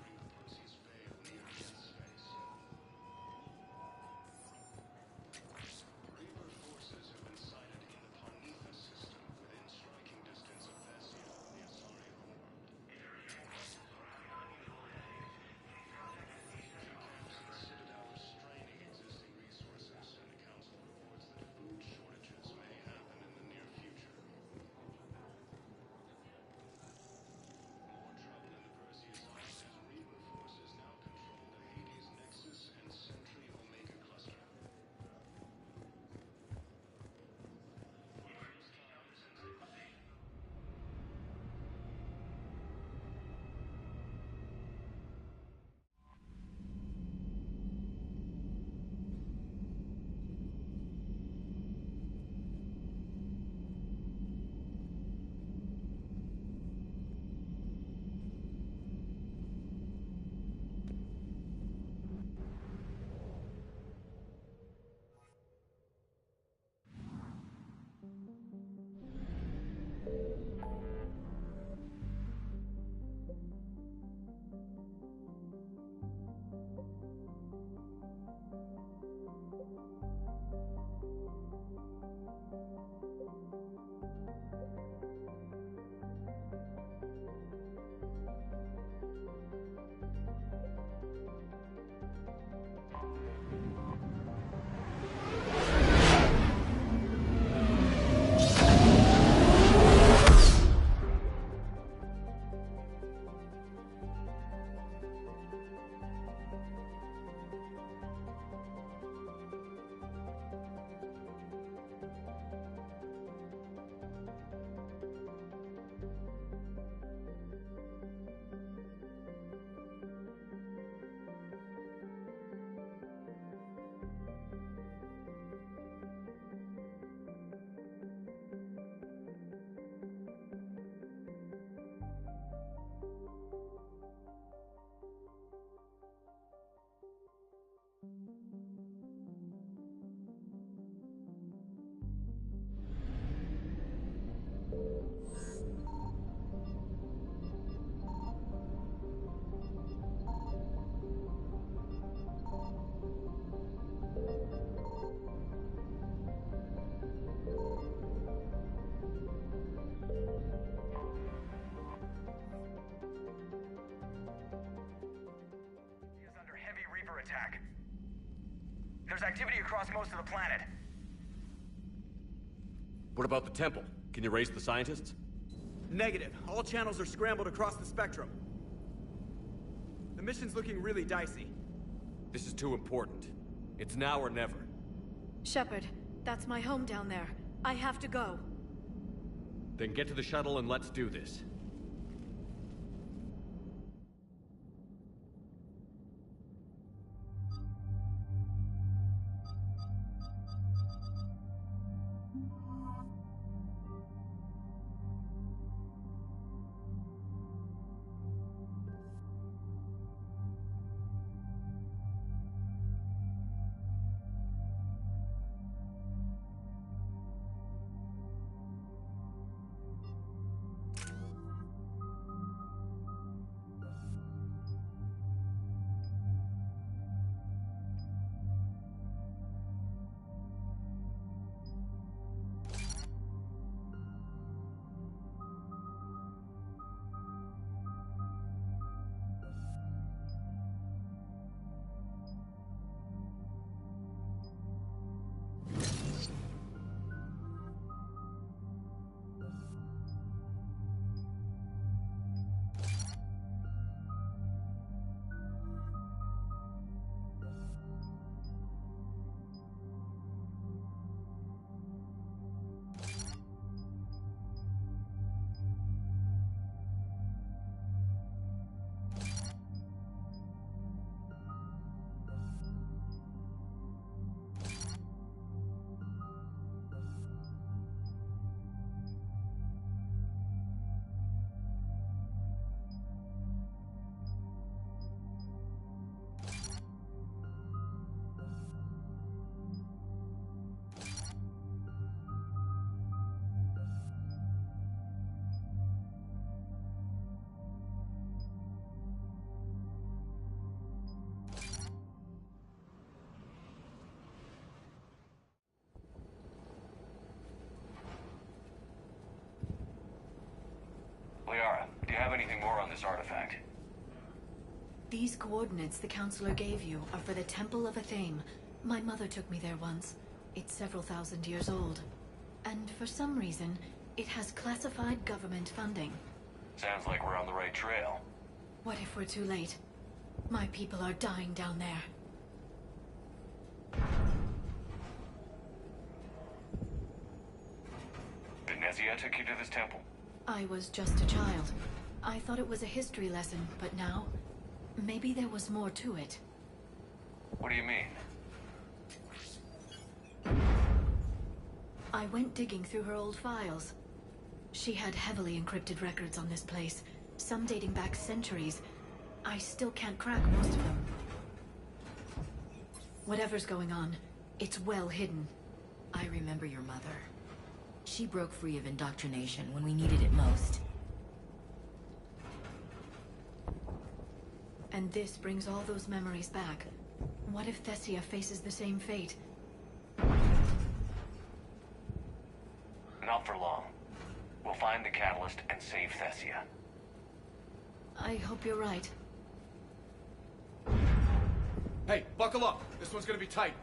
attack. There's activity across most of the planet. What about the temple? Can you raise the scientists? Negative. All channels are scrambled across the spectrum. The mission's looking really dicey. This is too important. It's now or never. Shepard, that's my home down there. I have to go. Then get to the shuttle and let's do this. Liara, do you have anything more on this artifact? These coordinates the Counselor gave you are for the Temple of Athame. My mother took me there once. It's several thousand years old. And for some reason, it has classified government funding. Sounds like we're on the right trail. What if we're too late? My people are dying down there. Benezia took you to this temple? I was just a child. I thought it was a history lesson, but now, maybe there was more to it. What do you mean? I went digging through her old files. She had heavily encrypted records on this place, some dating back centuries. I still can't crack most of them. Whatever's going on, it's well hidden. I remember your mother. She broke free of indoctrination when we needed it most. And this brings all those memories back. What if Thessia faces the same fate? Not for long. We'll find the catalyst and save Thessia. I hope you're right. Hey, buckle up. This one's gonna be tight.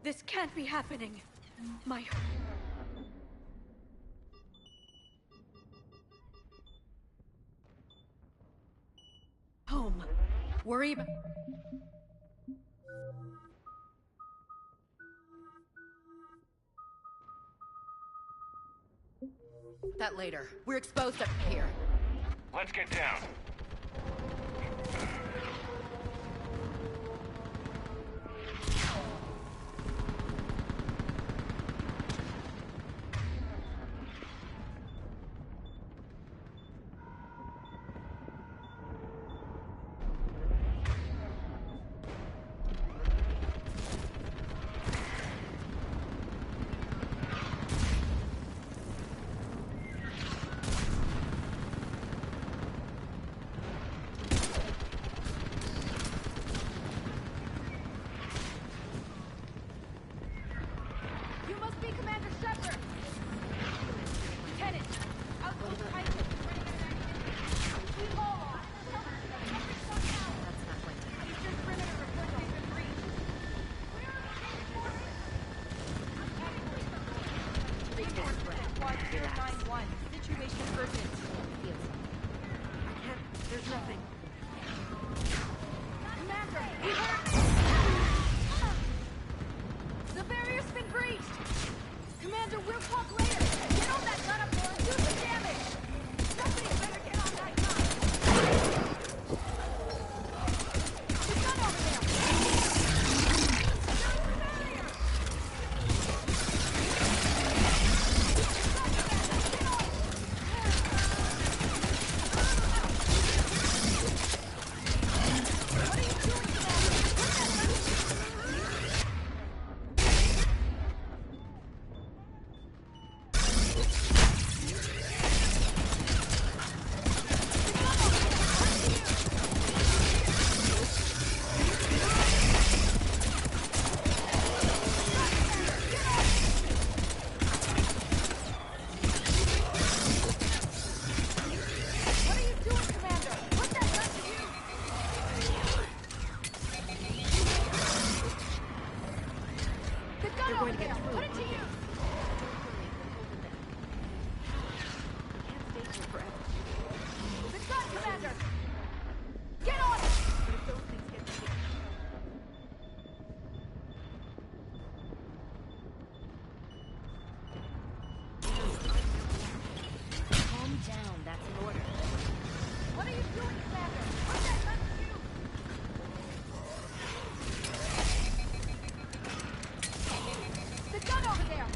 This can't be happening. My... home. We're even... That later. We're exposed up here. Let's get down. Relax. 9-1. Situation urgent. I can't. There's nothing. Commander, we heard... The barrier's been breached! Commander, we'll talk later! Get on that gun up there and do some damage! Somebody better get on that gun! The gun over there!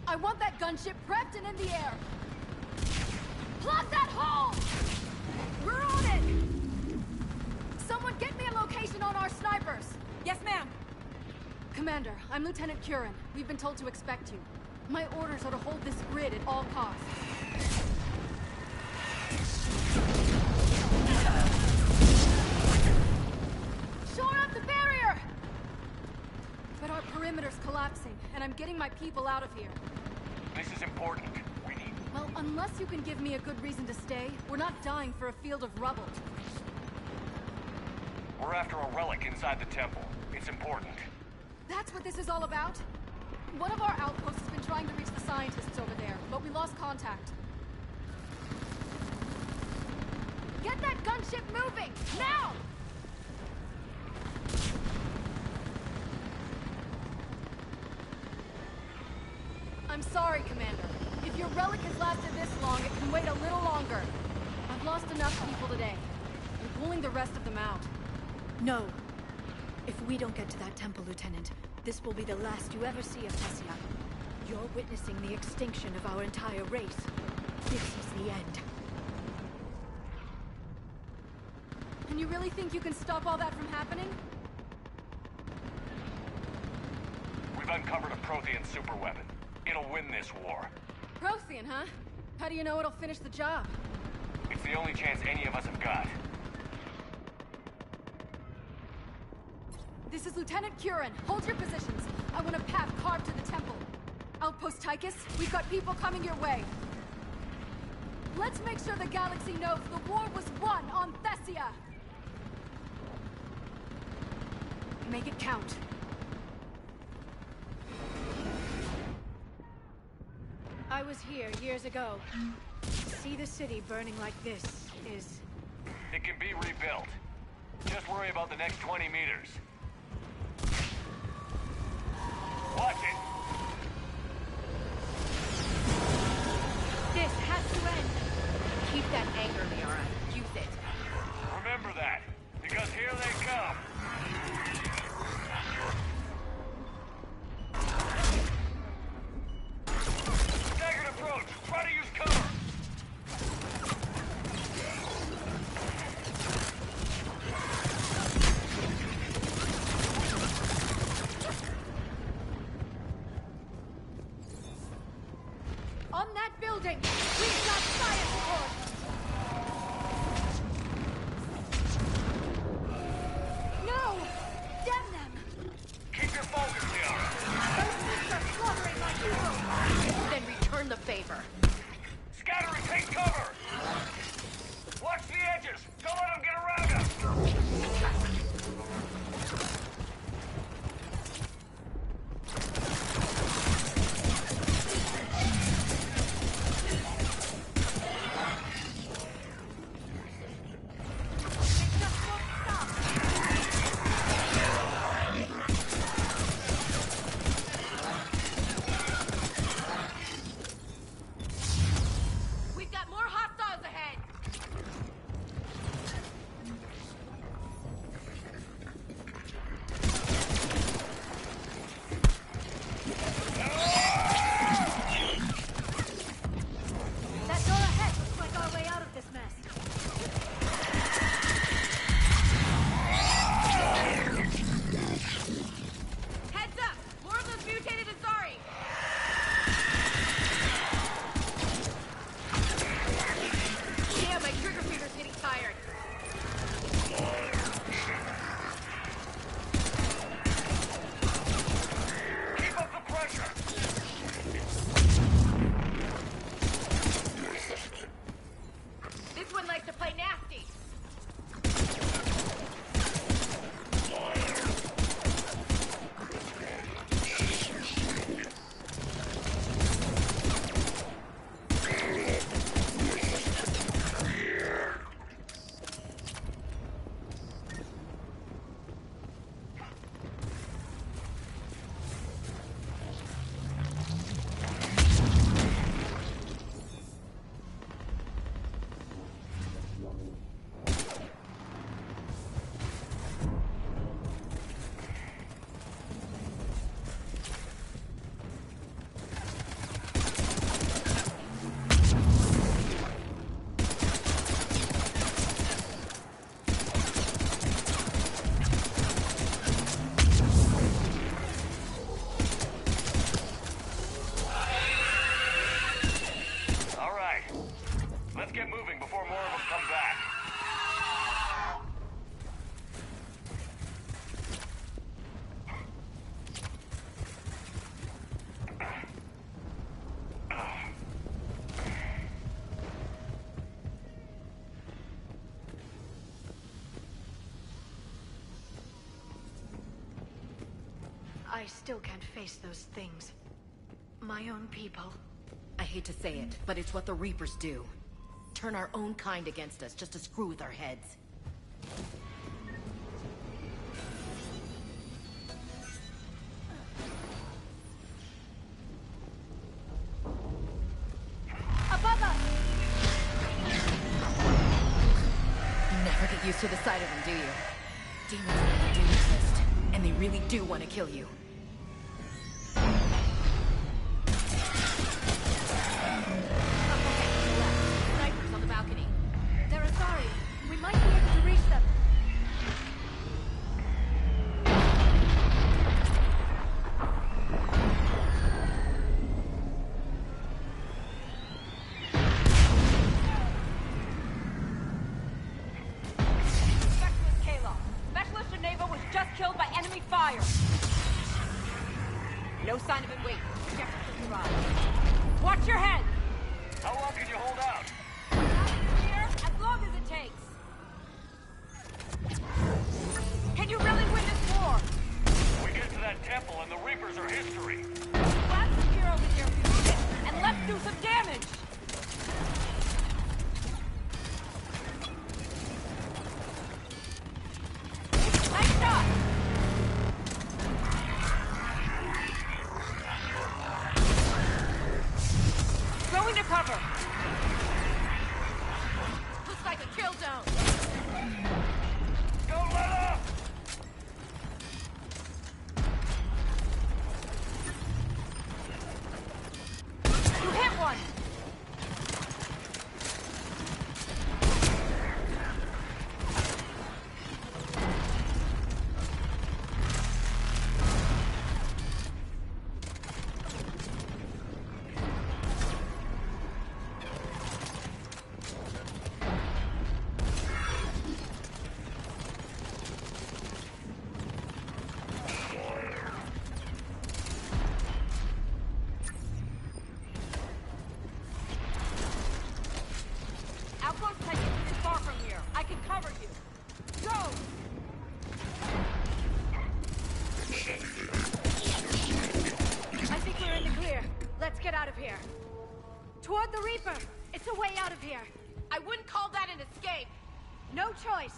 I want that gunship prepped and in the air! Plug that hole! We're on it! Someone get me a location on our snipers! Yes, ma'am! Commander, I'm Lieutenant Curran. We've been told to expect you. My orders are to hold this grid at all costs. Shore up the barrier! But our perimeter's collapsing, and I'm getting my people out of here. This is important. We need... Well, unless you can give me a good reason to stay, we're not dying for a field of rubble. We're after a relic inside the temple. It's important. That's what this is all about? One of our outposts has been trying to reach the scientists over there, but we lost contact. Get that gunship moving! Now! I'm sorry, Commander. If your relic has lasted this long, it can wait a little longer. I've lost enough people today. I'm pulling the rest of them out. No. If we don't get to that temple, Lieutenant, this will be the last you ever see of Thessia. You're witnessing the extinction of our entire race. This is the end. And you really think you can stop all that from happening? We've uncovered a Prothean superweapon. It'll win this war. Prothean, huh? How do you know it'll finish the job? It's the only chance any of us have got. This is Lieutenant Curran. Hold your positions. I want a path carved to the temple. Outpost Tychus, we've got people coming your way. Let's make sure the galaxy knows the war was won on Thessia. Make it count. I was here years ago. To see the city burning like this is... It can be rebuilt. Just worry about the next 20 meters. Watch it! that anger, Liara. Use it. Remember that, because here they come. Staggered approach. Try to use cover. On that building! We've got fire support! No! Damn them! Keep your focus, Liara. Those things are slaughtering my people! Then return the favor. Scatter and take cover! Watch the edges! Don't let them get around us! We've got more hostiles ahead! That door ahead looks like our way out of this mess. Heads up! More of those mutated Azari! Damn, my trigger finger's getting tired. Keep up the pressure! This one likes to play nasty. All right. Let's get moving before more of them come back. I still can't face those things. My own people. I hate to say it, but it's what the Reapers do. Turn our own kind against us just to screw with our heads. Above us! You never get used to the sight of them, do you? Demons really do exist, and they really do want to kill you. Snipers on the balcony. They're Azari. We might be able to reach them. Specialist Kayla. Specialist Geneva was just killed by enemy fire. No sign of him waiting. Jefferson's arrived. Watch your head! How long can you hold out? Here, as long as it takes. Can you really win this war? We get to that temple and the Reapers are history. Grab some heroes in your future, and let's do some damage! Nice shot! out of here! I wouldn't call that an escape! No choice!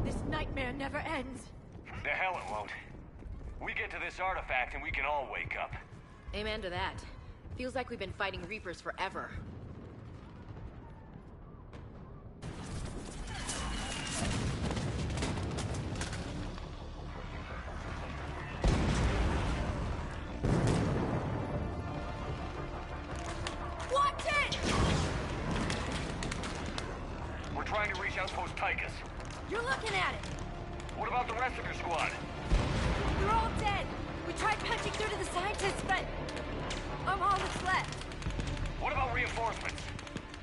This nightmare never ends. The hell it won't. We get to this artifact and we can all wake up. Amen to that. Feels like we've been fighting Reapers forever. Watch it! We're trying to reach Outpost Tychus. You're looking at it! What about the rest of your squad? They're all dead! We tried punching through to the scientists, but I'm all that's left. What about reinforcements?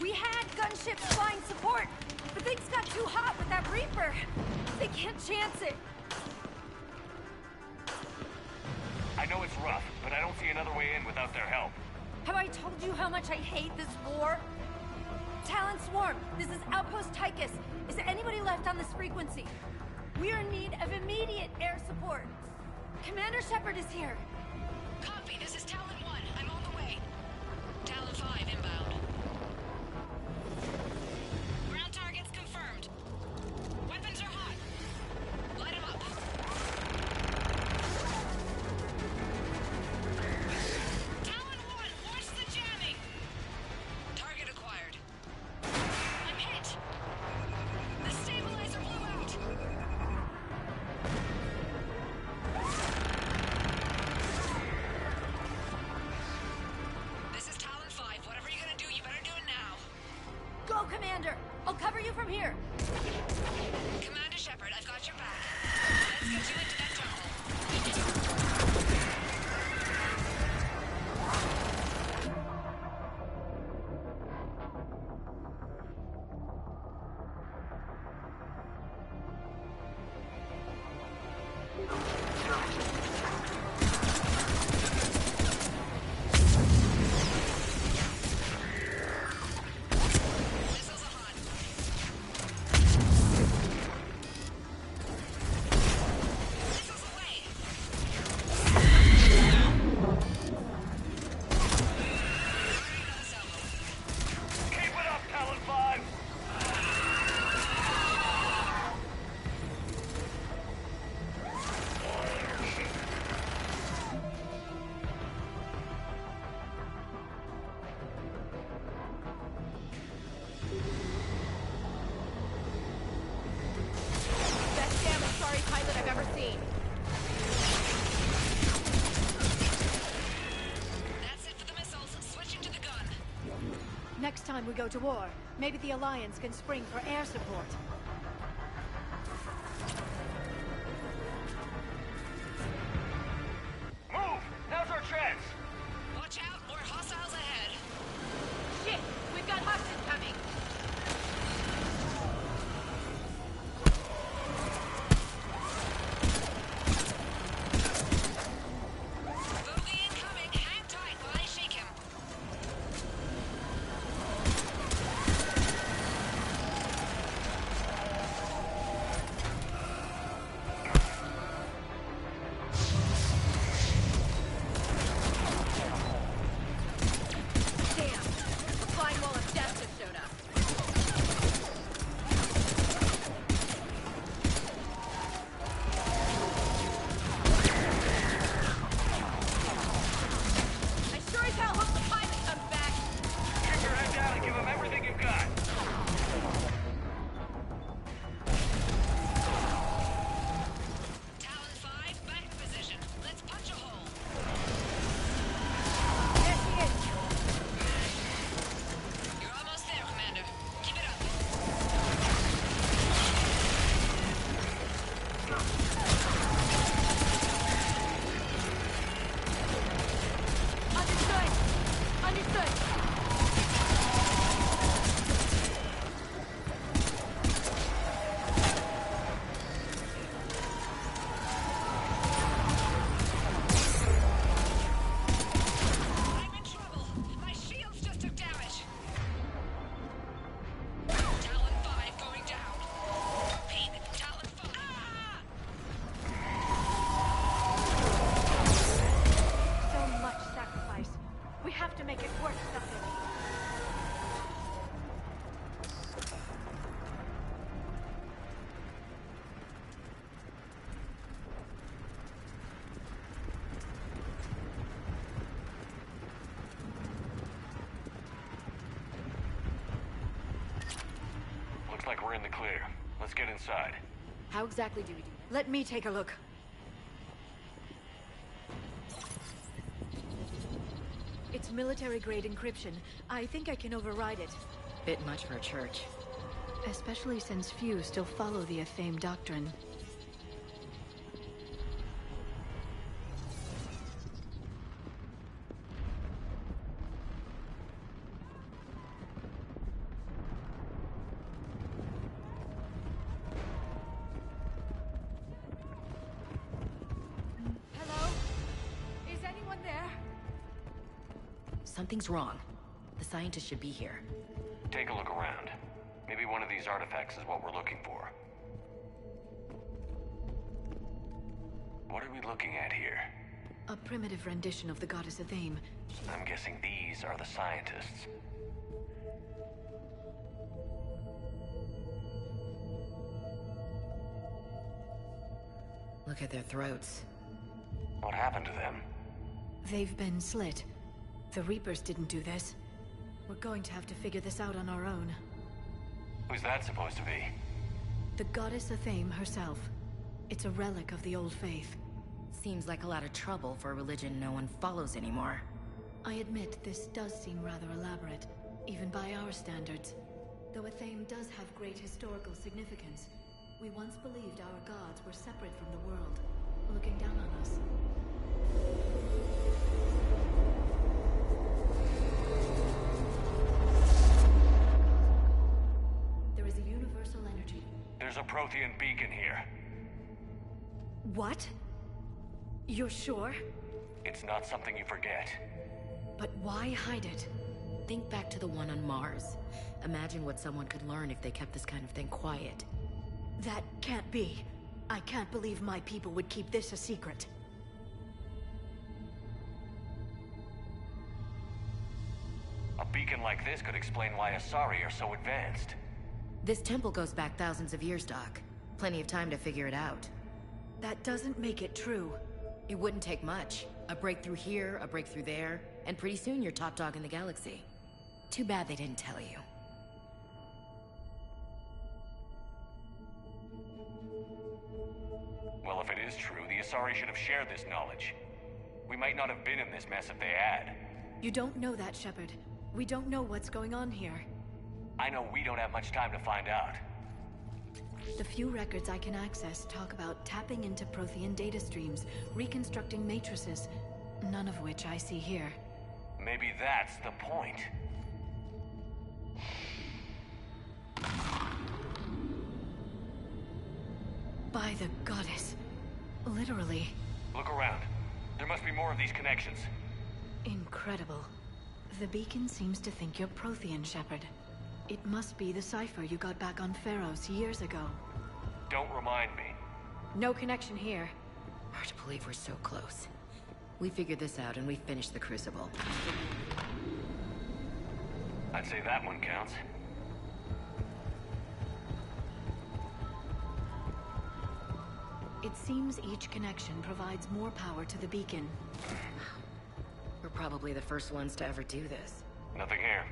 We had gunships flying support, but things got too hot with that Reaper. They can't chance it. I know it's rough, but I don't see another way in without their help. Have I told you how much I hate this war? Talon Swarm, this is Outpost Tychus. Is there anybody left on this frequency? We are in need of immediate air support. Commander Shepard is here. Copy, this is Talon 1. I'm on the way. Talon 5 inbound. Ground targets confirmed. Weapons are hot. Light 'em up. Talon 1, watch the jamming. Target acquired. I'm hit. The stabilizer blew out. This is Talon 5. Whatever you're gonna do, you better do it now. Go, Commander! I'll cover you from here. Commander Shepard, I've got your back. Let's get you into that jungle. Keep it up, Talon 5! Best damn sorry pilot I've ever seen. That's it for the missiles. Switching to the gun. Next time we go to war, maybe the Alliance can spring for air support. Move! Now's our chance! Watch out, more hostiles ahead. Shit! We've got hostiles coming! Bogey incoming. Hang tight while I shake him. like we're in the clear. Let's get inside. How exactly do we do that? Let me take a look. It's military-grade encryption. I think I can override it. Bit much for a church. Especially since few still follow the Athame doctrine. Hello? Is anyone there? Something's wrong. The scientists should be here. Take a look around. Maybe one of these artifacts is what we're looking for. What are we looking at here? A primitive rendition of the goddess Athame. I'm guessing these are the scientists. Look at their throats. What happened to them? They've been slit. The Reapers didn't do this. We're going to have to figure this out on our own. Who's that supposed to be? The goddess Athame herself. It's a relic of the old faith. Seems like a lot of trouble for a religion no one follows anymore. I admit this does seem rather elaborate, even by our standards. Though Athame does have great historical significance, we once believed our gods were separate from the world, looking down on us. There is a universal energy. There's a Prothean beacon here. What? You're sure? It's not something you forget. But why hide it? Think back to the one on Mars. Imagine what someone could learn if they kept this kind of thing quiet. That can't be. I can't believe my people would keep this a secret. A beacon like this could explain why Asari are so advanced. This temple goes back thousands of years, Doc. Plenty of time to figure it out. That doesn't make it true. It wouldn't take much. A breakthrough here, a breakthrough there, and pretty soon you're top dog in the galaxy. Too bad they didn't tell you. Well, if it is true, the Asari should have shared this knowledge. We might not have been in this mess if they had. You don't know that, Shepard. We don't know what's going on here. I know we don't have much time to find out. The few records I can access talk about tapping into Prothean data streams, reconstructing matrices, none of which I see here. Maybe that's the point. By the goddess. Literally. Look around. There must be more of these connections. Incredible. The beacon seems to think you're Prothean, Shepard. It must be the cipher you got back on Pharos years ago. Don't remind me. No connection here. Hard to believe we're so close. We figured this out and we finished the Crucible. I'd say that one counts. It seems each connection provides more power to the beacon. We're probably the first ones to ever do this. Nothing here.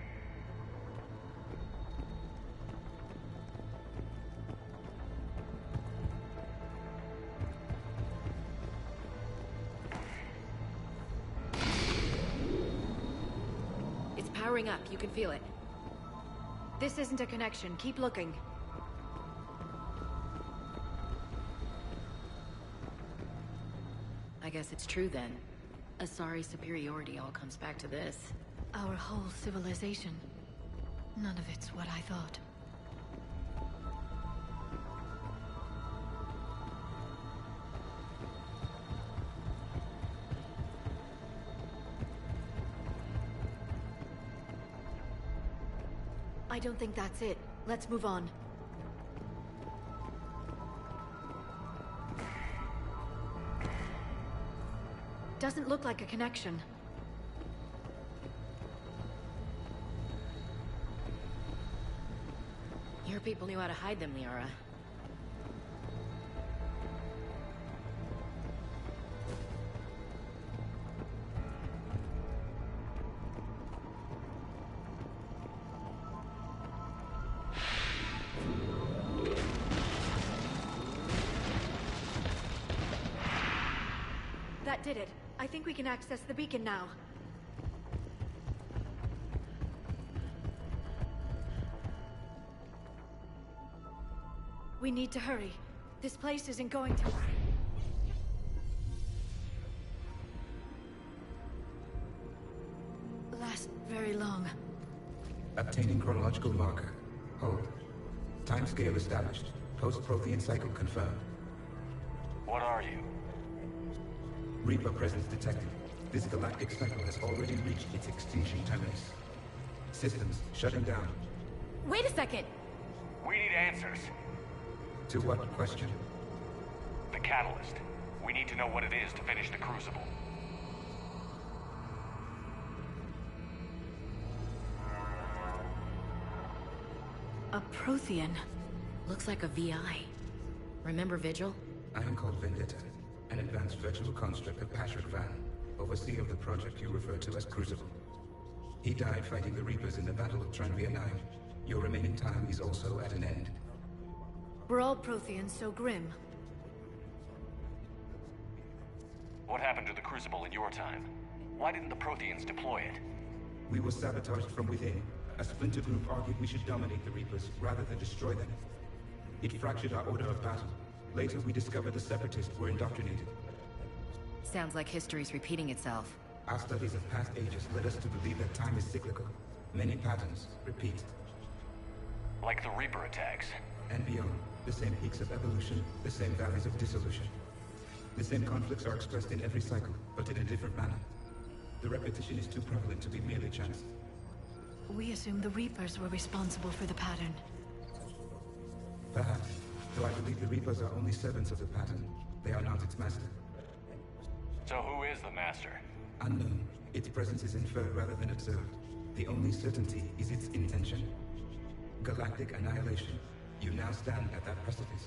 It's powering up. You can feel it. This isn't a connection. Keep looking. I guess it's true then. Asari superiority all comes back to this. Our whole civilization. None of it's what I thought. I don't think that's it. Let's move on. Doesn't look like a connection. Your people knew how to hide them, Liara. That did it. I think we can access the beacon now. We need to hurry. This place isn't going to... last very long. Obtaining chronological marker. Hold. Timescale established. Post-Prothean cycle confirmed. What are you? Reaper presence detected. This galactic cycle has already reached its extinction terminus. Systems shutting down. Wait a second! We need answers. To what question? The catalyst. We need to know what it is to finish the Crucible. A Prothean. Looks like a VI. Remember Vigil? I am called Vendetta, an advanced virtual construct of Patrick Van, overseer of the project you refer to as Crucible. He died fighting the Reapers in the Battle of Tranvia 9. Your remaining time is also at an end. Were all Protheans so grim? What happened to the Crucible in your time? Why didn't the Protheans deploy it? We were sabotaged from within. A splinter group argued we should dominate the Reapers rather than destroy them. It fractured our order of battle. Later, we discovered the Separatists were indoctrinated. Sounds like history's repeating itself. Our studies of past ages led us to believe that time is cyclical. Many patterns repeat. Like the Reaper attacks. And beyond. The same peaks of evolution, the same valleys of dissolution. The same conflicts are expressed in every cycle, but in a different manner. The repetition is too prevalent to be merely chance. We assumed the Reapers were responsible for the pattern. Perhaps, though I believe the Reapers are only servants of the pattern. They are not its master. So who is the master? Unknown. Its presence is inferred rather than observed. The only certainty is its intention. Galactic annihilation. You now stand at that precipice.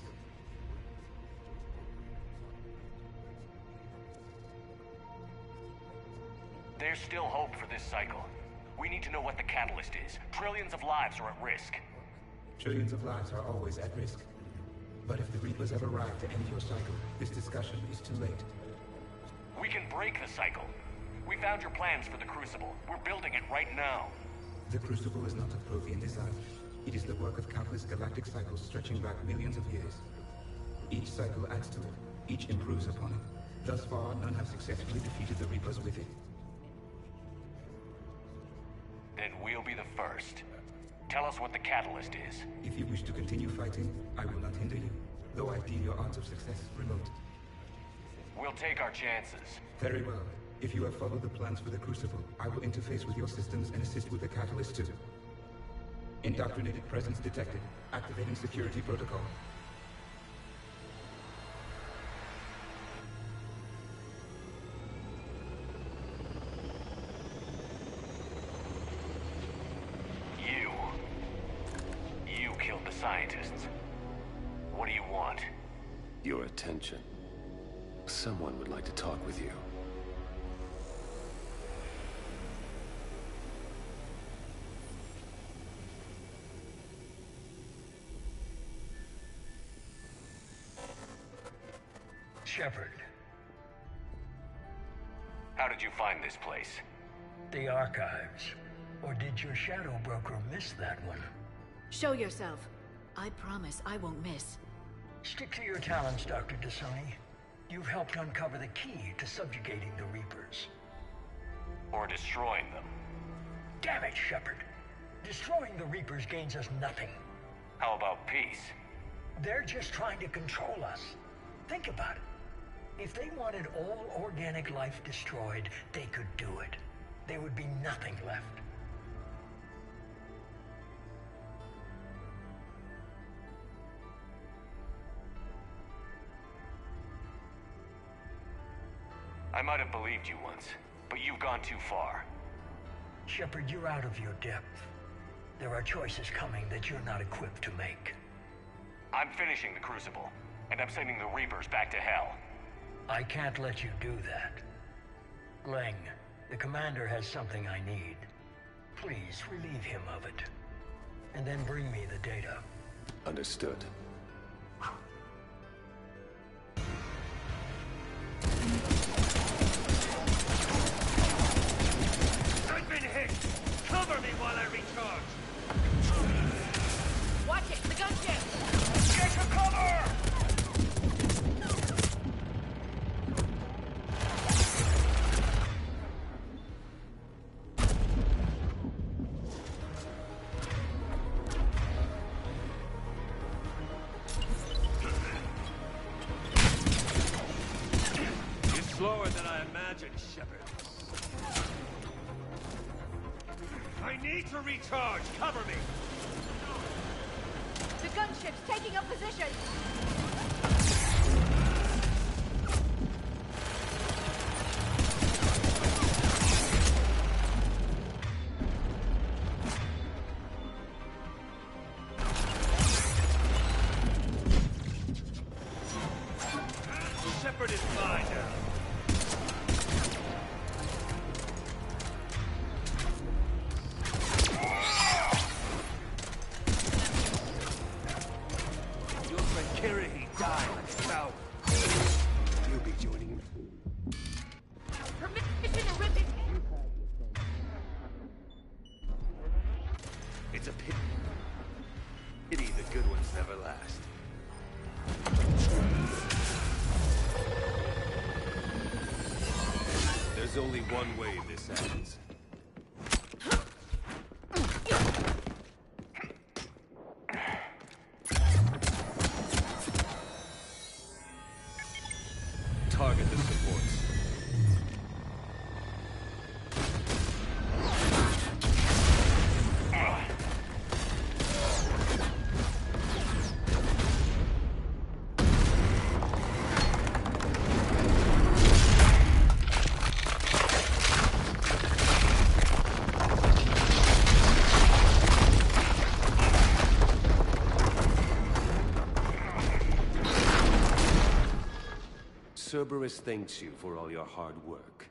There's still hope for this cycle. We need to know what the catalyst is. Trillions of lives are at risk. Trillions of lives are always at risk. But if the Reapers have arrived to end your cycle, this discussion is too late. We can break the cycle. We found your plans for the Crucible. We're building it right now. The Crucible is not a Prothean design. It is the work of countless galactic cycles stretching back millions of years. Each cycle adds to it. Each improves upon it. Thus far, none have successfully defeated the Reapers with it. Then we'll be the first. Tell us what the catalyst is. If you wish to continue fighting, I will not hinder you, though I deem your odds of success remote. We'll take our chances. Very well. If you have followed the plans for the Crucible, I will interface with your systems and assist with the catalyst too. Indoctrinated presence detected. Activating security protocol. You killed the scientists. What do you want? Your attention. Someone would like to talk with you. Shepard. How did you find this place? The archives. Or did your shadow broker miss that one? Show yourself. I promise I won't miss. Stick to your talents, Dr. Dasani. You've helped uncover the key to subjugating the Reapers. Or destroying them. Damn it, Shepard. Destroying the Reapers gains us nothing. How about peace? They're just trying to control us. Think about it. If they wanted all organic life destroyed, they could do it. There would be nothing left. I might have believed you once, but you've gone too far. Shepard, you're out of your depth. There are choices coming that you're not equipped to make. I'm finishing the Crucible, and I'm sending the Reapers back to hell. I can't let you do that. Leng, the commander has something I need. Please relieve him of it. And then bring me the data. Understood. attention, Shepard. I need to recharge. Cover me. The gunship's taking up position! Shepard is mine now. Your friend Kirrahe died like a coward. You'll be joining him. Permission to rip it. It's a pity the good ones never last. There's only one way this ends. Target the supports. Cerberus thanks you for all your hard work.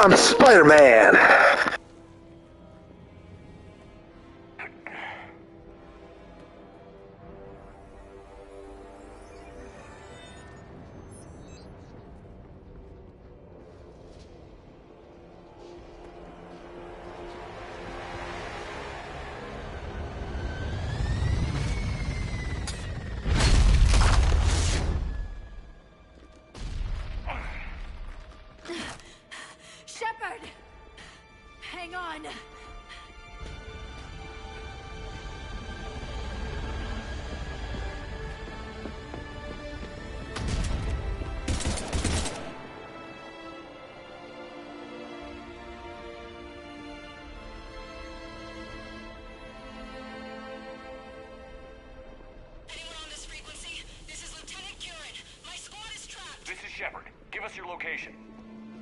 I'm Spider-Man! Shepard! Hang on! This is Shepard. Give us your location.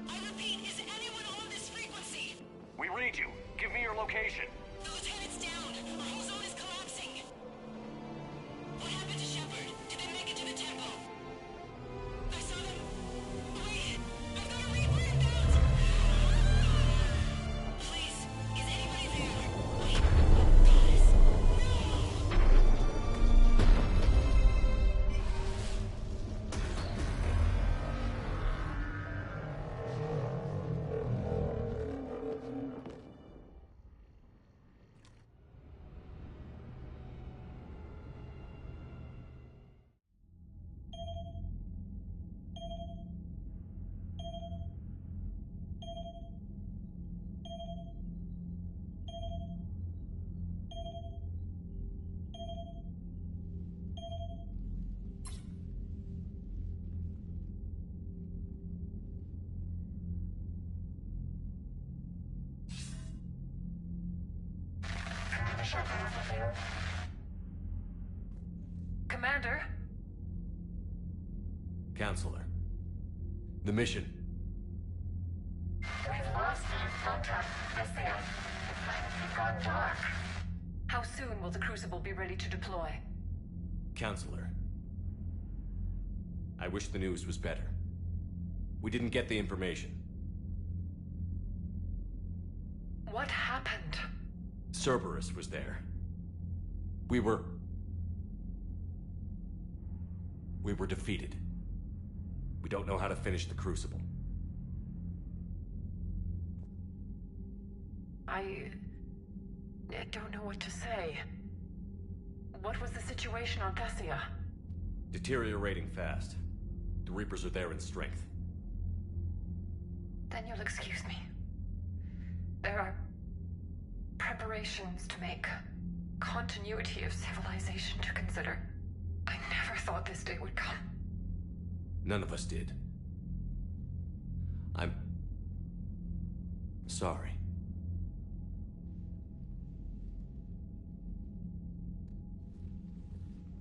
I repeat, is anyone on this frequency? We read you. Give me your location. The lieutenant's down. Our whole zone is collapsing. What happened to Shepard? Did they make it to the temple? I saw them. Wait, I've got a Reaper inbound. Please, is anybody there? Wait, guys, Commander? Counselor. The mission. We've lost the contact as they have gone dark. How soon will the Crucible be ready to deploy? Counselor. I wish the news was better. We didn't get the information. What happened? Cerberus was there. We were defeated. We don't know how to finish the Crucible. I don't know what to say. What was the situation on Thessia? Deteriorating fast. The Reapers are there in strength. Then you'll excuse me. There are preparations to make, continuity of civilization to consider. I never thought this day would come. None of us did. I'm sorry.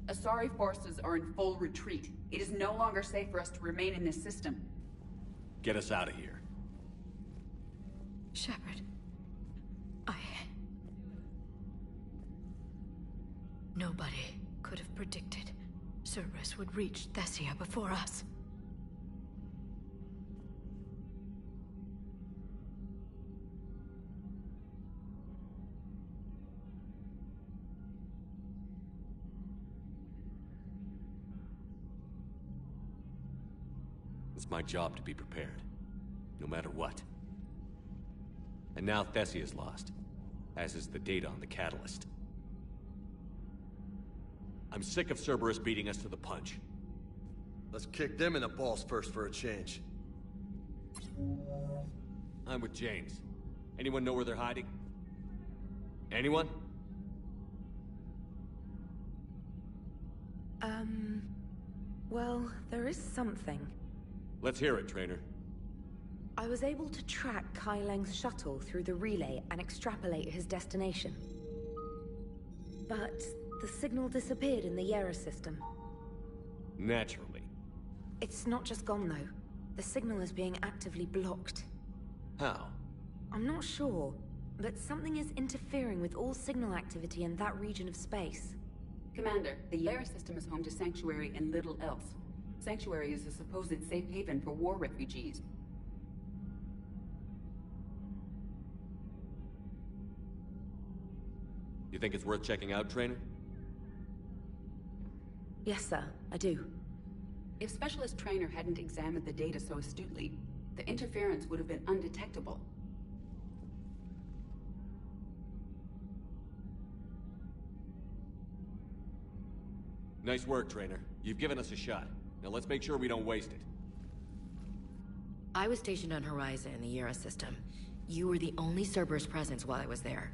Asari forces are in full retreat. It is no longer safe for us to remain in this system. Get us out of here. Shepard. Nobody could have predicted Cerberus would reach Thessia before us. It's my job to be prepared, no matter what. And now Thessia's lost, as is the data on the Catalyst. I'm sick of Cerberus beating us to the punch. Let's kick them in the balls first for a change. I'm with James. Anyone know where they're hiding? Anyone? Well, there is something. Let's hear it, Trainer. I was able to track Kai Leng's shuttle through the relay and extrapolate his destination. But the signal disappeared in the Yera system. Naturally. It's not just gone, though. The signal is being actively blocked. How? I'm not sure, but something is interfering with all signal activity in that region of space. Commander, the Yera system is home to Sanctuary and little else. Sanctuary is a supposed safe haven for war refugees. You think it's worth checking out, Trainer? Yes, sir, I do. If Specialist Trainer hadn't examined the data so astutely, the interference would have been undetectable. Nice work, Trainer. You've given us a shot. Now let's make sure we don't waste it. I was stationed on Horizon in the Yera system. You were the only Cerberus presence while I was there.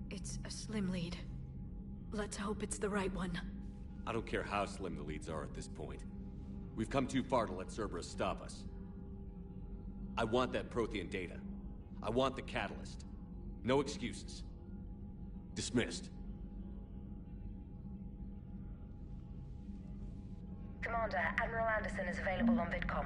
It's a slim lead. Let's hope it's the right one. I don't care how slim the leads are at this point. We've come too far to let Cerberus stop us. I want that Prothean data. I want the Catalyst. No excuses. Dismissed. Commander, Admiral Anderson is available on VidCom.